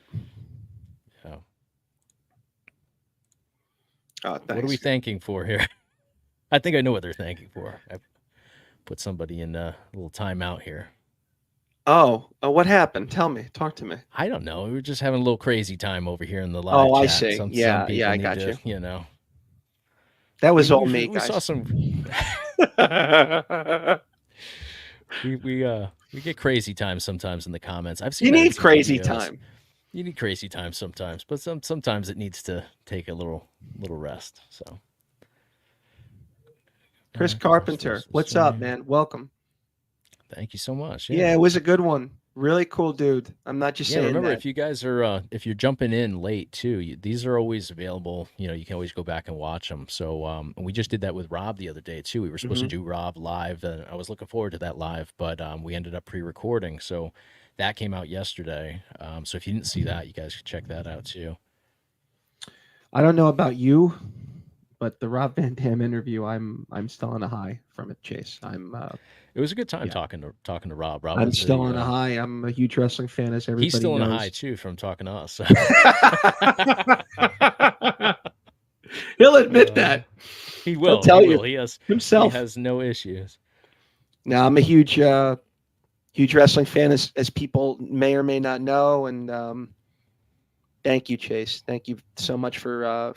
yeah. Oh, What are we thanks. thanking for here? I think I know what they're thanking for. I put somebody in a little timeout here. Oh, what happened? Tell me. Talk to me. I don't know. We were just having a little crazy time over here in the live Oh, I chat. see. Some Yeah, people I need got to, you. That we was all we, me, we saw guys. some we get crazy times sometimes in the comments. I've seen You that in need some crazy videos. time. You need crazy times sometimes, but sometimes it needs to take a little rest. So Chris Of course, Carpenter, this what's up, stream. man? Welcome. Thank you so much. Yeah, it was a good one. Really cool dude. I'm not just Yeah, saying remember that. if you guys are if you're jumping in late too, these are always available. You can always go back and watch them. So and we just did that with Rob the other day too. We were supposed to do Rob live, and I was looking forward to that live, but we ended up pre-recording. So that came out yesterday. So if you didn't see that, you guys should check that out too. I don't know about you, but the Rob Van Dam interview, I'm still on a high from it, Chase. It was a good time Yeah. talking to Rob. Rob I'm was still on a high. I'm a huge wrestling fan, as everybody he's still knows. on a high too from talking to us. He'll admit that. He will. tell He you will. He himself. has no issues. Now I'm a huge wrestling fan, as people may or may not know. And thank you, Chase. Thank you so much for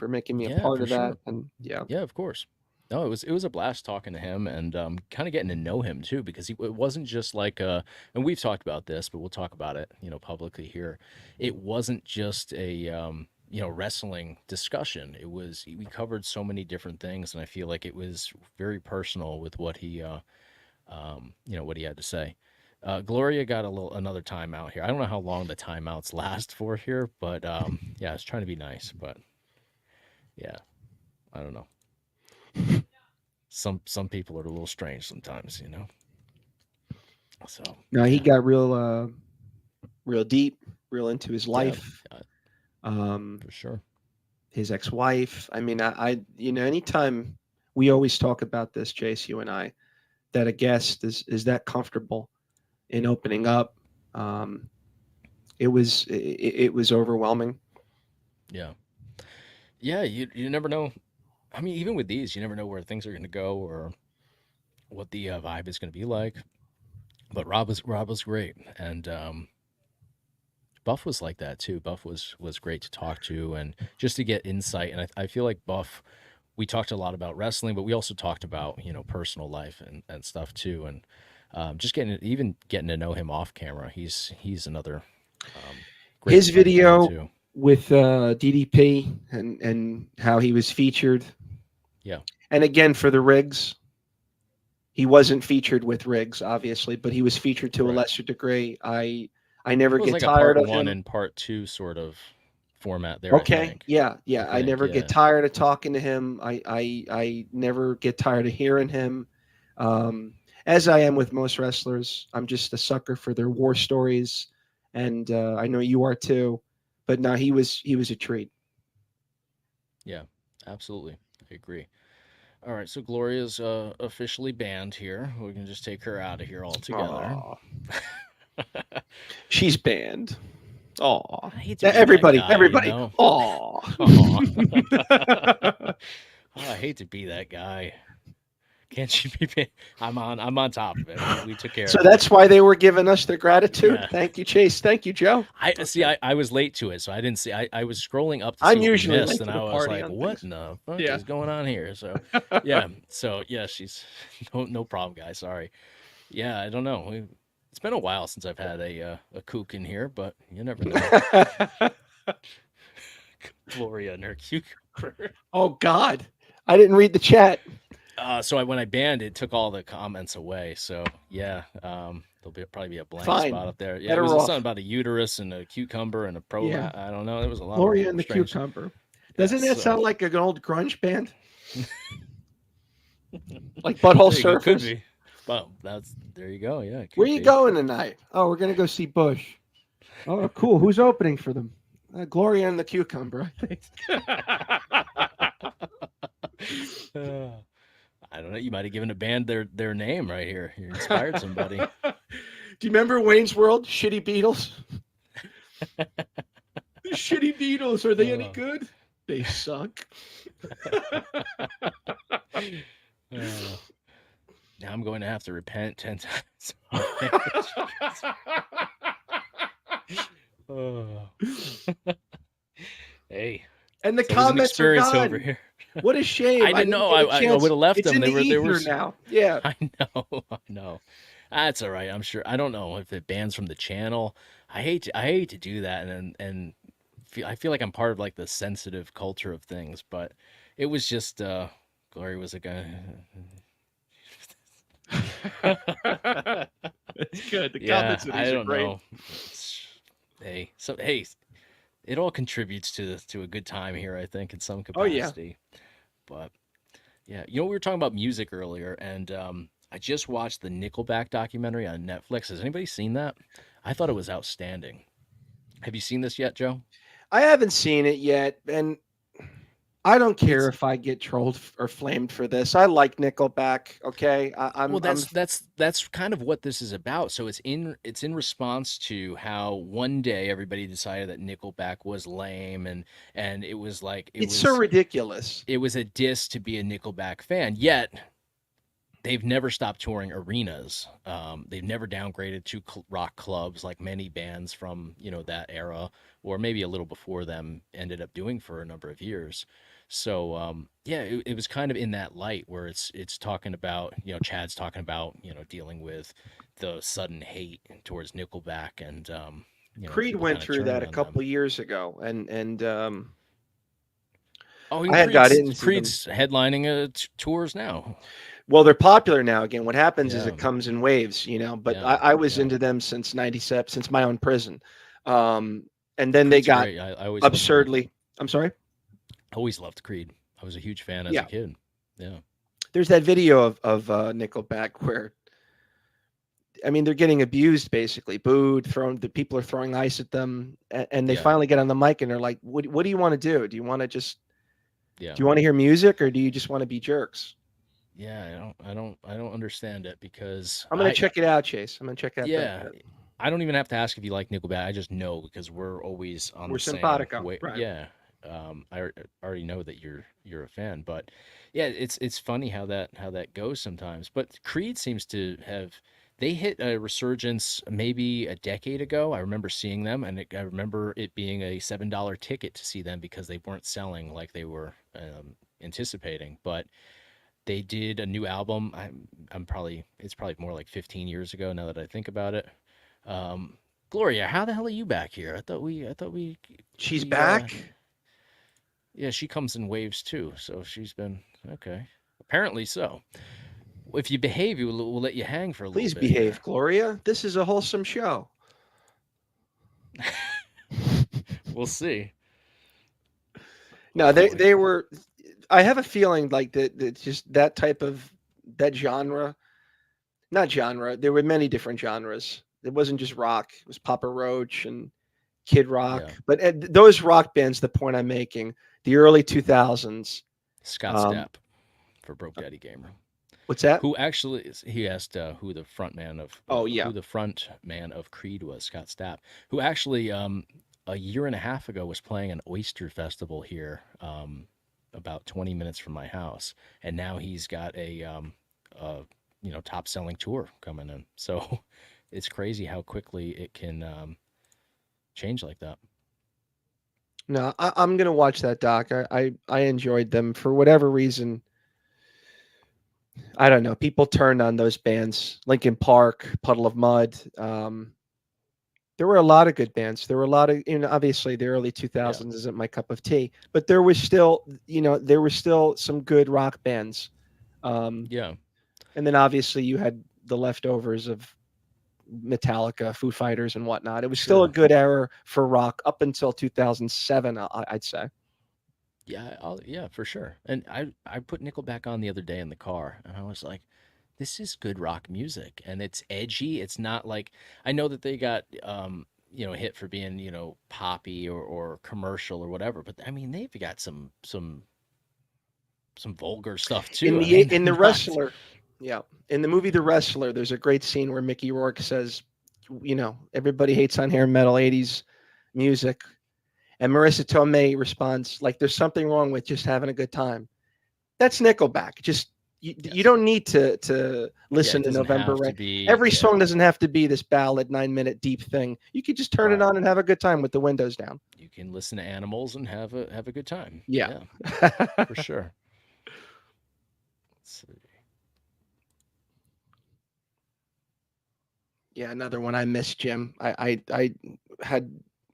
making me a part for of that. sure. And yeah, of course. No, it was a blast talking to him and kind of getting to know him too, because it wasn't just like and we've talked about this, but we'll talk about it publicly here. It wasn't just a wrestling discussion. We covered so many different things, and I feel like it was very personal with what he what he had to say. Gloria got another timeout here. I don't know how long the timeouts last for here, but yeah, I was trying to be nice, but yeah, I don't know. Some people are a little strange sometimes, So no, he got real deep, real into his life. for sure. His ex-wife. I mean, I anytime we always talk about this, Chase, you and I, that a guest is that comfortable in opening up. It was overwhelming. Yeah. You never know. I mean, even with these, you never know where things are going to go or what the vibe is going to be like. But Rob was great, and Buff was like that too. Buff was great to talk to, and just to get insight. And I feel like Buff, we talked a lot about wrestling, but we also talked about personal life and stuff too, and just getting to know him off camera. He's another great His friend of mine, video too. with DDP and how he was featured. Yeah. And again, for the Riggs, he wasn't featured with Riggs, obviously, but he was featured to a Right. lesser degree. I never It was get like tired a of part one him. and part two sort of format there. I Okay. think. Yeah. I think, never yeah. get tired of talking to him. I never get tired of hearing him. As I am with most wrestlers, I'm just a sucker for their war stories, and I know you are too. But no, he was a treat. Yeah, absolutely. I agree. All right, so Gloria's officially banned here. We can just take her out of here altogether. Aw. She's banned. Aw. I hate to be that Everybody. guy, you know? Aw. Aw. I hate to be that guy. Can't you be? I'm on top of it. We took care So of it. that's why they were giving us their gratitude. Yeah. Thank you, Chase. Thank you, Joe. I see. I was late to it, so I didn't see. I was scrolling up to see I'm what we usually missed, late and to I the was party like, on "What things. in the fuck Yeah. is going on here?" So yeah, she's no problem, guys. Sorry. Yeah, I don't know. It's been a while since I've had a kook in here, but you never know. Gloria and her cucumber. Oh God, I didn't read the chat. So when I banned it, took all the comments away. So yeah, there'll probably be a blank Fine. spot up there. Yeah, Better it was off. something about a uterus and a cucumber and a pro. Yeah. I don't know. There was a lot. Gloria of and the strange... Cucumber. Doesn't Yeah, that so- sound like an old grunge band? Like Butthole There you go, could Surfers? be. Well, there you go. Yeah. it could Where you be. going tonight? Oh, we're gonna go see Bush. Oh, cool. Who's opening for them? Gloria and the Cucumber, I think. I don't know. You might have given a band their name right here. You inspired somebody. Do you remember Wayne's World? Shitty Beatles. The Shitty Beatles. Are they any good? They suck. Now I'm going to have to repent 10 times. Oh. Hey. And the so there's an comments are experience gone. over here. What a shame. I didn't know. get a I chance. would have left It's them. in the They were ether now. Yeah. I know. That's all right. I'm sure. I don't know if it bans from the channel. I hate to do that, and I feel like I'm part of like the sensitive culture of things. But it was just Glory was a guy. It's good. The Yeah, comments of I these are don't great. know. Hey, it all contributes to a good time here, I think, in some Oh, yeah. capacity. But yeah, we were talking about music earlier, and I just watched the Nickelback documentary on Netflix. Has anybody seen that? I thought it was outstanding. Have you seen this yet, Joe? I haven't seen it yet, and I don't care if I get trolled or flamed for this. I like Nickelback. Okay, Well, that's kind of what this is about. So it's in response to how one day everybody decided that Nickelback was lame, and it was like it's so ridiculous. It was a diss to be a Nickelback fan. Yet they've never stopped touring arenas. They've never downgraded to rock clubs like many bands from that era, or maybe a little before them, ended up doing for a number of years. So yeah, it was kind of in that light where it's talking about, Chad's talking about, dealing with the sudden hate towards Nickelback, and Creed people went kinda through turning that a on couple them. years ago, and Oh, I had got into them. Creed's headlining tours now. Well, they're popular now again. What happens is Yeah. it comes in waves, but Yeah, I was yeah. into them since '97, since my own prison. And then Creed's they got great. I always loved Creed. absurdly, I'm sorry? Always loved Creed. I was a huge fan as Yeah. a kid. Yeah. There's that video of Nickelback where, I mean, they're getting abused, basically, booed, the people are throwing ice at them, and they Yeah. finally get on the mic and they're like, what do you want to do? Do you want to just, Yeah. do you want to hear music, or do you just want to be jerks? Yeah, I don't understand it, because I'm going to check it out, Chase. I'm going to check out yeah, that. I don't even have to ask if you like Nickelback. I just know, because we're always on We're the same simpatico, way. right. Yeah. I already know that you're a fan, but yeah, it's funny how that goes sometimes. But Creed seems to have, they hit a resurgence maybe a decade ago. I remember seeing them, and I remember it being a $7 ticket to see them because they weren't selling like they were anticipating. But they did a new album. It's probably more like 15 years ago now that I think about it. Gloria, how the hell are you back here? I thought we She's we, back? Yeah, she comes in waves too, so she's been okay. Apparently so. If you behave, we'll let you hang for a Please little bit. behave, Gloria. This is a wholesome show. We'll see. No, they were. I have a feeling like that just that type of that genre, not genre. There were many different genres. It wasn't just rock. It was Papa Roach and Kid Rock. Yeah. But those rock bands, the point I'm making, the early 2000s. Scott Stapp for Broke Daddy Gamer. What's that? Who actually, he asked who the front man of who the front man of Creed was, Scott Stapp, who actually a year and a half ago was playing an oyster festival here about 20 minutes from my house, and now he's got a top selling tour coming in. So it's crazy how quickly it can change like that. No, I'm gonna watch that doc. I enjoyed them for whatever reason. I don't know. People turned on those bands. Linkin Park, Puddle of Mud. There were a lot of good bands. There were a lot of, obviously the early 2000s isn't my cup of tea, but there was still, some good rock bands. Yeah. And then obviously you had the leftovers of Metallica, Foo Fighters, and whatnot. It was still a good era for rock up until 2007, I'd say. Yeah, for sure. And I put Nickelback on the other day in the car, and I was like, this is good rock music, and it's edgy. It's not like, I know that they got hit for being, poppy or commercial or whatever. But I mean, they've got some vulgar stuff too. I mean, in the not- Wrestler, yeah, in the movie The Wrestler, there's a great scene where Mickey Rourke says, everybody hates on hair metal 80s music, and Marissa Tomei responds like, "There's something wrong with just having a good time." That's Nickelback. Just you don't need to listen it to doesn't November have to Rain. be- Every yeah, song doesn't have to be this ballad 9-minute deep thing. You could just turn it Right. on and have a good time with the windows down. you can listen to Animals and have a good time. Yeah. For sure. Let's see. Yeah, another one I missed, Jim. I had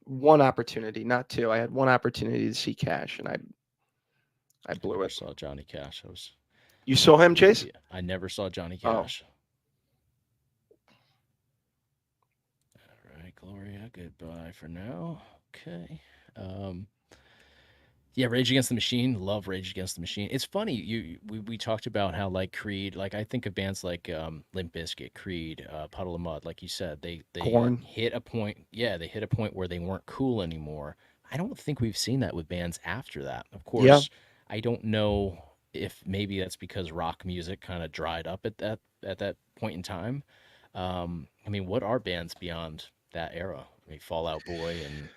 one opportunity, not two. I had one opportunity to see Cash, and I blew Never it. saw Johnny Cash. You saw him, Chase? Yeah, I never saw Johnny Oh. Cash. All right, Gloria, goodbye for now. Okay. Yeah, Rage Against the Machine. Love Rage Against the Machine. It's funny. We talked about how like Creed. Like I think of bands like Limp Bizkit, Creed, Puddle of Mud. Like you said, they Korn. hit a point. Yeah, they hit a point where they weren't cool anymore. I don't think we've seen that with bands after that. Of course, Yeah. I don't know if maybe that's because rock music kind of dried up at that point in time. I mean, what are bands beyond that era? I mean, Fall Out Boy and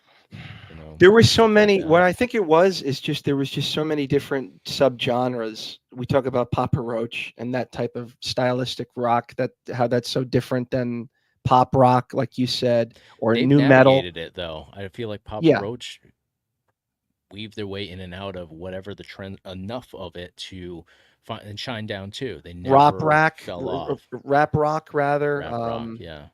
There were so stuff like many. that. What I think it was is just there was just so many different subgenres. We talk about Papa Roach and that type of stylistic rock. How that's so different than pop rock, like you said, or They've new metal. navigated it though. I feel like Papa Yeah. Roach weave their way in and out of whatever the trend, enough of it to find and shine down too. They never fell off. Rap rock rather. Rap rock, yeah.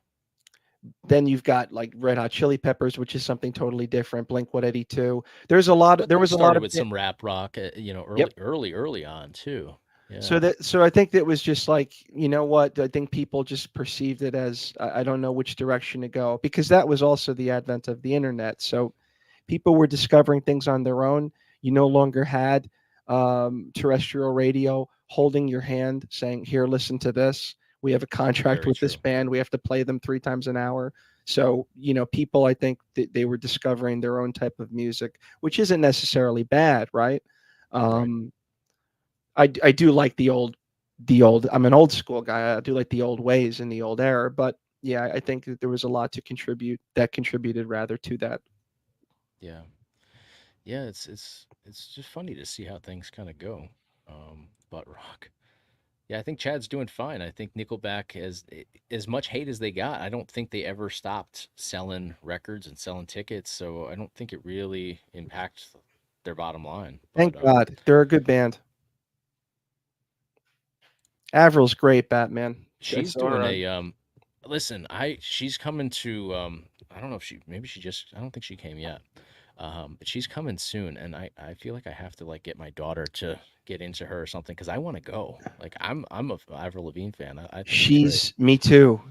Then you've got like Red Hot Chili Peppers, which is something totally different. Blink-182. There was a lot Started of with some rap rock, early on too. Yeah. So I think that was just like, you know what? I think people just perceived it as I don't know which direction to go, because that was also the advent of the internet. So people were discovering things on their own. You no longer had terrestrial radio holding your hand saying, "Here, listen to this. We have a contract Very with this true. band. We have to play them 3 times an hour." So, people, I think they were discovering their own type of music, which isn't necessarily bad, right? I do like the old. I'm an old school guy. I do like the old ways and the old era, but yeah, I think that there was a lot to contributed rather to that. Yeah. Yeah, it's just funny to see how things kind of go. Butt rock. Yeah, I think Chad's doing fine. I think Nickelback, as much hate as they got, I don't think they ever stopped selling records and selling tickets. So I don't think it really impacts their bottom line. Thank But, God. They're a good band. Avril's great, Batman. she's I saw her doing on- a listen, she's coming to I don't know if I don't think she came yet. But she's coming soon, and I feel like I have to like get my daughter to get into her or something, because I want to go. Like I'm a Avril Lavigne fan. I think it's great.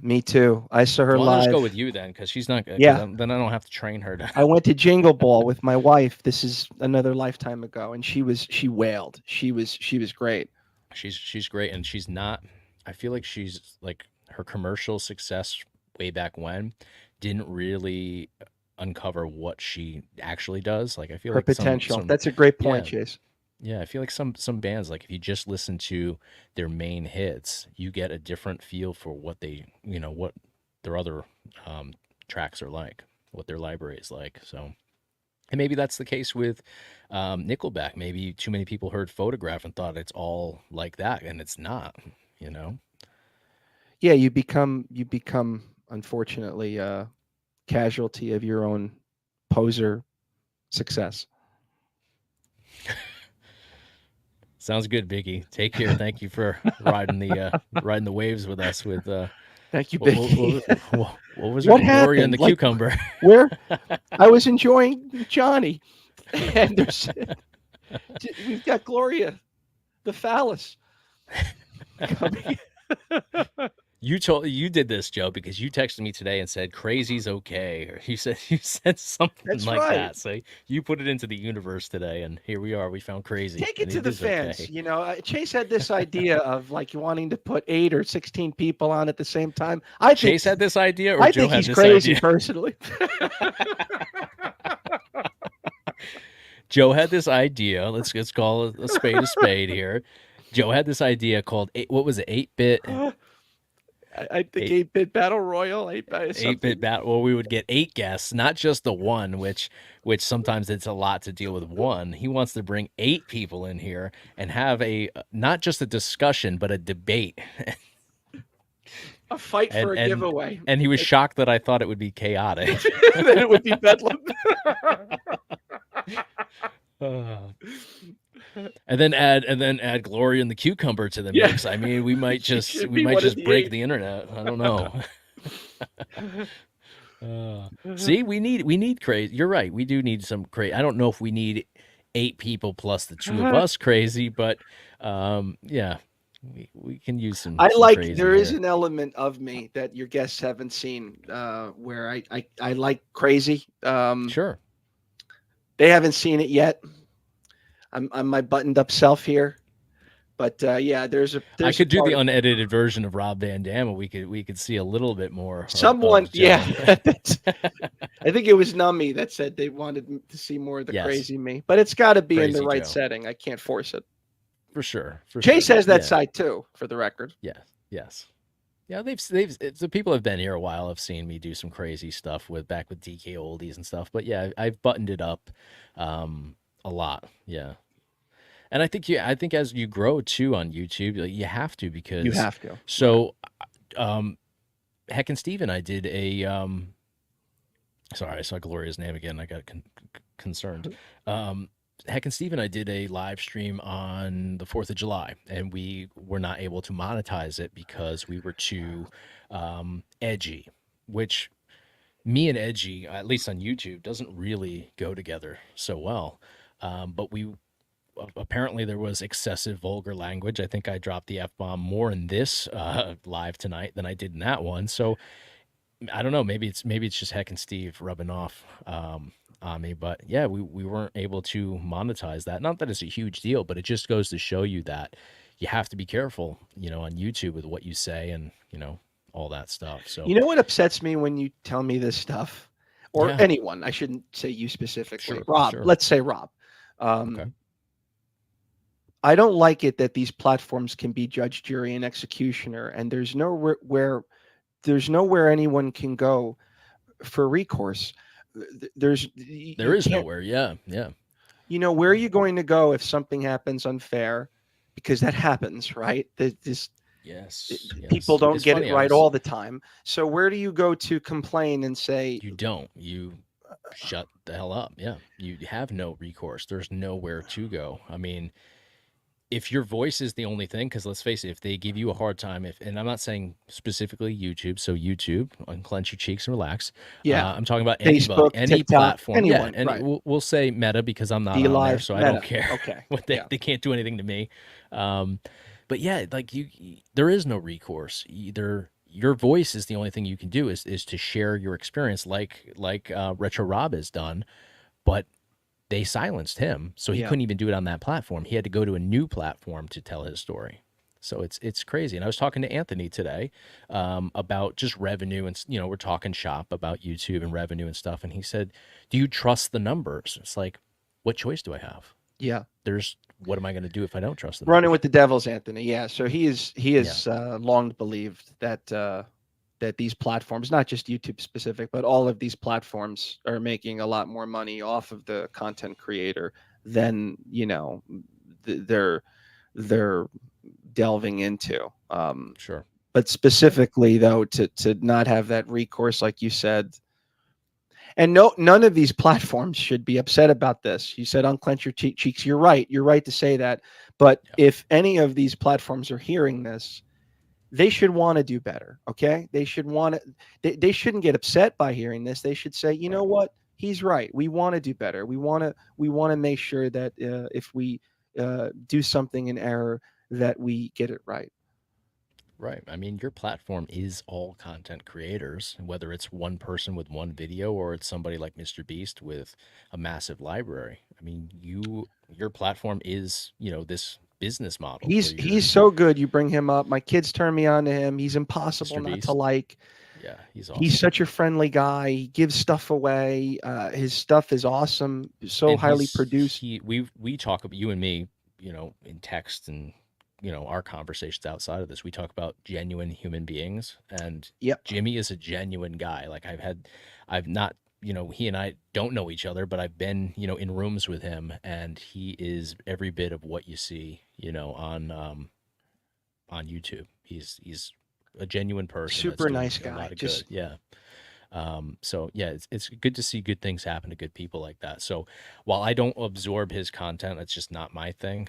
Me too. I saw her Well, I'll live. just go with you then, because she's not. Yeah. Then I don't have to train her to. I went to Jingle Ball with my wife. This is another lifetime ago, and she wailed. She was great. She's great, and she's not. I feel like she's like her commercial success way back when didn't really uncover what she actually does. Like I feel Her like potential. That's a great point, yeah. Chase. Yeah, I feel like some bands, like if you just listen to their main hits, you get a different feel for what what their other tracks are like, what their library is like. So, and maybe that's the case with Nickelback. Maybe too many people heard Photograph and thought it's all like that, and it's not. Yeah, you become unfortunately casualty of your own poser success. Sounds good, Biggie. Take care. Thank you for riding the waves with us. With Thank you, what, Biggie. what was What it? Gloria and happened? the Like- Cucumber. Where I was enjoying Johnny, and we've got Gloria, the phallus. coming. You did this, Joe, because you texted me today and said crazy's okay, or you said something That's like right. that. So you put it into the universe today, and here we are. We found crazy. Take it and to the is fans. okay. You know, Chase had this idea of like wanting to put 8 or 16 people on at the same time. I think Chase had this idea, or I Joe think had he's this crazy idea? personally. Joe had this idea. Let's call a spade here. Joe had this idea called what was it? 8-bit. I think 8-bit battle royal, 8-bit battle. Well, we would get 8 guests, not just the one, which sometimes it's a lot to deal with one. He wants to bring 8 people in here and have not just a discussion, but a debate. A fight for a giveaway. And he was shocked that I thought it would be chaotic. That it would be bedlam. And then add Gloria and the Cucumber to the mix. I mean, we might just break the internet. I don't know. See, we need crazy. You're right. We do need some crazy. I don't know if we need 8 people plus the 2 of us crazy, but yeah, we can use some. I some like crazy there is here. an element of me that your guests haven't seen, where I like crazy. Sure. They haven't seen it yet. I'm my buttoned up self here, but yeah, I could do the unedited version of Rob Van Dam, and we could see a little bit more. Someone, of Joe. I think it was Nummy that said they wanted to see more of the Yes. crazy me, but it's got to be in the Crazy right Joe. setting. I can't force it. For sure. Chase has that Yeah. side too, for the record. Yes. Yeah, the people have been here a while have seen me do some crazy stuff back with DK Oldies and stuff. But yeah, I've buttoned it up a lot. Yeah. And I think as you grow too on YouTube, like, you have to, because You have to. So Heck and Steve and I did a sorry, I saw Gloria's name again. I got concerned. Heck and Steve and I did a live stream on the 4th of July, and we were not able to monetize it because we were too edgy, which me and edgy, at least on YouTube, doesn't really go together so well. But apparently there was excessive vulgar language. I think I dropped the F-bomb more in this live tonight than I did in that one. So I don't know. Maybe it's just Heck and Steve rubbing off on me, but yeah, we weren't able to monetize that. Not that it's a huge deal, but it just goes to show you that you have to be careful, on YouTube with what you say and, all that stuff. So, You know what upsets me when you tell me this stuff, or Yeah. anyone? I shouldn't say you specifically. Sure, Rob. sure. Let's say Rob. Okay. I don't like it that these platforms can be judge, jury, and executioner, and there's nowhere anyone can go for recourse. There is nowhere. Yeah. Where are you going to go if something happens unfair? Because that happens, right? Yes. People don't It's get funny, it right all the time. So where do you go to complain and say, You don't. You shut the hell up. Yeah. You have no recourse. There's nowhere to go. I mean, if your voice is the only thing, because let's face it, if they give you a hard time, and I'm not saying specifically YouTube, so YouTube, unclench your cheeks and relax. Yeah. I'm talking about Facebook, anybody, any TikTok, platform. anyone, yeah, right. we'll say Meta, because I'm not Be on there, Live, so I Meta. don't care. Okay. They can't do anything to me. But yeah, like there is no recourse. Either your voice is the only thing you can do is to share your experience, like Retro Rob has done, but they silenced him, so he couldn't even do it on that platform. He had to go to a new platform to tell his story. So it's crazy. And I was talking to Anthony today about just revenue, and we're talking shop about YouTube and revenue and stuff. And he said, "Do you trust the numbers?" It's like, what choice do I have? Yeah. What am I going to do if I don't trust them? Running with the Devils, Anthony. Yeah. So he has long believed that these platforms, not just YouTube specific, but all of these platforms are making a lot more money off of the content creator than, they're delving into. Sure. But specifically though, to not have that recourse, like you said, and none of these platforms should be upset about this. You said unclench your cheeks. You're right. You're right to say that. But if any of these platforms are hearing this, they should want to do better. Okay. They should want to, they shouldn't get upset by hearing this. They should say, you know what? He's right. We want to do better. We want to make sure that if we do something in error, that we get it right. Right. I mean, your platform is all content creators, whether it's one person with one video or it's somebody like Mr. Beast with a massive library. I mean, your platform is, this business model where you're He's so good. You bring him up. My kids turn me on to him. He's impossible Mr. not to Beast. like. Yeah, he's He's awesome. such a friendly guy. He gives stuff away. His stuff is awesome. So And highly produced. we talk about, you and me, in text and our conversations outside of this, we talk about genuine human beings, and Yep. Jimmy is a genuine guy. Like I've not, he and I don't know each other, but I've been, in rooms with him, and he is every bit of what you see, on YouTube. He's a genuine person that's Super doing nice a guy. lot of Just good. Yeah. So yeah, it's good to see good things happen to good people like that. So while I don't absorb his content, that's just not my thing.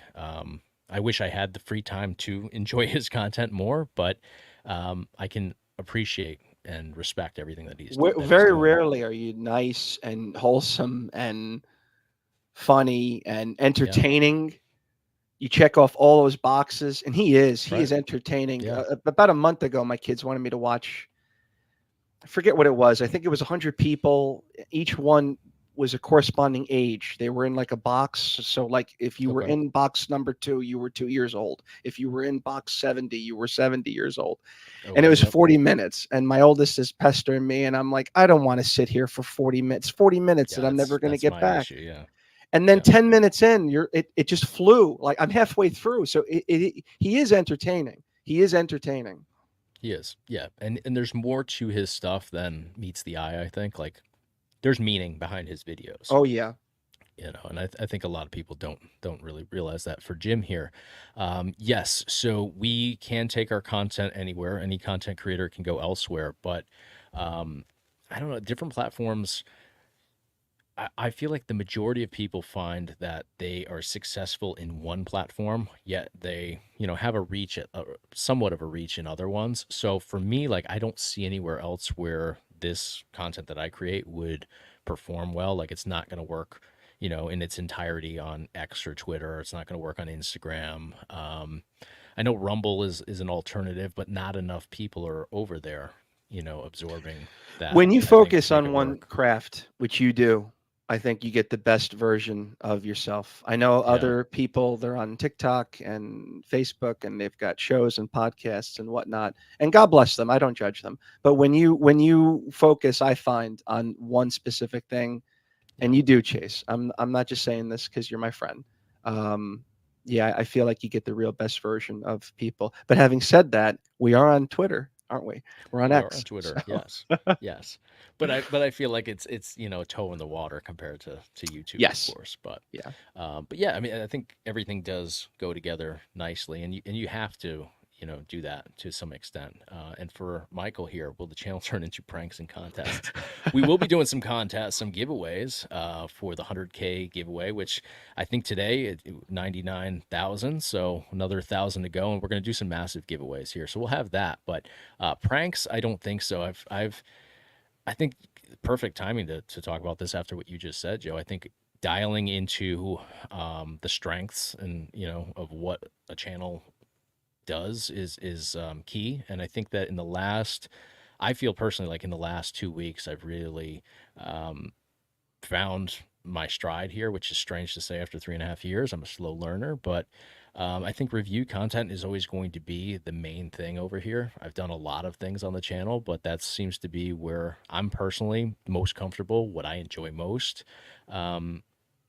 I wish I had the free time to enjoy his content more, but I can appreciate and respect everything that he's very doing. rarely are you nice and wholesome and funny and Yeah, entertaining. You check off all those boxes, and he is right. entertaining. Yeah. About a month ago, my kids wanted me to watch, I forget what it was. I think it was 100 people. Each one was a corresponding age. They were in like a box. So like if you were Okay. in box number 2, you were 2 years old. If you were in box 70, you were 70 years old. And it Okay. was Yep. 40 minutes. And my oldest is pestering me, and I'm like, I don't want to sit here for 40 minutes. 40 minutes Yeah, that I'm never going to that's get my back. issue. Yeah. And then Yeah. 10 minutes in, it just flew. Like I'm halfway through. So he is entertaining. He is entertaining. He is. Yeah. And there's more to his stuff than meets the eye, I think. Like there's meaning behind his videos. Oh yeah. And I think a lot of people don't really realize that. For Jim here, yes, so we can take our content anywhere. Any content creator can go elsewhere, but I don't know, different platforms. I feel like the majority of people find that they are successful in one platform, yet they, have a reach at somewhat of a reach in other ones. So for me, like I don't see anywhere else where this content that I create would perform well. Like it's not going to work, in its entirety on X or Twitter. It's not going to work on Instagram. I know Rumble is an alternative, but not enough people are over there, absorbing that. When you I think, focus to make on it one work. craft, which you do, I think you get the best version of yourself. I know Yeah. other people, they're on TikTok and Facebook, and they've got shows and podcasts and whatnot. And God bless them. I don't judge them. But when you focus, I find, on one specific thing, and you do, Chase. I'm not just saying this because you're my friend. Yeah, I feel like you get the real best version of people. But having said that, we are on Twitter, aren't we? We're on We are X. on Twitter, So yes, yes, but I feel like it's toe in the water compared to YouTube, yes. of course. But Yeah. yeah, I mean, I think everything does go together nicely, and you have to do that to some extent. And for Michael here, will the channel turn into pranks and contests? We will be doing some contests, some giveaways for the 100K giveaway, which I think today 99,000, so another 1,000 to go, and we're going to do some massive giveaways here. So we'll have that, but pranks, I don't think so. I think perfect timing to talk about this after what you just said, Joe. I think dialing into the strengths and of what a channel does is key. And I think that I feel personally like in the last 2 weeks, I've really found my stride here, which is strange to say after 3.5 years. I'm a slow learner, but I think review content is always going to be the main thing over here. I've done a lot of things on the channel, but that seems to be where I'm personally most comfortable, what I enjoy most.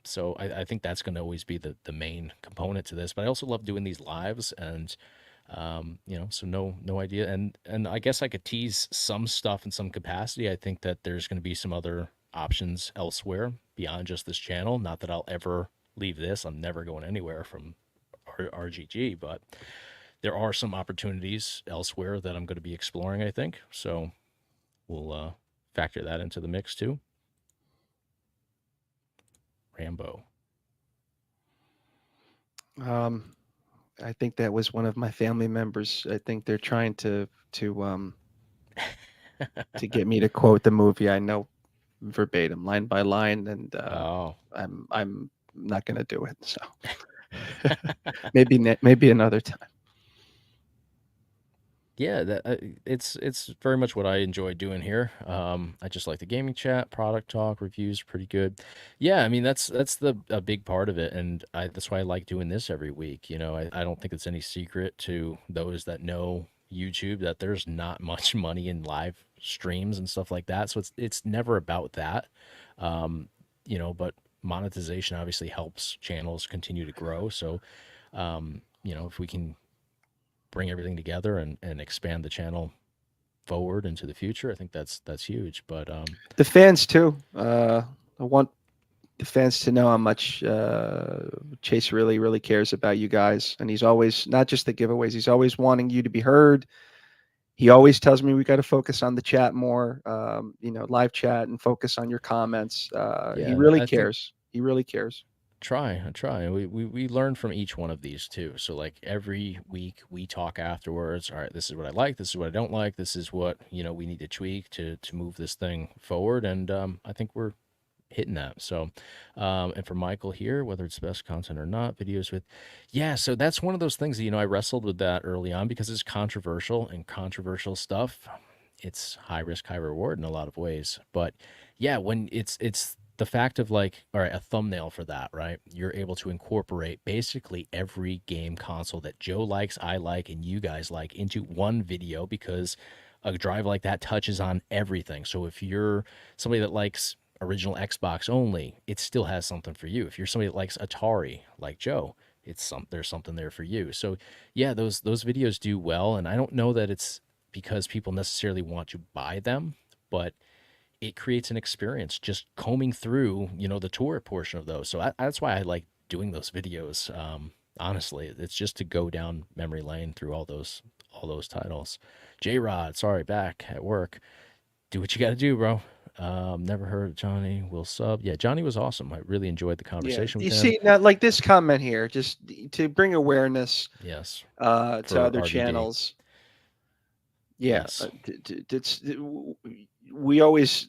So I think that's going to always be the main component to this. But I also love doing these lives, and so no idea. And I guess I could tease some stuff in some capacity. I think that there's going to be some other options elsewhere beyond just this channel. Not that I'll ever leave this. I'm never going anywhere from RGG, but there are some opportunities elsewhere that I'm going to be exploring, I think. So we'll factor that into the mix too. Rambo. I think that was one of my family members. I think they're trying to get me to quote the movie. I know verbatim, line by line, and Oh, I'm not going to do it. So maybe another time. Yeah, that it's very much what I enjoy doing here. I just like the gaming chat, product talk, reviews, pretty good. Yeah, I mean that's the a big part of it, and that's why I like doing this every week. You know, I don't think it's any secret to those that know YouTube that there's not much money in live streams and stuff like that. So it's never about that. Um, you know, but monetization obviously helps channels continue to grow. So, you know, if we can bring everything together and expand the channel forward into the future, I think that's huge. But The fans too. I want the fans to know how much Chase really cares about you guys, and he's always, not just the giveaways, he's always wanting you to be heard. He always tells me we got to focus on the chat more, you know, live chat, and focus on your comments. He yeah, really I think cares. He really cares. I try. We learn from each one of these too. So like every week we talk afterwards. All right, this is what I like. This is what I don't like. This is what, you know, we need to tweak to move this thing forward. And I think we're hitting that. So, and for Michael here, whether it's best content or not, videos with, yeah. So that's one of those things that, you know, I wrestled with that early on because it's controversial, and controversial stuff, it's high risk, high reward in a lot of ways. But yeah, when it's the fact of like, all right, a thumbnail for that, right? You're able to incorporate basically every game console that Joe likes, I like, and you guys like into one video, because a drive like that touches on everything. So if you're somebody that likes original Xbox only, it still has something for you. If you're somebody that likes Atari, like Joe, there's something there for you. So yeah, those videos do well, and I don't know that it's because people necessarily want to buy them, but it creates an experience just combing through, you know, the tour portion of those. So that's why I like doing those videos. Honestly, it's just to go down memory lane through all those titles. J Rod, sorry, back at work. Do what you got to do, bro. Never heard of Johnny. Will sub. Yeah, Johnny was awesome. I really enjoyed the Yeah. conversation You with him. see, now, like this comment here, just to bring awareness Yes, to for other RVD. channels. Yeah, Yes. we always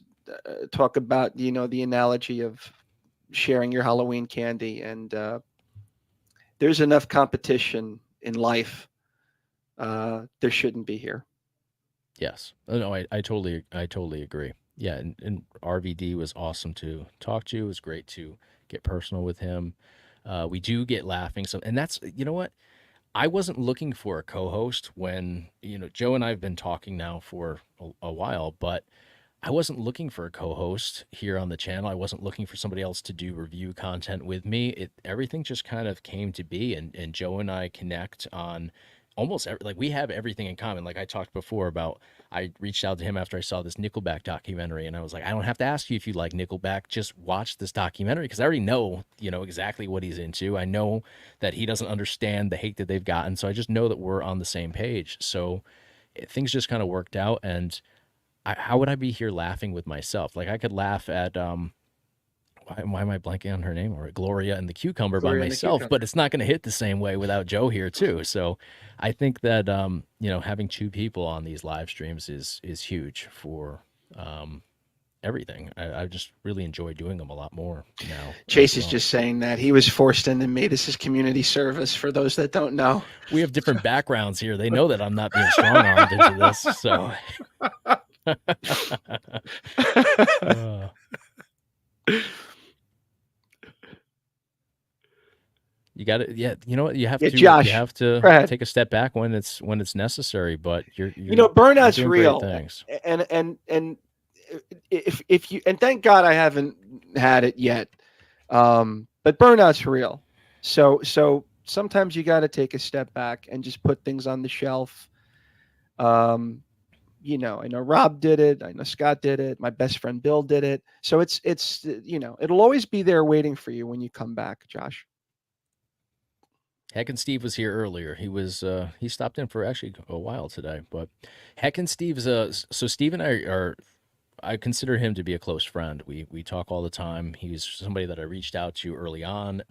talk about, you know, the analogy of sharing your Halloween candy, and there's enough competition in life. There shouldn't be here. Yes. Oh, no, I totally agree. Yeah, and RVD was awesome to talk to. It was great to get personal with him. We do get laughing some, and that's, you know what? I wasn't looking for a co-host when, you know, Joe and I have been talking now for a while, but I wasn't looking for a co-host here on the channel. I wasn't looking for somebody else to do review content with me. Everything just kind of came to be, and Joe and I connect on almost like we have everything in common. Like I talked before about, I reached out to him after I saw this Nickelback documentary, and I was like, I don't have to ask you if you like Nickelback, just watch this documentary, because I already know, you know, exactly what he's into. I know that he doesn't understand the hate that they've gotten, so I just know that we're on the same page. So things just kind of worked out, and how would I be here laughing with myself? Like I could laugh at why am I blanking on her name? Or Gloria and the Cucumber by Gloria and the myself, Cucumber. but it's not going to hit the same way without Joe here too. So I think that you know, having two people on these live streams is huge for everything. I just really enjoy doing them a lot more now. Chase as is well. just saying that he was forced into me. This is community service for those that don't know. We have different backgrounds here. They know that I'm not being strong armed into this. So you got to, yeah. You know what? You have Yeah, to. Josh, You have to go ahead. take a step back when it's necessary. But you're You know, burnout's doing great real, things. and if you, and thank God I haven't had it yet, but burnout's real. So sometimes you got to take a step back and just put things on the shelf. You know, I know Rob did it. I know Scott did it. My best friend Bill did it. So it's you know, it'll always be there waiting for you when you come back, Josh. Heck and Steve was here earlier. He was he stopped in for actually a while today. But Heck and Steve's so Steve and I consider him to be a close friend. We talk all the time. He's somebody that I reached out to early on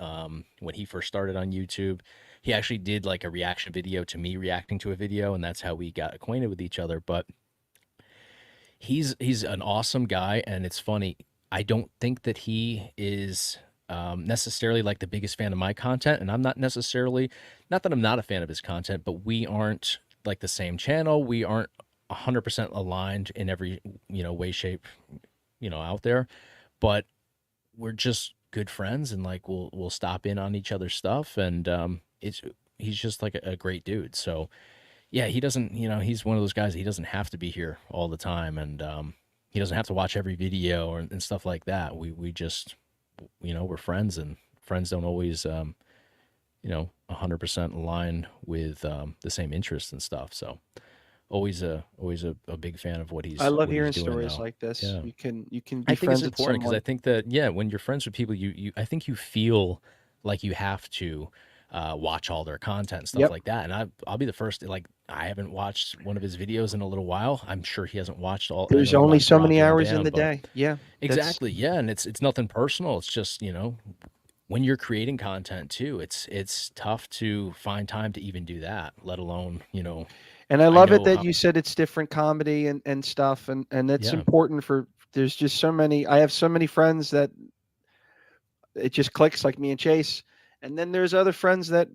when he first started on YouTube. He actually did like a reaction video to me reacting to a video, and that's how we got acquainted with each other. But he's an awesome guy, and it's funny. I don't think that he is necessarily like the biggest fan of my content, and I'm not necessarily, not that I'm not a fan of his content, but we aren't like the same channel. We aren't 100% aligned in every, way, shape, out there, but we're just good friends, and like we'll stop in on each other's stuff, and he's just like a great dude. So yeah, he doesn't, he's one of those guys, he doesn't have to be here all the time, and he doesn't have to watch every video and stuff like that. We just, we're friends, and friends don't always 100% align with the same interests and stuff. So always a big fan of what he's. I love what he's hearing doing stories now. like this. Yeah. You can be I think it's friends with important because someone. I think that when you're friends with people, I think you feel like you have to watch all their content and stuff Yep. like that. And I'll be the first. Like, I haven't watched one of his videos in a little while. I'm sure he hasn't watched all. I There's know only Rob so many John hours down, in the but- day. Yeah, that's- Exactly. Yeah, and it's nothing personal. It's just when you're creating content too, it's tough to find time to even do that. Let alone And I love it know that how- you said it's different comedy and stuff, and that's Yeah. important for. There's just so many. I have so many friends that it just clicks, like me and Chase, and then there's other friends that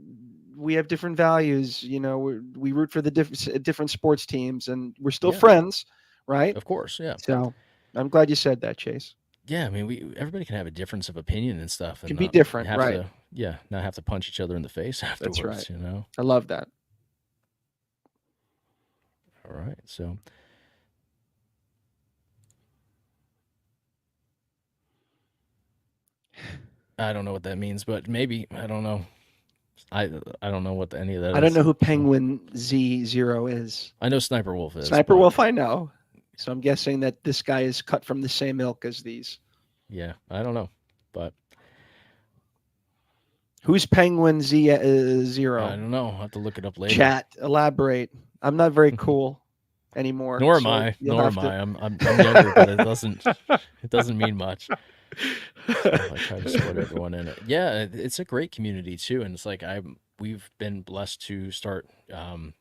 we have different values. We root for the different sports teams, and we're still Yeah. friends, right? Of course, yeah. So I'm glad you said that, Chase. Yeah, I mean, everybody can have a difference of opinion and stuff. And Can be not different, have right. to, not have to punch each other in the face afterwards. right. I love that. All right, so I don't know what that means, but maybe I don't know. I don't know what any of that. I don't is. know who Penguin Z0 is. I know Sniper Wolf is. Sniper but- Wolf, I know. So I'm guessing that this guy is cut from the same ilk as these. Yeah, I don't know, but Who's Penguin I Z0? don't know. I'll have to look it up later. Chat, elaborate. I'm not very cool anymore. Nor am so I. you'll Nor have am to- I. I'm younger, but it doesn't mean much. So I try to support everyone in it. Yeah, it's a great community too, and it's like we've been blessed to start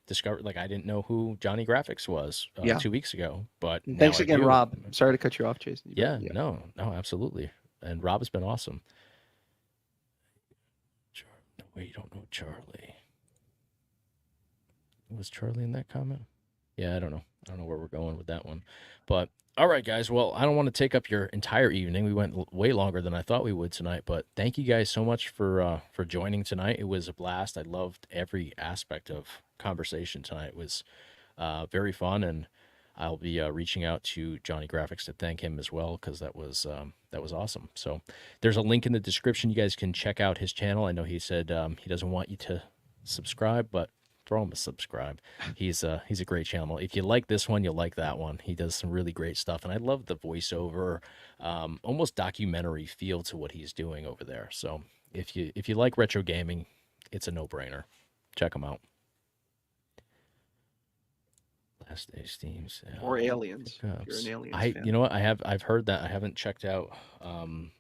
discover. Like, I didn't know who Johnny Graphics was Yeah. 2 weeks ago, but Thanks now I again, do. Rob. I'm sorry to cut you off, Jason. Yeah, no, absolutely. And Rob has been awesome. No way you don't know Charlie. Was Charlie in that comment? Yeah, I don't know. I don't know where we're going with that one. But all right, guys. Well, I don't want to take up your entire evening. We went way longer than I thought we would tonight. But thank you guys so much for joining tonight. It was a blast. I loved every aspect of conversation tonight. It was very fun, and I'll be reaching out to Johnny Graphics to thank him as well, because that was awesome. So there's a link in the description. You guys can check out his channel. I know he said he doesn't want you to subscribe, but throw him a subscribe. He's a great channel. If you like this one, you'll like that one. He does some really great stuff, and I love the voiceover, almost documentary feel to what he's doing over there. So if you like retro gaming, it's a no-brainer. Check him out. Last day Steam sale. Or aliens. Pickups. If you're an aliens fan. You know what? I've heard that. I haven't checked out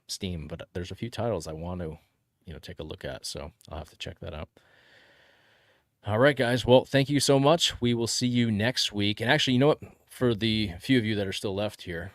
Steam, but there's a few titles I want to take a look at, so I'll have to check that out. All right, guys. Well, thank you so much. We will see you next week. And actually, you know what? For the few of you that are still left here,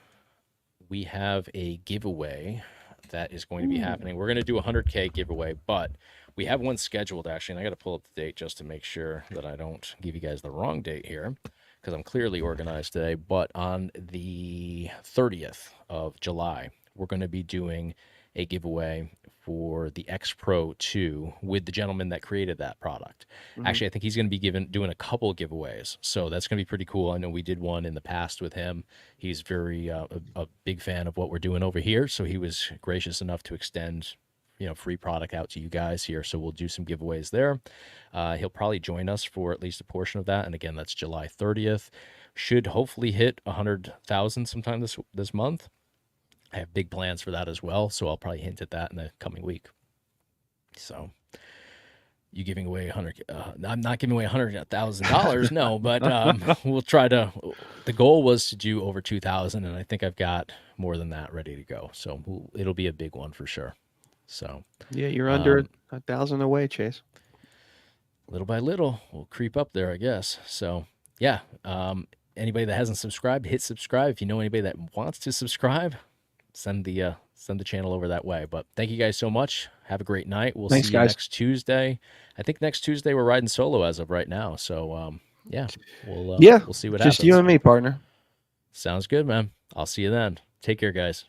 we have a giveaway that is going to be happening. We're going to do a 100K giveaway, but we have one scheduled, actually, and I got to pull up the date just to make sure that I don't give you guys the wrong date here, because I'm clearly organized today. But on the 30th of July, we're going to be doing a giveaway for the X Pro 2 with the gentleman that created that product. Actually, I think he's going to be doing a couple giveaways, so that's going to be pretty cool. I know we did one in the past with him. He's very a big fan of what we're doing over here, so he was gracious enough to extend free product out to you guys here. So we'll do some giveaways there. He'll probably join us for at least a portion of that, and again, that's July 30th. Should hopefully hit 100,000 sometime this month. I have big plans for that as well, so I'll probably hint at that in the coming week. So, you giving away I'm not giving away $100,000, no, but we'll try to. The goal was to do over 2,000, and I think I've got more than that ready to go. So it'll be a big one for sure. So Yeah, you're under 1,000 away, Chase. little by little, we'll creep up there, I guess. So yeah, anybody that hasn't subscribed, hit subscribe. If you know anybody that wants to subscribe, send the channel over that way. But thank you guys so much. Have a great night. We'll Thanks, see you guys. next Tuesday. I think next Tuesday we're riding solo as of right now. So yeah, Yeah, we'll see what just happens. you and me, partner. Sounds good, man. I'll see you then. Take care, guys.